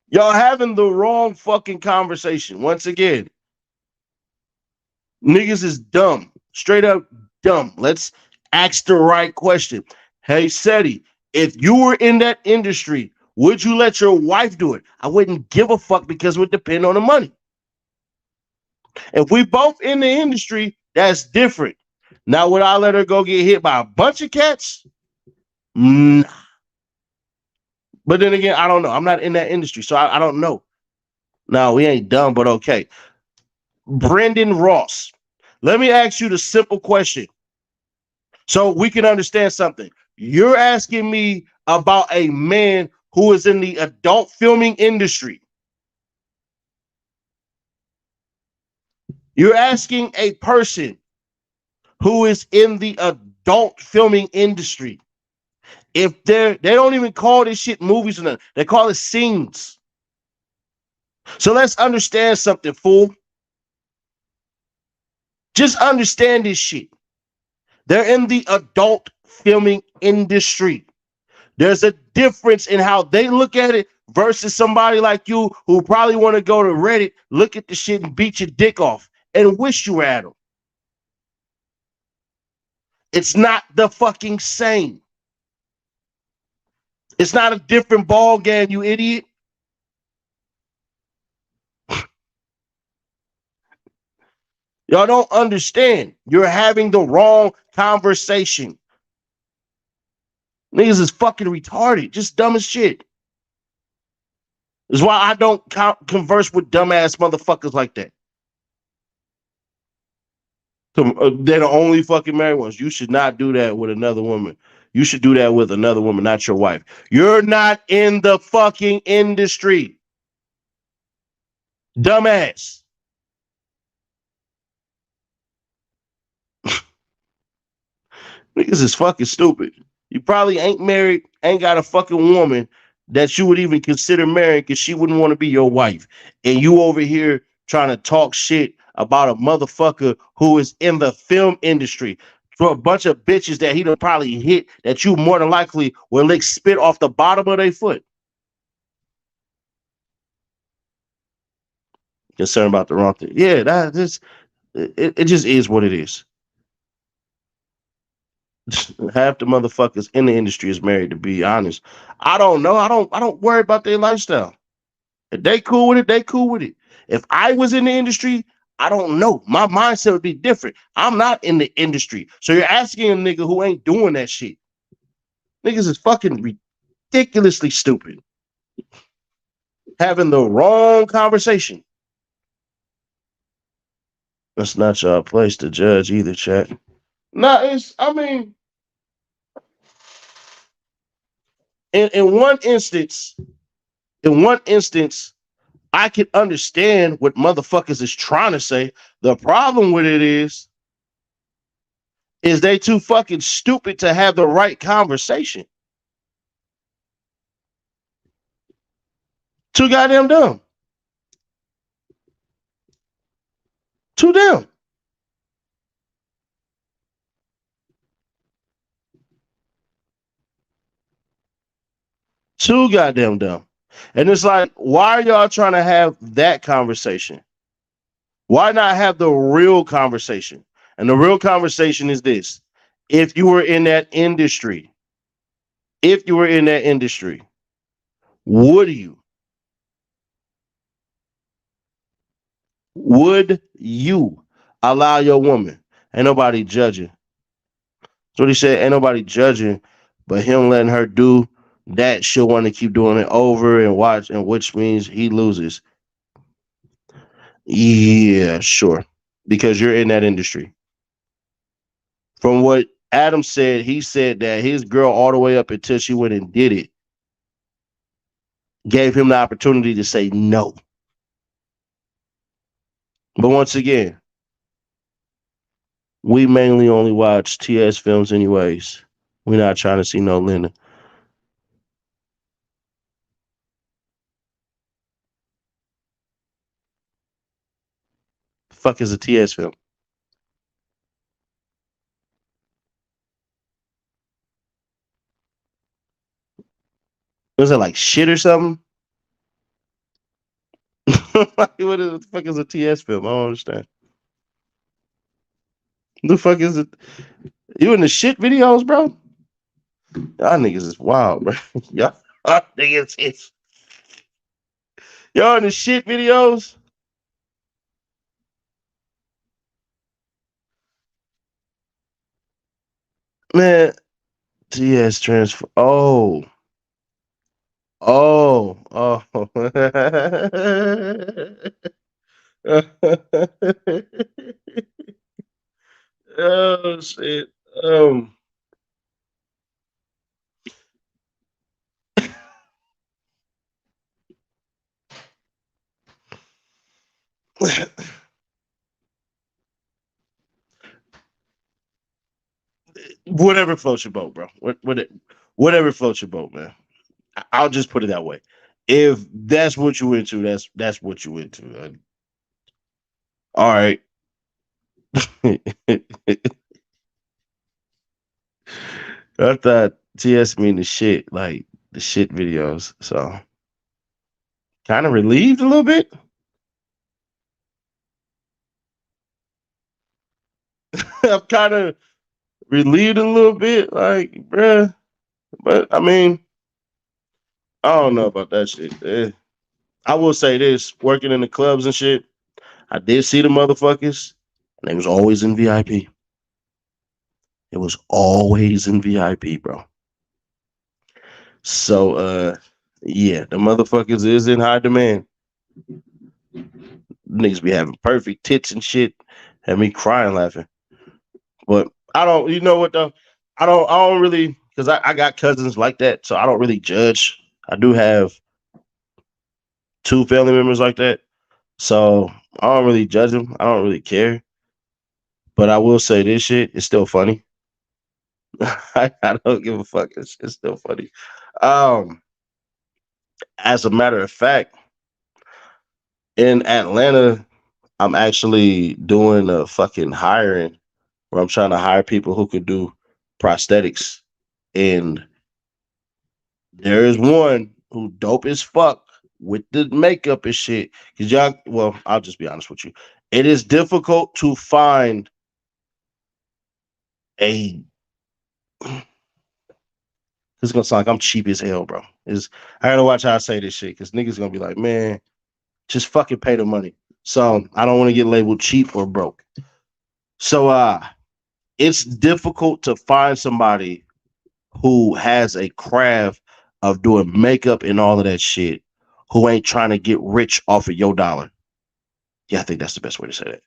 Y'all having the wrong fucking conversation. Once again, niggas is dumb. Straight up dumb. Let's ask the right question. Hey, Seti, if you were in that industry, would you let your wife do it? I wouldn't give a fuck because it would depend on the money. If we both in the industry, that's different. Now, would I let her go get hit by a bunch of cats? Nah. But then again, I don't know. I'm not in that industry, so I don't know. No, we ain't done, but okay. Brendan Ross. Let me ask you the simple question so we can understand something. You're asking me about a man who is in the adult filming industry. You're asking a person who is in the adult filming industry. If they don't even call this shit movies or nothing. They call it scenes. So let's understand something, fool. Just understand this shit. They're in the adult filming industry. There's a difference in how they look at it versus somebody like you who probably want to go to Reddit, look at the shit and beat your dick off and wish you were at them. It's not the fucking same. It's not a different ball game, you idiot. Y'all don't understand. You're having the wrong conversation. Niggas is fucking retarded. Just dumb as shit. That's why I don't converse with dumbass motherfuckers like that. They're the only fucking married ones. You should not do that with another woman. You should do that with another woman, not your wife. You're not in the fucking industry. Dumbass. Niggas is fucking stupid. You probably ain't married, ain't got a fucking woman that you would even consider marrying because she wouldn't want to be your wife. And you over here trying to talk shit about a motherfucker who is in the film industry for a bunch of bitches that he done probably hit that you more than likely will lick spit off the bottom of their foot. Concerned about the wrong thing. Yeah, it just is what it is. Half the motherfuckers in the industry is married, to be honest. I don't know. I don't worry about their lifestyle. If they cool with it, they cool with it. If I was in the industry, I don't know. My mindset would be different. I'm not in the industry. So you're asking a nigga who ain't doing that shit. Niggas is fucking ridiculously stupid. Having the wrong conversation. That's not your place to judge either, chat. No, in one instance, I can understand what motherfuckers is trying to say. The problem with it is they too fucking stupid to have the right conversation. Too goddamn dumb. Too dumb. Too goddamn dumb. And it's like, why are y'all trying to have that conversation? Why not have the real conversation? And the real conversation is this. If you were in that industry, would you allow your woman? Ain't nobody judging. That's what he said. Ain't nobody judging, but him letting her do that, she'll want to keep doing it over and watch, and which means he loses. Yeah, sure. Because you're in that industry. From what Adam said, he said that his girl, all the way up until she went and did it, gave him the opportunity to say no. But once again, we mainly only watch TS films anyways. We're not trying to see no Linda. The fuck is a TS film? Was it like shit or something? What the fuck is a TS film? I don't understand. The fuck is it? You in the shit videos, bro? Y'all niggas is wild, bro. Y'all niggas is. Y'all in the shit videos? Man, TS transfer. Oh, Oh. Oh shit. Um. Whatever floats your boat, bro. Whatever floats your boat, man. I'll just put it that way. If that's what you into, that's what you into. All right. I thought TS mean the shit, like the shit videos. So kind of relieved a little bit. I'm kind of relieved a little bit, like, bruh. But I mean, I don't know about that shit. I will say this: working in the clubs and shit, I did see the motherfuckers, and they was always in VIP. It was always in VIP, bro. So, yeah, the motherfuckers is in high demand. Niggas be having perfect tits and shit, had me crying laughing. But I don't, you know what though? I don't really, because I got cousins like that, so I don't really judge. I do have two family members like that, so I don't really judge them. I don't really care. But I will say this shit is still funny. I don't give a fuck. It's still funny. Um, as a matter of fact, in Atlanta, I'm actually doing a fucking hiring where I'm trying to hire people who could do prosthetics. And there is one who dope as fuck with the makeup and shit. Cause y'all, well, I'll just be honest with you. It is difficult to find a. It's gonna sound like I'm cheap as hell, bro. I gotta watch how I say this shit because niggas gonna be like, man, just fucking pay the money. So I don't want to get labeled cheap or broke. So it's difficult to find somebody who has a craft of doing makeup and all of that shit who ain't trying to get rich off of your dollar. Yeah, I think that's the best way to say that.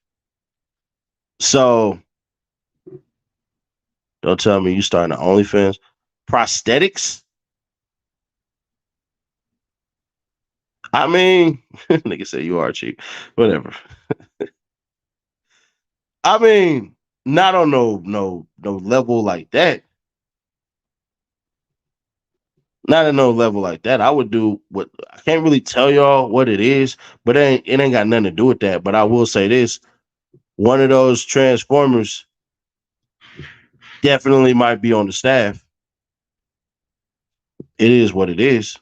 So don't tell me you starting the OnlyFans. Prosthetics? I mean, nigga said you are cheap. Whatever. I mean, not on no level like that. Not at no level like that. I would do what I can't really tell y'all what it is, but it ain't got nothing to do with that. But I will say this: one of those transformers definitely might be on the staff. It is what it is.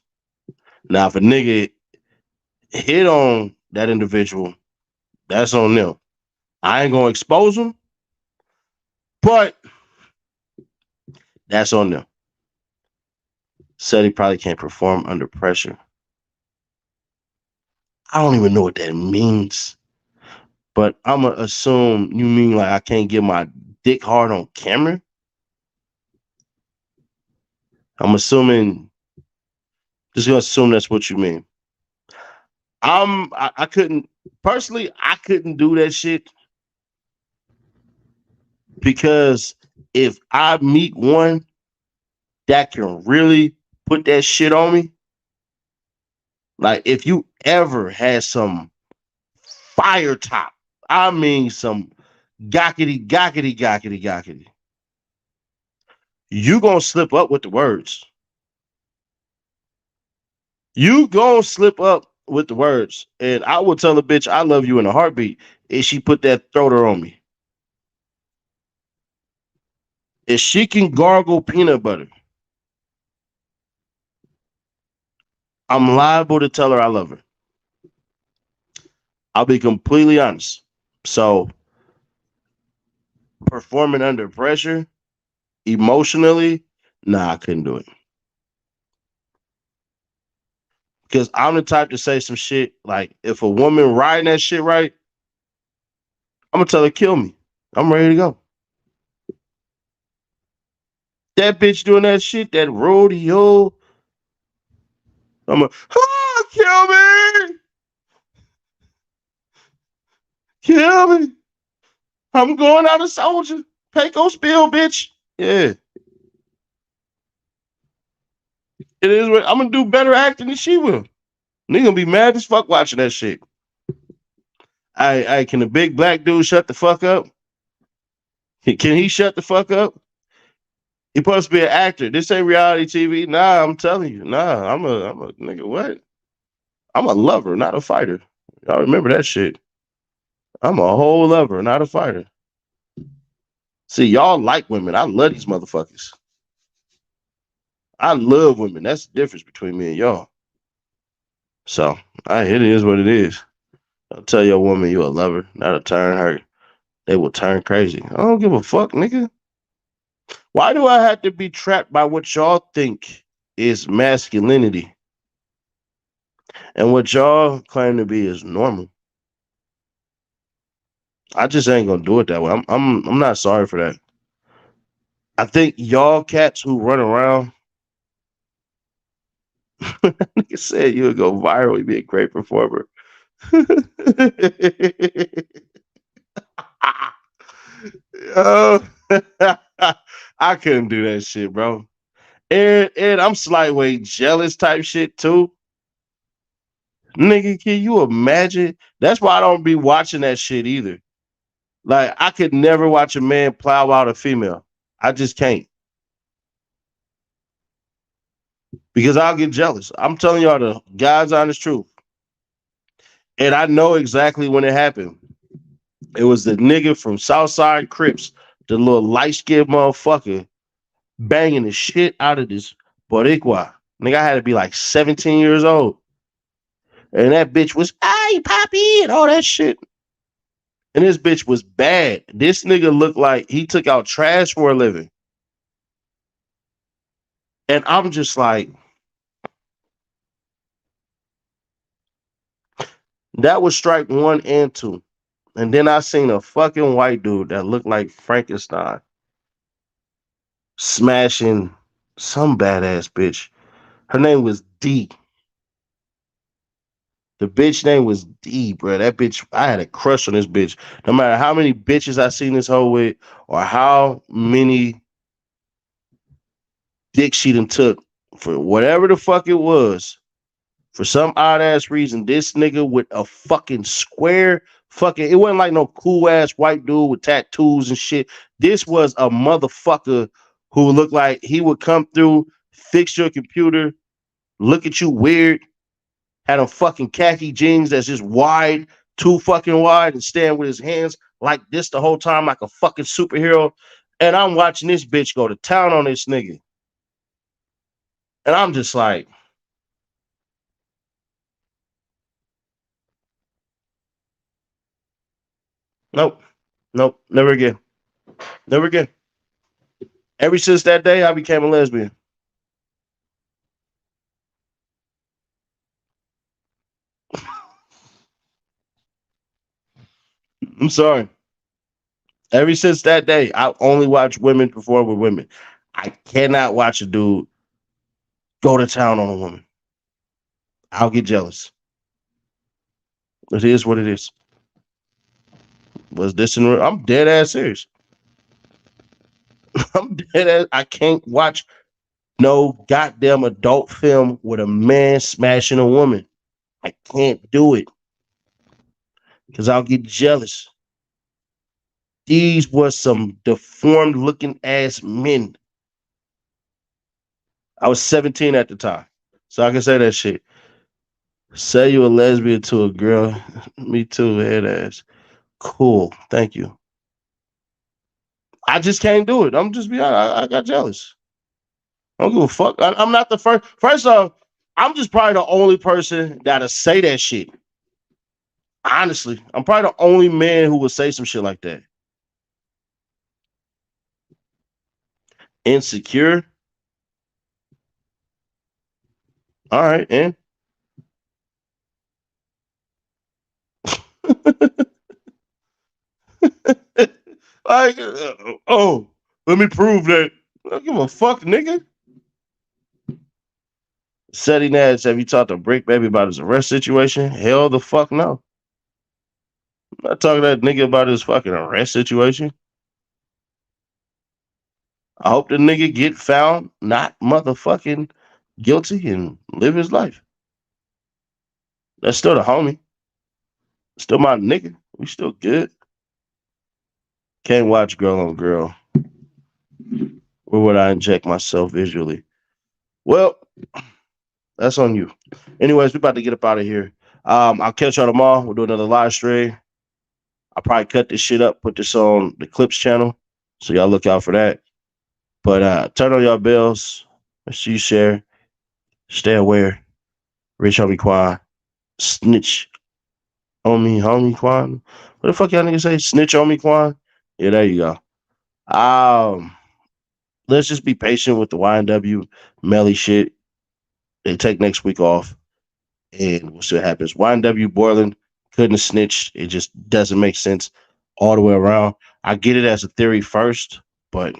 Now, if a nigga hit on that individual, that's on them. I ain't gonna expose them, but that's on them. Said he probably can't perform under pressure. I don't even know what that means, but I'm gonna assume you mean like I can't get my dick hard on camera. I'm assuming, just gonna assume that's what you mean. I couldn't personally, I couldn't do that shit because if I meet one that can really put that shit on me, like if you ever had some fire top, I mean some gockety, you gonna slip up with the words. You gonna slip up with the words. And I will tell a bitch I love you in a heartbeat if she put that throater on me. If she can gargle peanut butter, I'm liable to tell her I love her. I'll be completely honest. So performing under pressure, emotionally, nah, I couldn't do it. Because I'm the type to say some shit like if a woman riding that shit right, I'm gonna tell her kill me. I'm ready to go. That bitch doing that shit, that rodeo. I'm a Kill me! Kill me! I'm going out a soldier. Payco spill, bitch. Yeah. It is what I'm gonna do better acting than she will. Nigga gonna be mad as fuck watching that shit. I can the big black dude shut the fuck up? Can he shut the fuck up? He supposed to be an actor. This ain't reality TV. Nah, I'm telling you. Nah, I'm a nigga. What? I'm a lover, not a fighter. Y'all remember that shit. I'm a whole lover, not a fighter. See, y'all like women. I love these motherfuckers. I love women. That's the difference between me and y'all. So, it is what it is. I'll tell your woman you a lover, not a turn her. They will turn crazy. I don't give a fuck, nigga. Why do I have to be trapped by what y'all think is masculinity? And what y'all claim to be is normal. I just ain't gonna do it that way. I'm not sorry for that. I think y'all cats who run around, like I said, you'll go viral. You'd be a great performer. Yo, I couldn't do that shit, bro. And I'm slightly jealous type shit too. Nigga, can you imagine? That's why I don't be watching that shit either. Like, I could never watch a man plow out a female. I just can't. Because I'll get jealous. I'm telling y'all the God's honest truth. And I know exactly when it happened. It was the nigga from Southside Crips, the little light-skinned motherfucker, banging the shit out of this Boricua. Nigga, I had to be like 17 years old. And that bitch was, ay, papi, and all that shit. And this bitch was bad. This nigga looked like he took out trash for a living. And I'm just like, that was strike one and two. And then I seen a fucking white dude that looked like Frankenstein smashing some badass bitch. Her name was D. The bitch name was D, bro. That bitch, I had a crush on this bitch. No matter how many bitches I seen this hoe with, or how many dicks she done took, for whatever the fuck it was, for some odd ass reason, this nigga with a fucking square fucking, it wasn't like no cool ass white dude with tattoos and shit. This was a motherfucker who looked like he would come through, fix your computer, look at you weird, had a fucking khaki jeans that's just wide, too fucking wide, and stand with his hands like this the whole time, like a fucking superhero. And I'm watching this bitch go to town on this nigga. And I'm just like, nope, nope, never again. Never again. Ever since that day, I became a lesbian. I'm sorry. Ever since that day, I only watch women perform with women. I cannot watch a dude go to town on a woman. I'll get jealous. It is what it is. Was this in real? I'm dead ass serious. I'm dead ass. I can't watch no goddamn adult film with a man smashing a woman. I can't do it because I'll get jealous. These were some deformed looking ass men. I was 17 at the time. So I can say that shit. Say you a lesbian to a girl. Me too, head ass. Cool. Thank you. I just can't do it. I'm just be honest. I got jealous. I don't give a fuck. I'm not the first. First off, I'm just probably the only person that'll say that shit. Honestly, I'm probably the only man who would say some shit like that. Insecure. All right, and like, oh, let me prove that. I don't give a fuck, nigga. Setting ass, have you talked to Brick Baby about his arrest situation? Hell the fuck no. I'm not talking to that nigga about his fucking arrest situation. I hope the nigga get found not motherfucking guilty and live his life. That's still the homie. Still my nigga. We still good. Can't watch girl on girl. Where would I inject myself visually? Well, that's on you. Anyways, we about to get up out of here. I'll catch y'all tomorrow. We'll do another live stream. I'll probably cut this shit up, put this on the Clips channel. So y'all look out for that. But turn on y'all bells. Make sure you share. Stay aware. Rich homie Quan. Snitch on me, homie Quan. What the fuck y'all niggas say? Snitch on me, Quan? Yeah, there you go. Let's just be patient with the YNW Melly shit. They take next week off, and we'll see what happens. YNW Bortlen couldn't have snitched. It just doesn't make sense all the way around. I get it as a theory first, but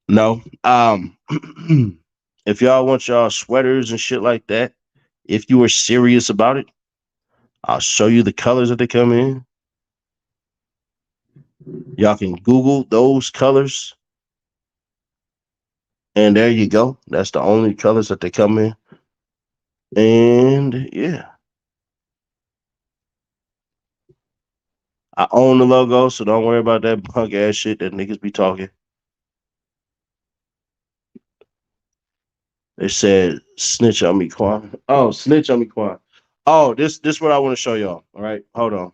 no. If y'all want y'all sweaters and shit like that, if you are serious about it, I'll show you the colors that they come in. Y'all can Google those colors. And there you go. That's the only colors that they come in. And yeah. I own the logo, so don't worry about that punk ass shit that niggas be talking. They said snitch on me, Quan. Oh, snitch on me, Quan. Oh, this what I want to show y'all. All right, hold on.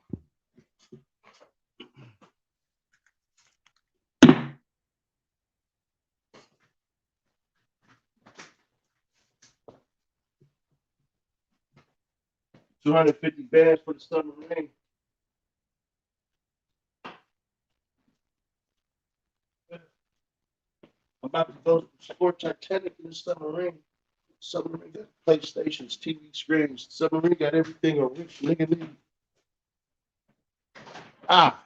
$250 for the submarine. I'm about to go support Titanic in the submarine. Submarine got PlayStations, TV screens. Submarine got everything a rich nigga need. Ah.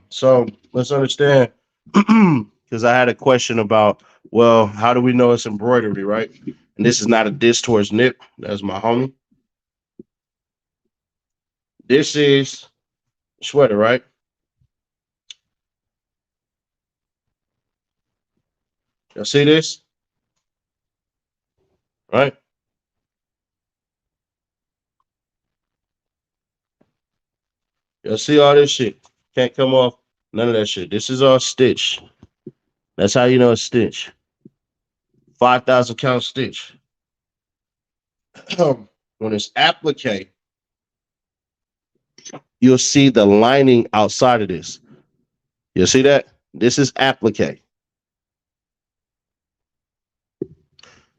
So let's understand, because I had a question about, well, how do we know it's embroidery, right? And this is not a diss towards Nip. That's my homie. This is sweater, right? Y'all see this? Right? Y'all see all this shit? Can't come off none of that shit. This is all stitch. That's how you know it's stitch. 5,000 count stitch. When it's applique, you'll see the lining outside of this. You see that? This is applique.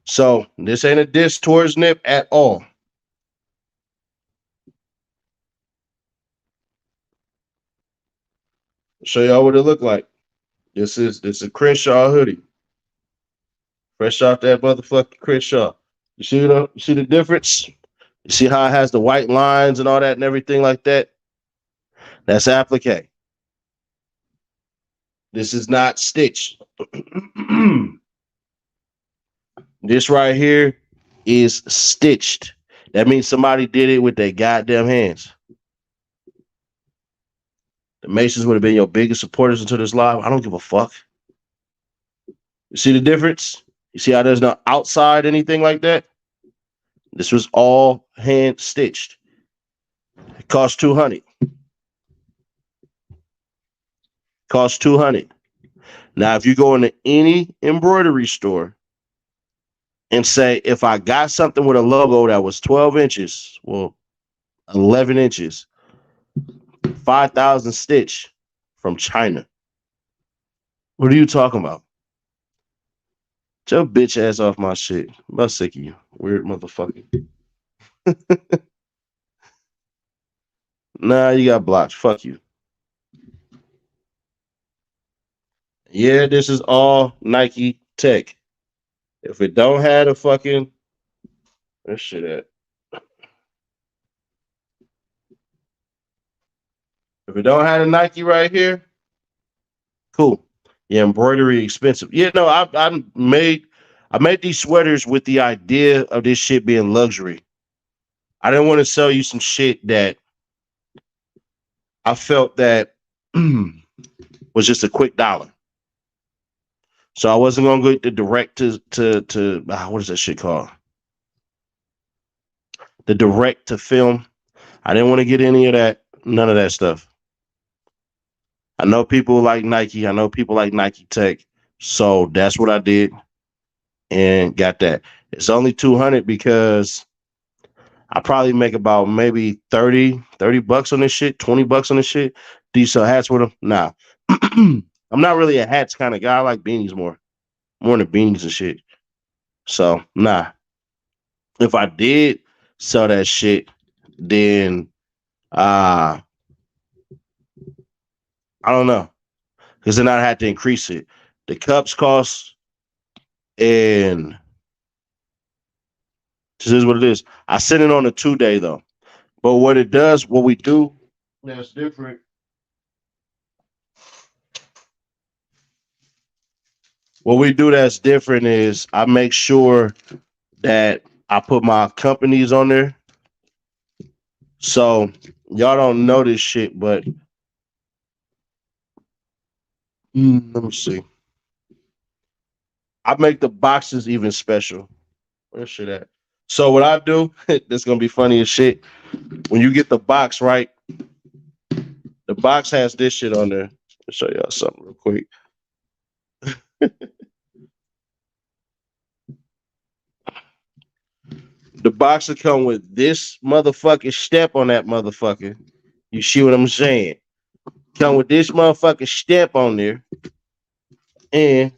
So this ain't a diss towards Nip at all. I'll show y'all what it look like. This is a Crenshaw hoodie. Fresh off that motherfucking Crenshaw. You see the difference? You see how it has the white lines and all that and everything like that? That's applique. This is not stitch. This right here is stitched. That means somebody did it with their goddamn hands. The Masons would have been your biggest supporters until this live. I don't give a fuck. You see the difference? You see how there's no outside anything like that? This was all hand stitched. It cost $200. Cost $200. Now, if you go into any embroidery store and say, if I got something with a logo that was 12 inches, well, 11 inches, 5,000 stitch from China. What are you talking about? Get your bitch ass off my shit. I'm about sick of you. Weird motherfucker. Nah, you got blocked. Fuck you. Yeah, this is all Nike tech. If it don't have a fucking, where's shit at? If it don't have a Nike right here, cool. Yeah, embroidery expensive. Yeah, no, I made these sweaters with the idea of this shit being luxury. I didn't want to sell you some shit that I felt that was just a quick dollar. So I wasn't gonna get the direct to what is that shit called? The direct to film. I didn't want to get any of that, none of that stuff. I know people like Nike. I know people like Nike Tech. So that's what I did and got that. It's only 200 because I probably make about maybe 30 bucks on this shit, 20 bucks on this shit. Do you sell hats with them? Nah. I'm not really a hats kind of guy. I like beanies more than beanies and shit. So nah. If I did sell that shit, then I don't know. Because then I'd have to increase it. The cups cost and this is what it is. I send it on a 2-day though. But what it does, what we do that's different. What we do that's different is I make sure that I put my companies on there. So y'all don't know this shit, but let me see. I make the boxes even special. Where's shit at? So what I do, this gonna be funny as shit. When you get the box, right? The box has this shit on there. I'll show y'all something real quick. The box will come with this motherfucking step on that motherfucker. You see what I'm saying? Come with this motherfucking step on there. And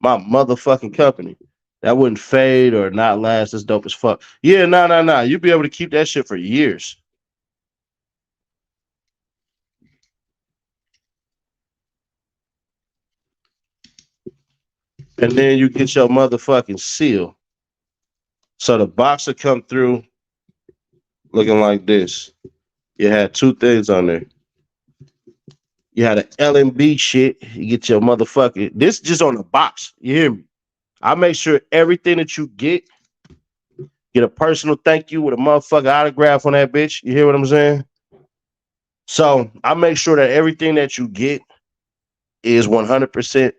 my motherfucking company. That wouldn't fade or not last. That's dope as fuck. Yeah, nah. You'll be able to keep that shit for years. And then you get your motherfucking seal. So the box will come through looking like this. You had 2 things on there. You had an LMB shit. You get your motherfucking. This just on the box. You hear me? I make sure everything that you get a personal thank you with a motherfucking autograph on that bitch. You hear what I'm saying? So I make sure that everything that you get is 100%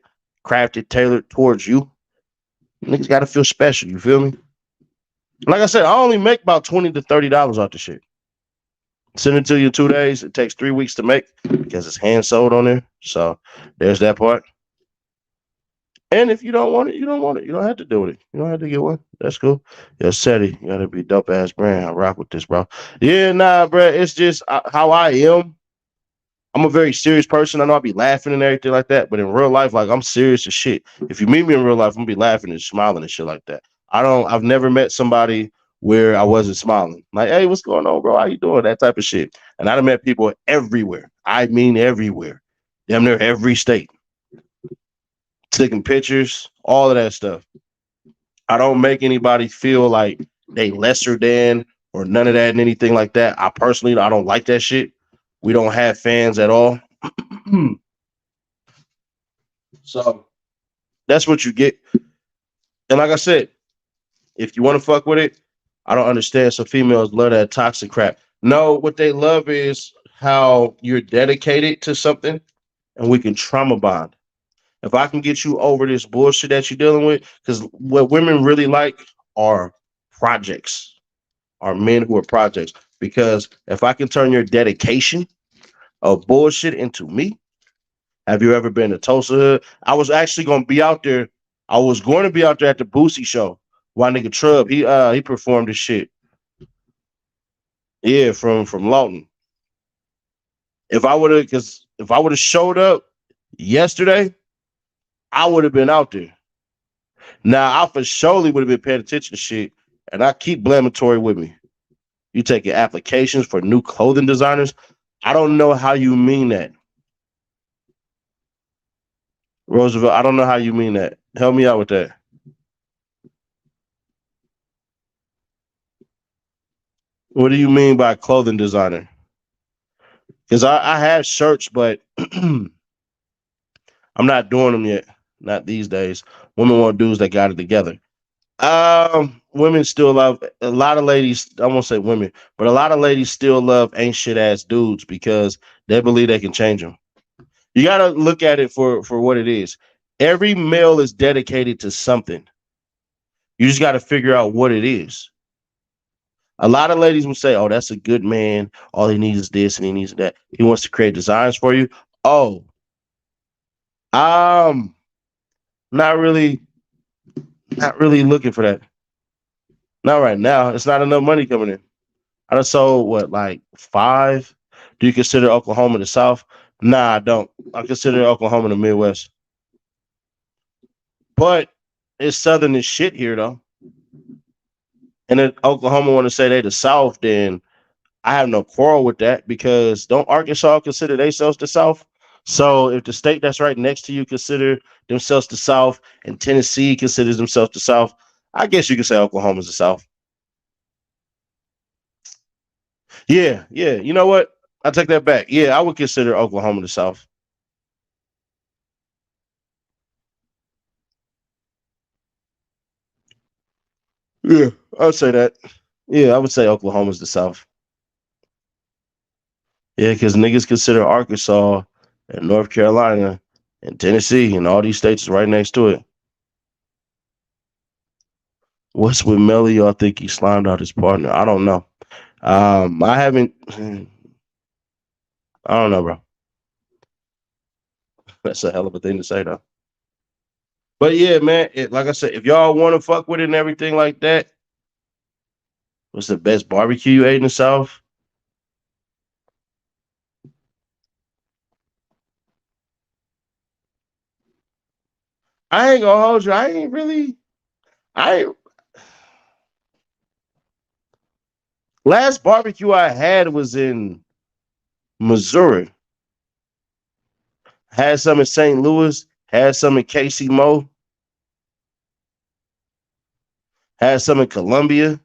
crafted, tailored towards you. Niggas got to feel special. You feel me? Like I said, I only make about $20 to $30 off the shit. Send it to you in 2 days. It takes 3 weeks to make because it's hand sewed on there. So there's that part. And if you don't want it, you don't want it. You don't have to do it. You don't have to get one. That's cool. Yo, Seti, you gotta be dope ass brand. I rock with this, bro. Yeah, nah, bro. It's just how I am. I'm a very serious person. I know I be laughing and everything like that, but in real life, like I'm serious as shit. If you meet me in real life, I'm gonna be laughing and smiling and shit like that. I've never met somebody where I wasn't smiling. Like, hey, what's going on, bro? How you doing? That type of shit. And I've met people everywhere. I mean everywhere. Damn near every state. Taking pictures, all of that stuff. I don't make anybody feel like they lesser than or none of that and anything like that. I personally, I don't like that shit. We don't have fans at all. So that's what you get. And like I said, if you want to fuck with it, I don't understand. Some females love that toxic crap. No, what they love is how you're dedicated to something and we can trauma bond. If I can get you over this bullshit that you're dealing with, because what women really like are projects, are men who are projects. Because if I can turn your dedication of bullshit into me, have you ever been to Tulsa Hood? I was actually going to be out there. I was going to be out there at the Boosie show. Why nigga Trub? He performed this shit. Yeah, from Lawton. If I would have showed up yesterday, I would have been out there. Now, I for surely would have been paying attention to shit, and I keep blaming Tori with me. You taking applications for new clothing designers? I don't know how you mean that. Roosevelt, I don't know how you mean that. Help me out with that. What do you mean by clothing designer? Because I have shirts, but I'm not doing them yet. Not these days. Women want dudes that got it together. Women still love a lot of ladies. I won't say women, but a lot of ladies still love ain't shit ass dudes because they believe they can change them. You got to look at it for what it is. Every male is dedicated to something. You just got to figure out what it is. A lot of ladies will say, "Oh, that's a good man. All he needs is this and he needs that. He wants to create designs for you." Oh, um, not really, not really looking for that. Not right now. It's not enough money coming in. I done sold what, like five? Do you consider Oklahoma the South? Nah, I don't. I consider Oklahoma the Midwest. But it's southern as shit here though. And if Oklahoma want to say they the South, then I have no quarrel with that because don't Arkansas consider themselves the South? So if the state that's right next to you consider themselves the South and Tennessee considers themselves the South, I guess you could say Oklahoma's the South. Yeah, yeah. You know what? I take that back. Yeah, I would consider Oklahoma the South. Yeah, I'd say that. Yeah, I would say Oklahoma's the South. Yeah, because niggas consider Arkansas and North Carolina and Tennessee and all these states right next to it. What's with Melly? Y'all think he slimed out his partner? I don't know. I haven't. I don't know, bro. That's a hell of a thing to say, though. But yeah, man. Like I said, if y'all want to fuck with it and everything like that, what's the best barbecue you ate in the South? I ain't gonna hold you. I ain't really. I ain't, last barbecue I had was in Missouri. Had some in St. Louis. Had some in Casey Mo. Had some in Columbia.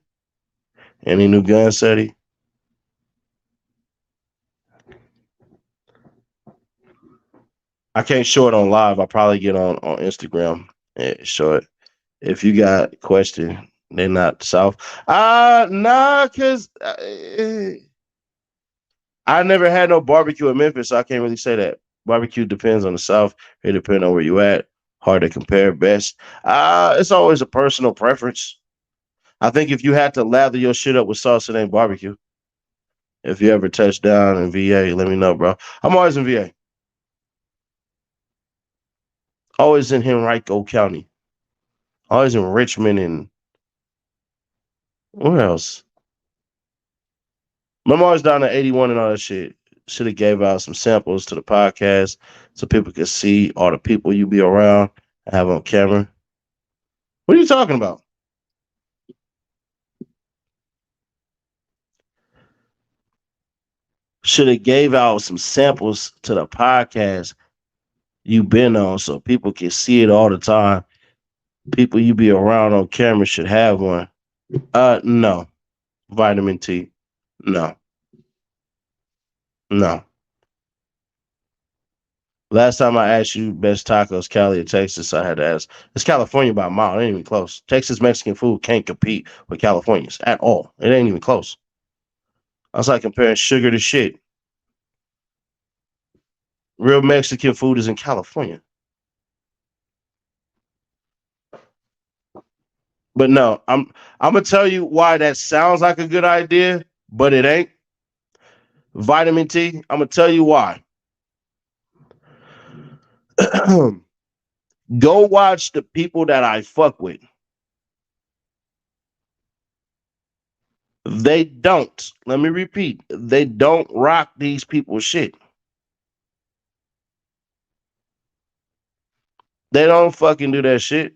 Any new gun city? I can't show it on live. I'll probably get on Instagram and show it. If you got a question, they're not South. Nah, cause I never had no barbecue in Memphis, so I can't really say that. Barbecue depends on the South. It depends on where you at. Hard to compare best. It's always a personal preference. I think if you had to lather your shit up with sauce, it ain't barbecue. If you ever touch down in VA, let me know, bro. I'm always in VA. Always in Henrico County. Always in Richmond and where else? I'm always down to 81 and all that shit. Should have gave out some samples to the podcast so people could see all the people you be around and have on camera. What are you talking about? Should have gave out some samples to the podcast you been on so people can see it all the time. People you be around on camera should have one. No. Vitamin T. No. No. Last time I asked you best tacos, Cali or Texas, I had to ask. It's California by a mile. It ain't even close. Texas Mexican food can't compete with California's at all. It ain't even close. I was like comparing sugar to shit. Real Mexican food is in California. But no, I'm gonna tell you why that sounds like a good idea, but it ain't. Vitamin T. I'm gonna tell you why. Go watch the people that I fuck with. They don't. Let me repeat. They don't rock these people's shit. They don't fucking do that shit.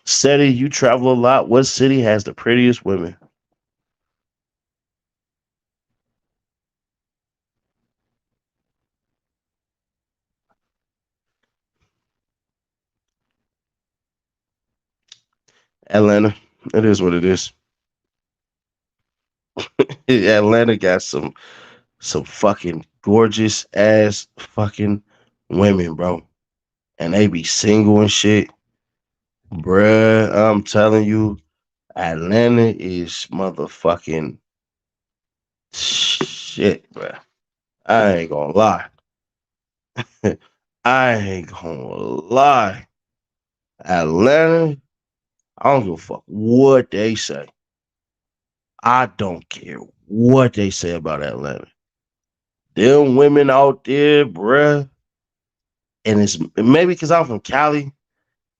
Seti, you travel a lot. What city has the prettiest women? Atlanta. It is what it is. Atlanta got some fucking gorgeous ass fucking women, bro. And they be single and shit. Bruh, I'm telling you, Atlanta is motherfucking shit, bruh. I ain't gonna lie. I ain't gonna lie. Atlanta, I don't give a fuck what they say. I don't care what they say about Atlanta. Them women out there, bruh. And it's maybe because I'm from Cali.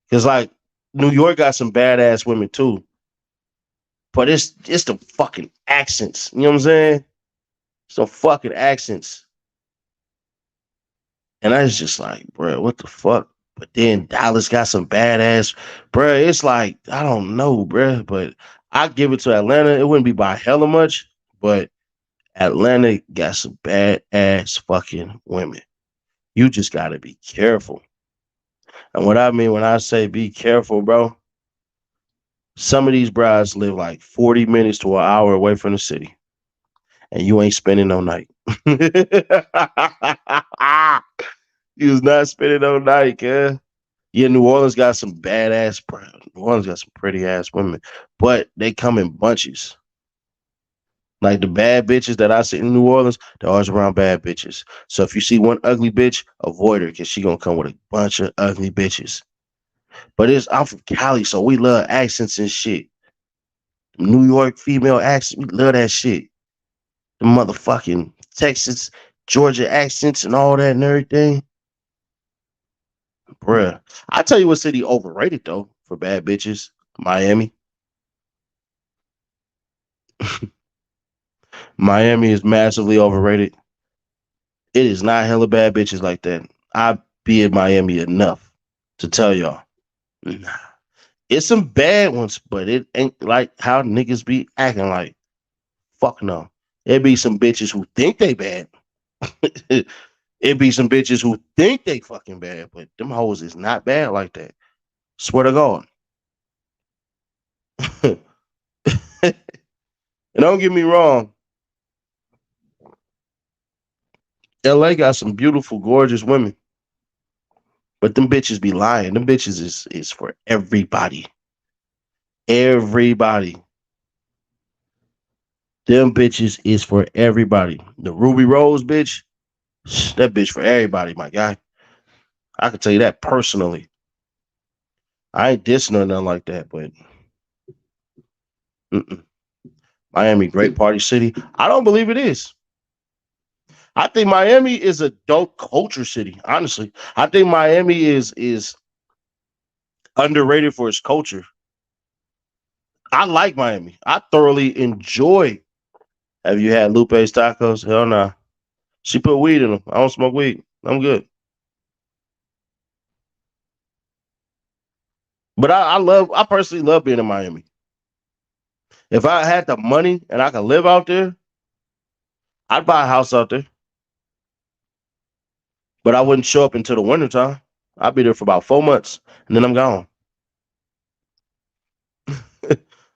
Because like New York got some badass women too. But it's the fucking accents. You know what I'm saying? Some fucking accents. And I was just like, bruh, what the fuck? But then Dallas got some badass, bruh. It's like, I don't know, bruh. But I give it to Atlanta. It wouldn't be by hella much, but Atlanta got some badass fucking women. You just gotta be careful. And what I mean when I say be careful, bro, some of these brides live like 40 minutes to an hour away from the city. And you ain't spending no night. You was not spending no night, man. Yeah, New Orleans got some badass, New Orleans got some pretty ass women, but they come in bunches. Like the bad bitches that I see in New Orleans, they're always around bad bitches. So if you see one ugly bitch, avoid her because she gonna come with a bunch of ugly bitches. But I'm from Cali, so we love accents and shit. New York female accents, we love that shit. The motherfucking Texas, Georgia accents and all that and everything. Bruh. I tell you what city overrated though for bad bitches. Miami. Miami is massively overrated. It is not hella bad bitches like that. I be in Miami enough to tell y'all. Nah. It's some bad ones, but it ain't like how niggas be acting like. Fuck no. It be some bitches who think they bad. It be some bitches who think they fucking bad, but them hoes is not bad like that. Swear to God. And don't get me wrong, LA got some beautiful, gorgeous women, but them bitches be lying. Them bitches is for everybody. Everybody. Them bitches is for everybody. The Ruby Rose bitch, that bitch for everybody, my guy. I can tell you that personally. I ain't dissing or nothing like that, but mm-mm. Miami, great party city. I don't believe it is. I think Miami is a dope culture city. Honestly, I think Miami is underrated for its culture. I like Miami. I thoroughly enjoy. Have you had Lupe's tacos? Hell no. Nah. She put weed in them. I don't smoke weed. I'm good. But I personally love being in Miami. If I had the money and I could live out there, I'd buy a house out there. But I wouldn't show up until the wintertime. I'd be there for about 4 months and then I'm gone.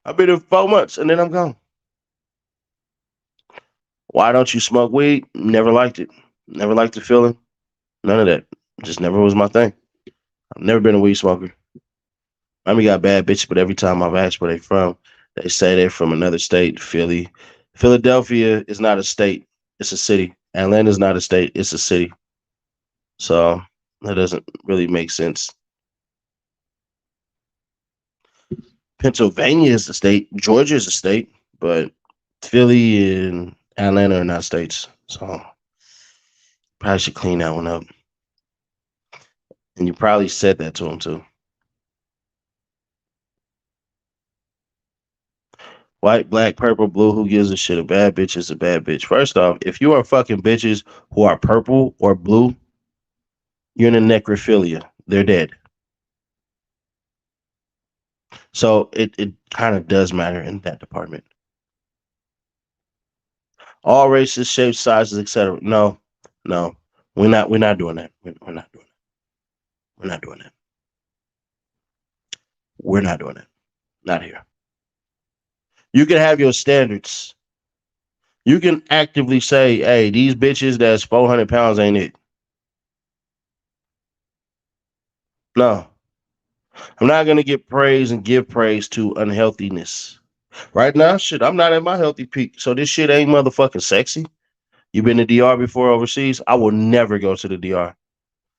I'll be there for 4 months and then I'm gone. Why don't you smoke weed? Never liked it. Never liked the feeling. None of that. Just never was my thing. I've never been a weed smoker. Miami got bad bitches, but every time I've asked where they from, they say they're from another state, Philly. Philadelphia is not a state. It's a city. Atlanta's not a state. It's a city. So that doesn't really make sense. Pennsylvania is a state. Georgia is a state, but Philly and Atlanta are not states. So probably should clean that one up. And you probably said that to him too. White, black, purple, blue, who gives a shit? A bad bitch is a bad bitch. First off, if you are fucking bitches who are purple or blue, you're in a necrophilia. They're dead. So it kind of does matter in that department. All races, shapes, sizes, etc. No, no. We're not doing that. We're not doing that. We're not doing that. We're not doing it. Not here. You can have your standards. You can actively say, hey, these bitches that's 400 pounds ain't it. No, I'm not going to get praise and give praise to unhealthiness. Right now, shit, I'm not at my healthy peak. So this shit ain't motherfucking sexy. You been to DR before overseas? I will never go to the DR.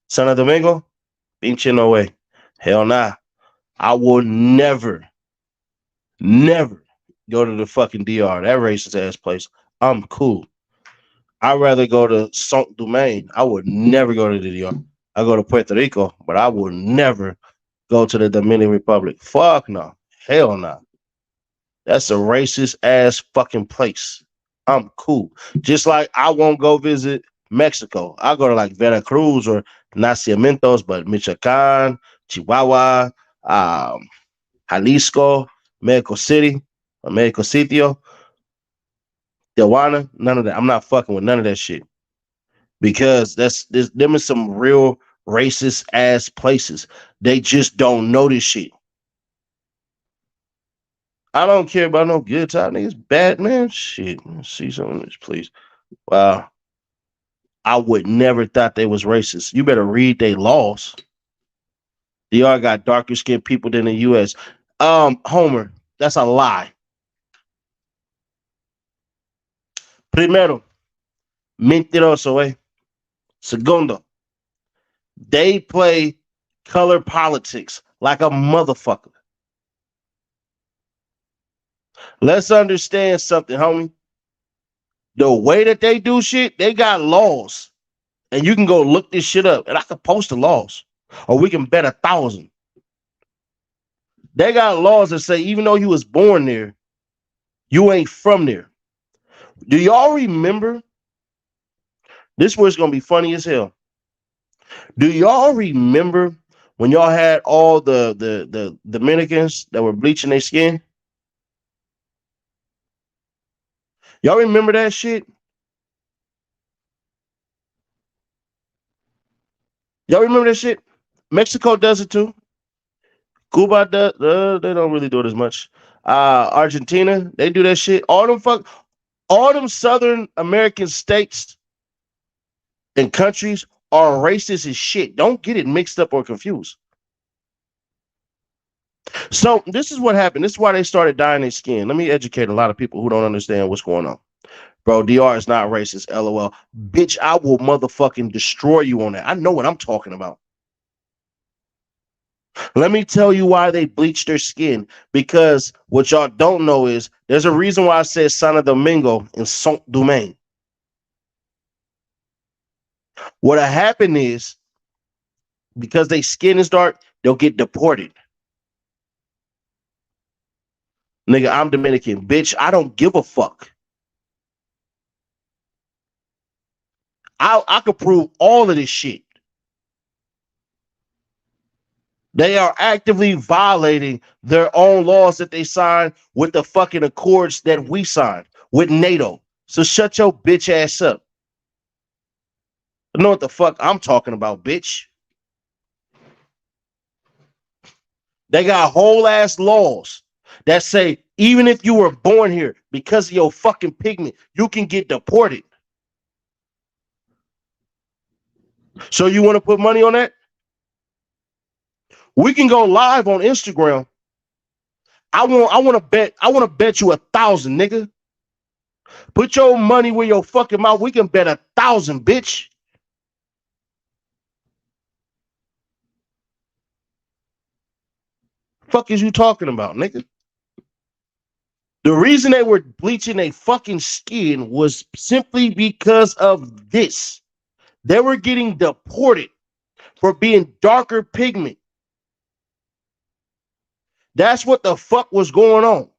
Santo Domingo? Pinche no way. Hell nah. I will never go to the fucking DR. That racist ass place. I'm cool. I'd rather go to Saint Domingue. I would never go to the DR. I go to Puerto Rico, but I will never go to the Dominican Republic. Fuck no. Hell no. That's a racist ass fucking place. I'm cool. Just like I won't go visit Mexico. I'll go to like Veracruz or Nacimientos, but Michoacan, Chihuahua, Jalisco, Mexico City, or Mexico Sitio, Tijuana, none of that. I'm not fucking with none of that shit because there's them is some real racist ass places. They just don't know this shit. I don't care about no good time niggas. Bad man, shit. Let's see some of this, please. Wow, I would never thought they was racist. You better read their laws. DR got darker skinned people than the U.S. Homer, that's a lie. Primero, mentiroso, eh? Segundo, they play color politics like a motherfucker. Let's understand something, homie. The way that they do shit, they got laws. And you can go look this shit up. And I can post the laws. Or we can bet 1,000. They got laws that say even though you was born there, you ain't from there. Do y'all remember? This was gonna be funny as hell. Do y'all remember when y'all had all the Dominicans that were bleaching their skin? Y'all remember that shit? Y'all remember that shit? Mexico does it too. Cuba does. They don't really do it as much. Argentina, they do that shit. All them Southern American states and countries are racist as shit. Don't get it mixed up or confused. So this is what happened. This is why they started dyeing their skin. Let me educate a lot of people who don't understand what's going on. Bro, DR is not racist. LOL. Bitch, I will motherfucking destroy you on that. I know what I'm talking about. Let me tell you why they bleach their skin. Because what y'all don't know is there's a reason why I said Santo Domingo and Saint Domingue. What'll happen is because their skin is dark, they'll get deported. Nigga, I'm Dominican. Bitch, I don't give a fuck. I could prove all of this shit. They are actively violating their own laws that they signed with the fucking accords that we signed with NATO. So shut your bitch ass up. I know what the fuck I'm talking about, bitch. They got whole ass laws that say even if you were born here because of your fucking pigment, you can get deported. So you want to put money on that? We can go live on Instagram. I want to bet you 1,000, nigga. Put your money where your fucking mouth. We can bet 1,000, bitch. Fuck is you talking about, nigga? The reason they were bleaching their fucking skin was simply because of this. They were getting deported for being darker pigment. That's what the fuck was going on.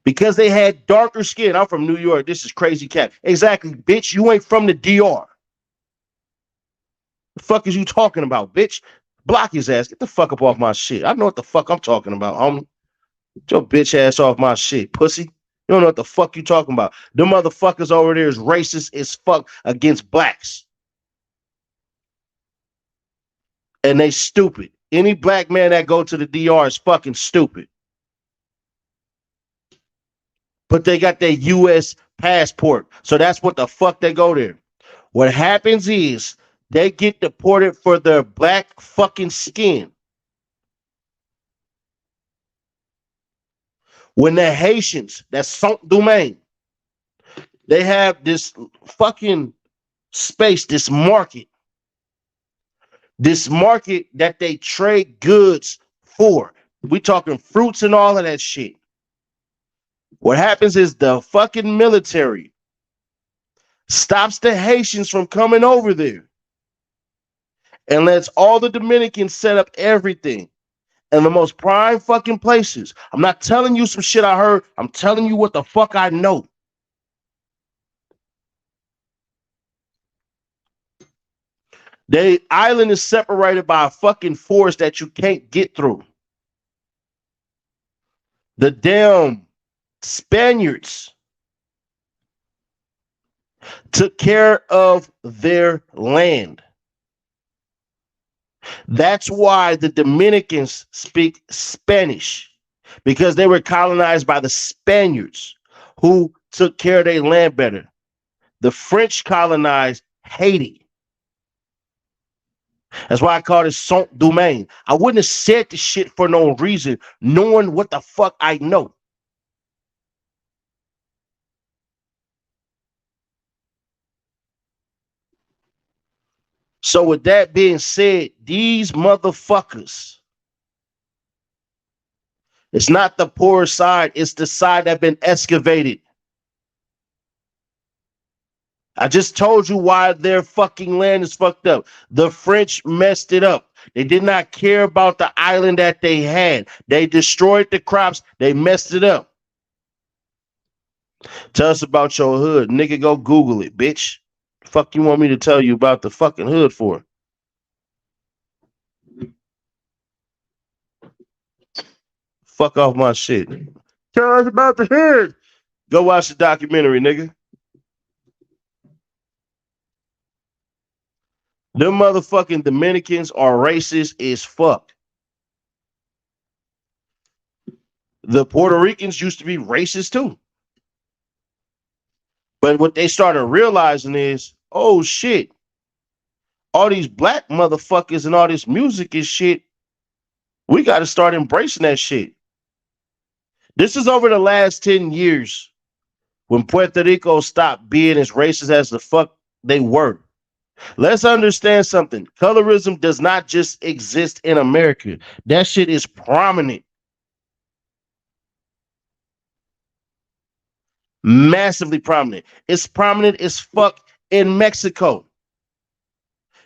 Because they had darker skin. I'm from New York. This is crazy cat. Exactly, bitch. You ain't from the DR. The fuck is you talking about, bitch? Block his ass. Get the fuck up off my shit. I know what the fuck I'm talking about, homie. Get your bitch ass off my shit, pussy. You don't know what the fuck you talking about. Them motherfuckers over there is racist as fuck against blacks. And they stupid. Any black man that go to the DR is fucking stupid. but they got their U.S. passport. So that's what the fuck they go there. What happens is they get deported for their black fucking skin. When they're Haitians, that's Saint Domingue, they have this fucking space, this market that they trade goods for. We talking fruits and all of that shit. What happens is the fucking military stops the Haitians from coming over there and lets all the Dominicans set up everything in the most prime fucking places. I'm not telling you some shit I heard. I'm telling you what the fuck I know. The island is separated by a fucking forest that you can't get through. The damn Spaniards took care of their land. That's why the Dominicans speak Spanish, because they were colonized by the Spaniards who took care of their land better. The French colonized Haiti. That's why I call it Saint Domingue. I wouldn't have said this shit for no reason, knowing what the fuck I know. So with that being said, these motherfuckers, it's not the poor side, it's the side that been excavated. I just told you why their fucking land is fucked up. The French messed it up. They did not care about the island that they had. They destroyed the crops. They messed it up. Tell us about your hood. Nigga, go Google it, bitch. Fuck you want me to tell you about the fucking hood for? Fuck off my shit. Tell us about the hood. Go watch the documentary, nigga. Them motherfucking Dominicans are racist as fuck. The Puerto Ricans used to be racist too. But what they started realizing is, oh shit, all these black motherfuckers and all this music and shit, we got to start embracing that shit. This is over the last 10 years when Puerto Rico stopped being as racist as the fuck they were. Let's understand something. Colorism does not just exist in America. That shit is prominent. Massively prominent. It's prominent as fuck in Mexico.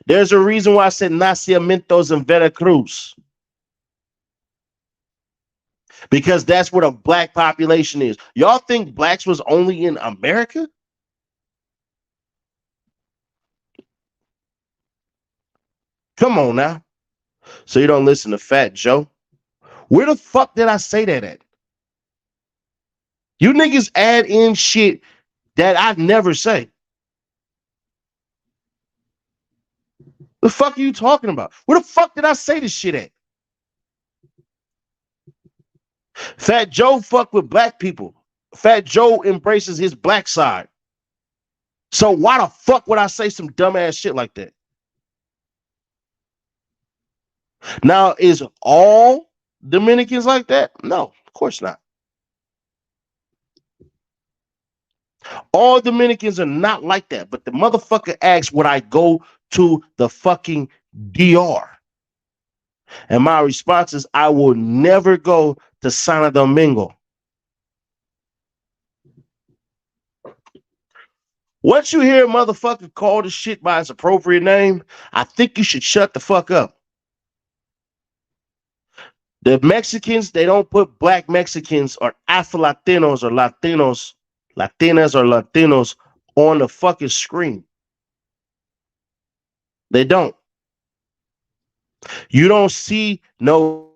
There's a reason why I said nacimientos in Veracruz. Because that's where the black population is. Y'all think blacks was only in America? Come on now. So you don't listen to Fat Joe? Where the fuck did I say that at? You niggas add in shit that I never say. The fuck are you talking about? Where the fuck did I say this shit at? Fat Joe fuck with black people. Fat Joe embraces his black side. So why the fuck would I say some dumbass shit like that? Now, is all Dominicans like that? No, of course not. All Dominicans are not like that. But the motherfucker asks, would I go to the fucking DR? And my response is, I will never go to Santo Domingo. Once you hear a motherfucker call the shit by its appropriate name, I think you should shut the fuck up. The Mexicans, they don't put black Mexicans or Afro-Latinos or Latinos, Latinas or Latinos on the fucking screen. They don't. You don't see no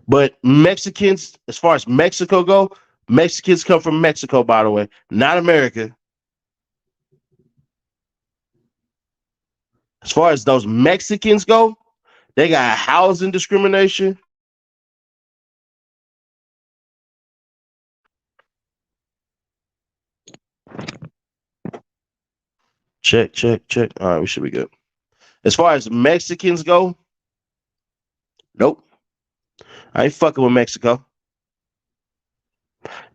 but Mexicans, as far as Mexico go, Mexicans come from Mexico, by the way, not America. As far as those Mexicans go, they got housing discrimination. Check, check, check. All right, we should be good. As far as Mexicans go, nope. I ain't fucking with Mexico.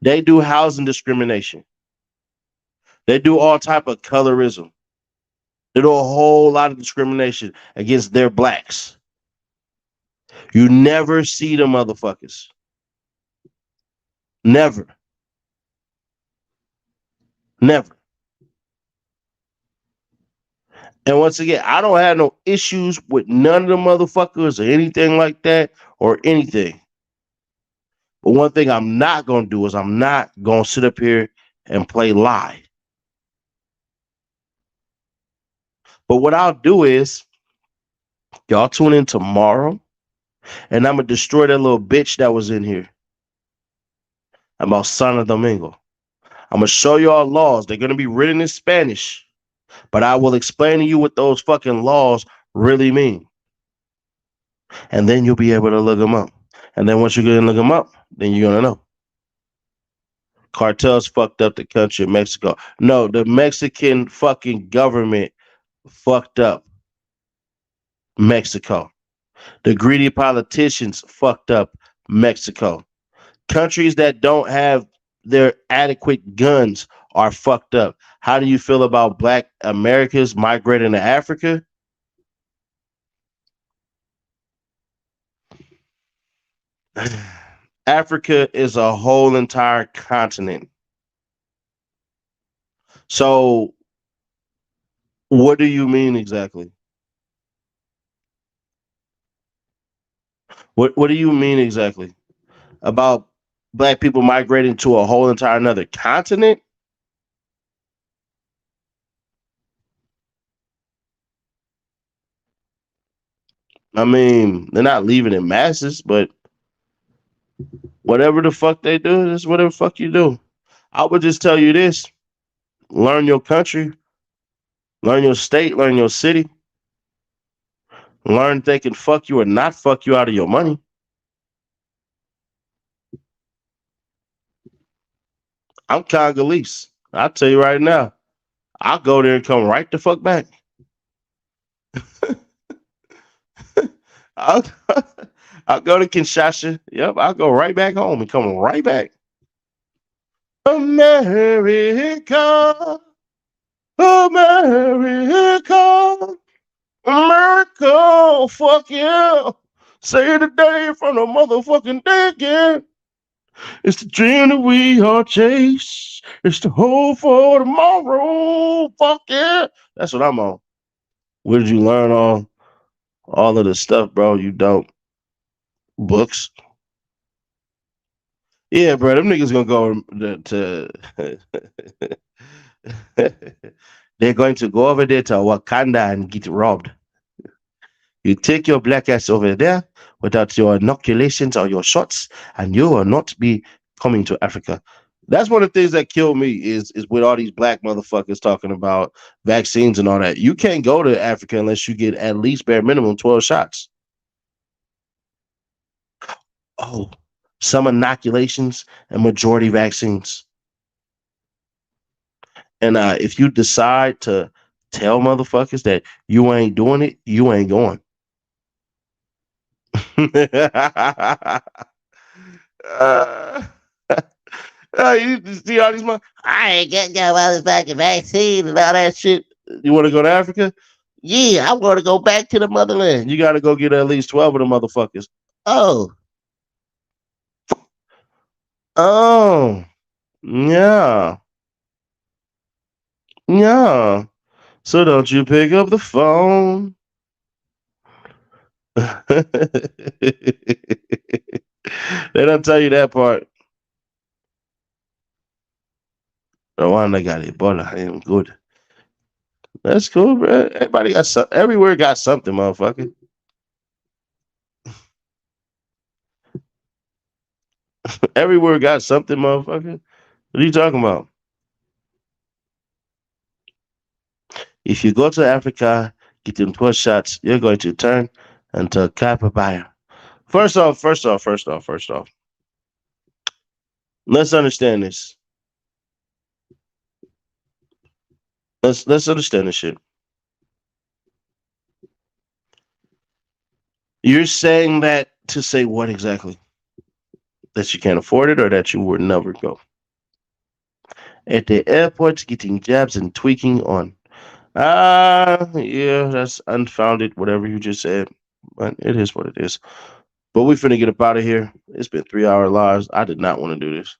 They do housing discrimination. They do all type of colorism. They do a whole lot of discrimination against their blacks. You never see them motherfuckers. Never. Never. And once again, I don't have no issues with none of the motherfuckers or anything like that or anything. But one thing I'm not going to do is I'm not going to sit up here and play lie. But what I'll do is y'all tune in tomorrow and I'm going to destroy that little bitch that was in here about Santo Domingo. I'm going to show y'all laws. They're going to be written in Spanish, but I will explain to you what those fucking laws really mean. And then you'll be able to look them up. And then once you get to look them up, then you're going to know. Cartels fucked up the country of Mexico. No, the Mexican fucking government fucked up Mexico. The greedy politicians fucked up Mexico. Countries that don't have their adequate guns are fucked up. How do you feel about Black Americans migrating to Africa? Africa is a whole entire continent. So, what do you mean exactly? What do you mean exactly about Black people migrating to a whole entire another continent? I mean, they're not leaving in masses, but whatever the fuck they do, is whatever the fuck you do. I would just tell you this: learn your country, learn your state, learn your city, learn they can fuck you or not fuck you out of your money. I'm Congolese. I'll tell you right now, I'll go there and come right the fuck back. I'll, I'll go to Kinshasa. Yep, I'll go right back home and come right back. America, America, America, fuck yeah. Say it today from the motherfucking day again. It's the dream that we all chase. It's the hope for tomorrow. Fuck yeah. That's what I'm on. Where did you learn all of the stuff, bro? You don't. Books. Yeah, bro. Them niggas gonna go to they're going to go over there to Wakanda and get robbed. You take your black ass over there without your inoculations or your shots, and you will not be coming to Africa. That's one of the things that killed me is with all these black motherfuckers talking about vaccines and all that. You can't go to Africa unless you get at least bare minimum 12 shots. Oh, some inoculations and majority vaccines. And if you decide to tell motherfuckers that you ain't doing it, you ain't going. You see all these I ain't getting no motherfucking vaccine and all that shit. You want to go to Africa? Yeah, I want to go back to the motherland. You got to go get at least 12 of the motherfuckers. Oh. Oh. Yeah. Yeah. So don't you pick up the phone. They don't tell you that part. Rwanda got Ebola. I am good. That's cool, bro. Everybody got something. Everywhere got something, motherfucker. Everywhere got something, motherfucker. What are you talking about? If you go to Africa, get them 12 shots, you're going to turn into a capybara. First off. Let's understand this. Let's understand this shit. You're saying that to say what exactly? That you can't afford it or that you would never go? At the airport, getting jabs and tweaking on. Yeah, that's unfounded, whatever you just said. But it is what it is. But we finna get up out of here. It's been 3 hour lives. I did not want to do this.